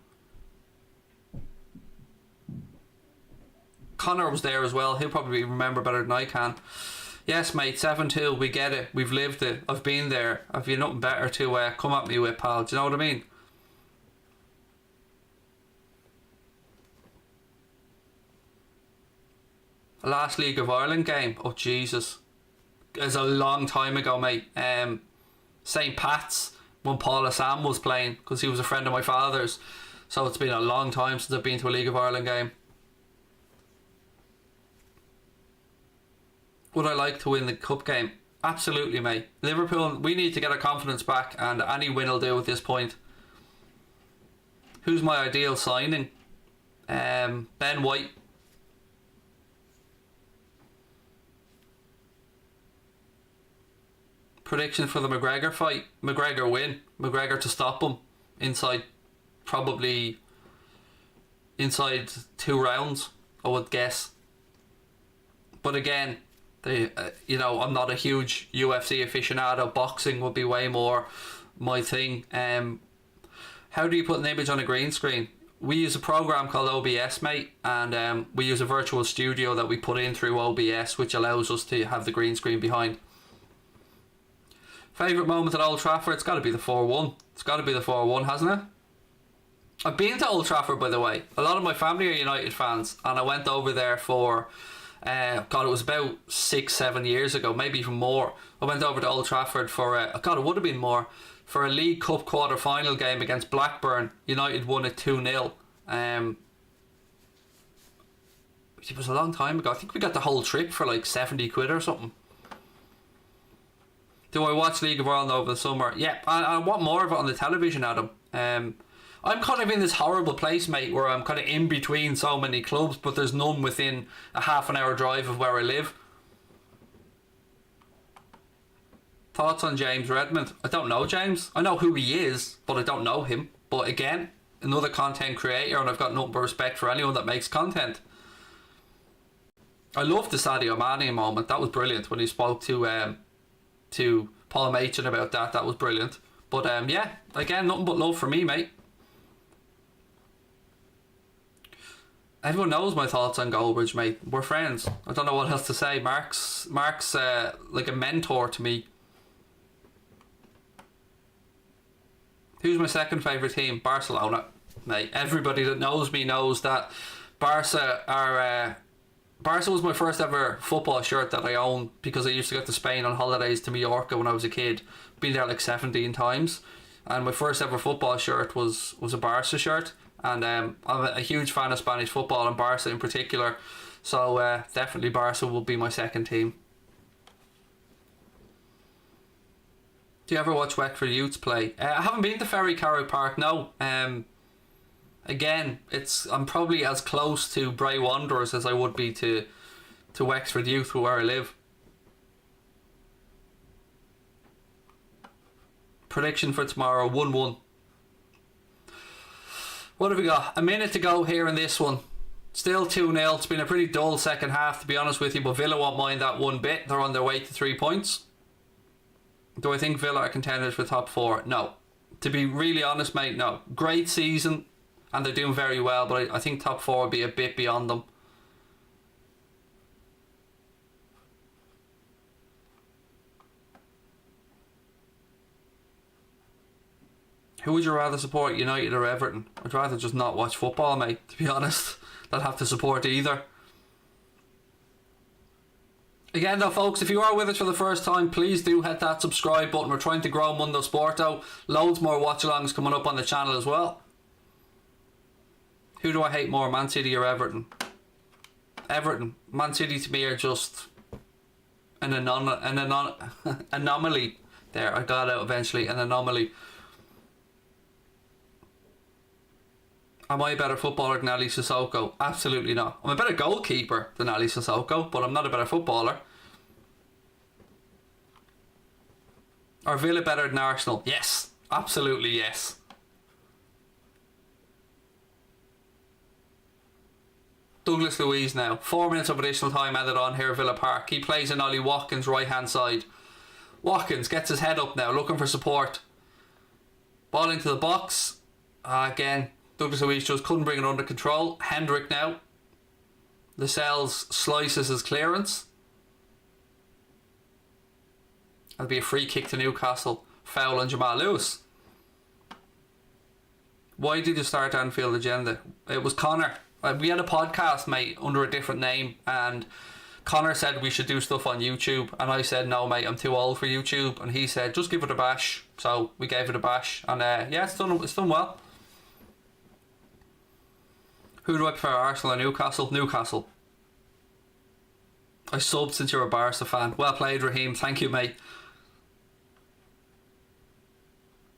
Speaker 1: Connor was there as well. He'll probably remember better than I can. Yes, mate, 7-2. We get it. We've lived it. I've been there. Have you nothing better to come at me with, pal? Do you know what I mean? Last League of Ireland game. Oh, Jesus. It's a long time ago, mate. St. Pat's, when Paul Assam was playing, because he was a friend of my father's. So it's been a long time since I've been to a League of Ireland game. Would I like to win the cup game? Absolutely, mate. Liverpool, we need to get our confidence back, and any win will do at this point. Who's my ideal signing? Ben White. Prediction for the McGregor fight. McGregor win. McGregor to stop him probably inside 2 rounds, I would guess. But again, I'm not a huge UFC aficionado. Boxing would be way more my thing. How do you put an image on a green screen? We use a program called OBS, mate, and we use a virtual studio that we put in through OBS, which allows us to have the green screen behind. Favourite moment at Old Trafford? It's got to be the 4-1. It's got to be the 4-1, hasn't it? I've been to Old Trafford, by the way. A lot of my family are United fans, and I went over there for, it was about 6-7 years ago, maybe even more. I went over to Old Trafford for, it would have been more, for a League Cup quarter-final game against Blackburn. United won it 2-0. It was a long time ago. I think we got the whole trip for like 70 quid or something. Do I watch League of Ireland over the summer? Yeah, I want more of it on the television, Adam. I'm kind of in this horrible place, mate, where I'm kind of in between so many clubs, but there's none within a half an hour drive of where I live. Thoughts on James Redmond? I don't know James. I know who he is, but I don't know him. But again, another content creator, and I've got nothing but respect for anyone that makes content. I loved the Sadio Mane moment. That was brilliant when he spoke to Paul Machin about that. That was brilliant. But yeah, again, nothing but love for me, mate. Everyone knows my thoughts on Goldbridge, mate. We're friends. I don't know what else to say. Mark's like a mentor to me. Who's my second favourite team? Barcelona, mate. Everybody that knows me knows that Barca was my first ever football shirt that I own, because I used to go to Spain on holidays to Mallorca when I was a kid. Been there like 17 times. And my first ever football shirt was a Barca shirt. And I'm a huge fan of Spanish football, and Barca in particular. So definitely Barca will be my second team. Do you ever watch Wexford Youths play? I haven't been to Ferry Carrick Park, no. Again, I'm probably as close to Bray Wanderers as I would be to Wexford Youth, where I live. Prediction for tomorrow, 1-1. What have we got? A minute to go here in this one. Still 2-0. It's been a pretty dull second half, to be honest with you, but Villa won't mind that one bit. They're on their way to 3 points. Do I think Villa are contenders for top 4? No. To be really honest, mate, no. Great season, and they're doing very well, but I think top 4 will be a bit beyond them. Who would you rather support, United or Everton? I'd rather just not watch football, mate, to be honest. I'd have to support either. Again though, folks, if you are with us for the first time, please do hit that subscribe button. We're trying to grow Mundo Sporto. Loads more watch-alongs coming up on the channel as well. Who do I hate more, Man City or Everton? Everton. Man City to me are just an anomaly. There, I got it eventually. An anomaly. Am I a better footballer than Ali Sissoko? Absolutely not. I'm a better goalkeeper than Ali Sissoko, but I'm not a better footballer. Are Villa better than Arsenal? Yes. Absolutely yes. Douglas Luiz now. 4 minutes of additional time added on here at Villa Park. He plays in Ollie Watkins' right hand side. Watkins gets his head up now, looking for support. Ball into the box. Again, Douglas Luiz just couldn't bring it under control. Hendrick now. Lascelles slices his clearance. That'll be a free kick to Newcastle. Foul on Jamal Lewis. Why did you start Anfield Agenda? It was Connor. We had a podcast, mate, under a different name, and Connor said we should do stuff on YouTube, and I said no, mate, I'm too old for YouTube, and he said just give it a bash. So we gave it a bash, and yeah, it's done well. Who do I prefer, Arsenal or Newcastle? Newcastle. I subbed since you're a Barca fan. Well played, Raheem. Thank you, mate.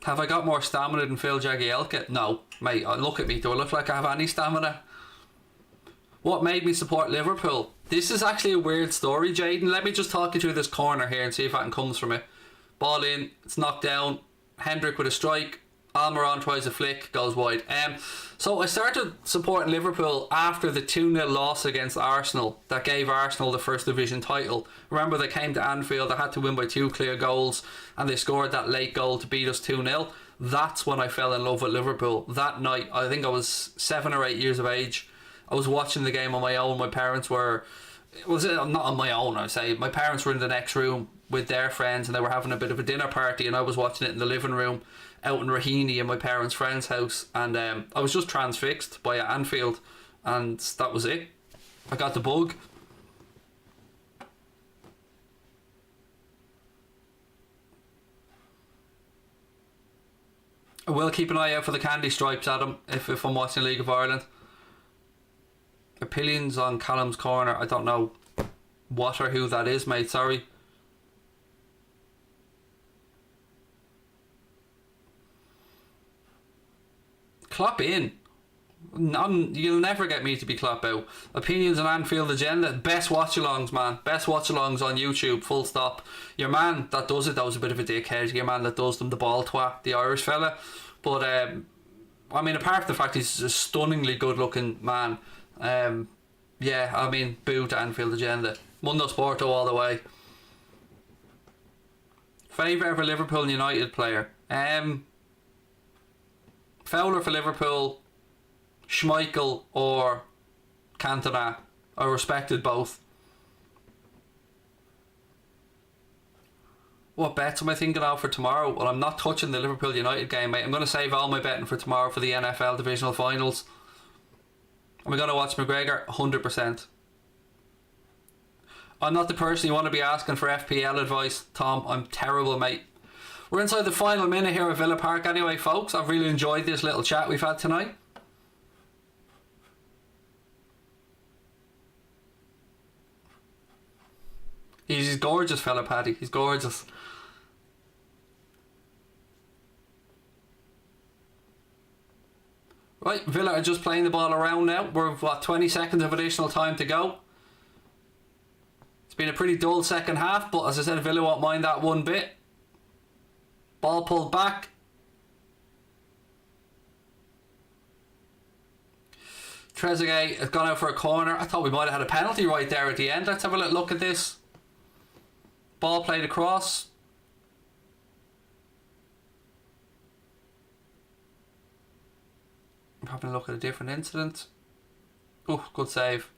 Speaker 1: Have I got more stamina than Phil Jagielka? No, mate. Look at me. Do I look like I have any stamina? What made me support Liverpool? This is actually a weird story, Jaden. Let me just talk you through this corner here and see if anything comes from it. Ball in. It's knocked down. Hendrick with a strike. Almiron tries a flick, goes wide. So I started supporting Liverpool after the 2-0 loss against Arsenal that gave Arsenal the first division title. Remember, they came to Anfield, they had to win by 2 clear goals, and they scored that late goal to beat us 2-0. That's when I fell in love with Liverpool. That night, I think I was 7 or 8 years of age. I was watching the game on my own. My parents were... not on my own, I say. My parents were in the next room with their friends, and they were having a bit of a dinner party, and I was watching it in the living room out in Raheny in my parents' friend's house, and I was just transfixed by Anfield, and that was it. I got the bug. I will keep an eye out for the candy stripes, Adam, if I'm watching League of Ireland. Opinions on Callum's corner. I don't know what or who that is, mate, sorry. Klopp in. You'll never get me to be clap out. Opinions on Anfield agenda. Best watch-alongs, man. Best watch-alongs on YouTube, full stop. Your man that does it, that was a bit of a dickhead. Your man that does them, the ball twat, the Irish fella. But, I mean, apart from the fact he's a stunningly good-looking man, yeah, I mean, boo to Anfield agenda. Mundo Sporto all the way. Favourite ever Liverpool and United player? Fowler for Liverpool, Schmeichel or Cantona. I respected both. What bets am I thinking of for tomorrow? Well, I'm not touching the Liverpool United game, mate. I'm going to save all my betting for tomorrow for the NFL divisional finals. Am I going to watch McGregor? 100%. I'm not the person you want to be asking for FPL advice, Tom. I'm terrible, mate. We're inside the final minute here at Villa Park anyway, folks. I've really enjoyed this little chat we've had tonight. He's gorgeous, fella, Paddy. He's gorgeous. Right, Villa are just playing the ball around now. We're, what, 20 seconds of additional time to go. It's been a pretty dull second half, but as I said, Villa won't mind that one bit. Ball pulled back. Trezeguet has gone out for a corner. I thought we might have had a penalty right there at the end. Let's have a little look at this. Ball played across. I'm having a look at a different incident. Oh, good save.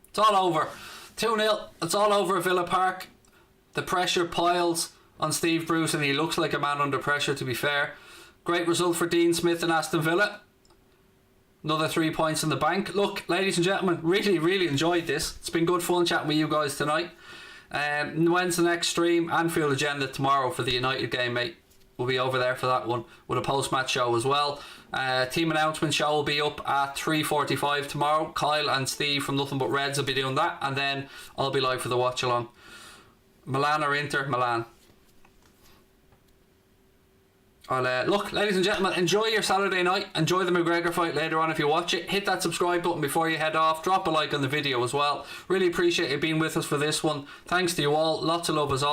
Speaker 1: It's all over. 2-0. It's all over at Villa Park. The pressure piles on Steve Bruce and he looks like a man under pressure, to be fair. Great result for Dean Smith and Aston Villa. Another 3 points in the bank. Look, ladies and gentlemen, really enjoyed this. It's been good fun chatting with you guys tonight. When's the next stream? Anfield agenda tomorrow for the United game, mate. We'll be over there for that one with a post-match show as well. Team announcement show will be up at 3:45 tomorrow. Kyle and Steve from Nothing But Reds will be doing that, and then I'll be live for the watch along. Milan or Inter? Milan. I'll look, ladies and gentlemen, enjoy your Saturday night. Enjoy the McGregor fight later on if you watch it. Hit that subscribe button before you head off. Drop a like on the video as well. Really appreciate you being with us for this one. Thanks to you all. Lots of love as always.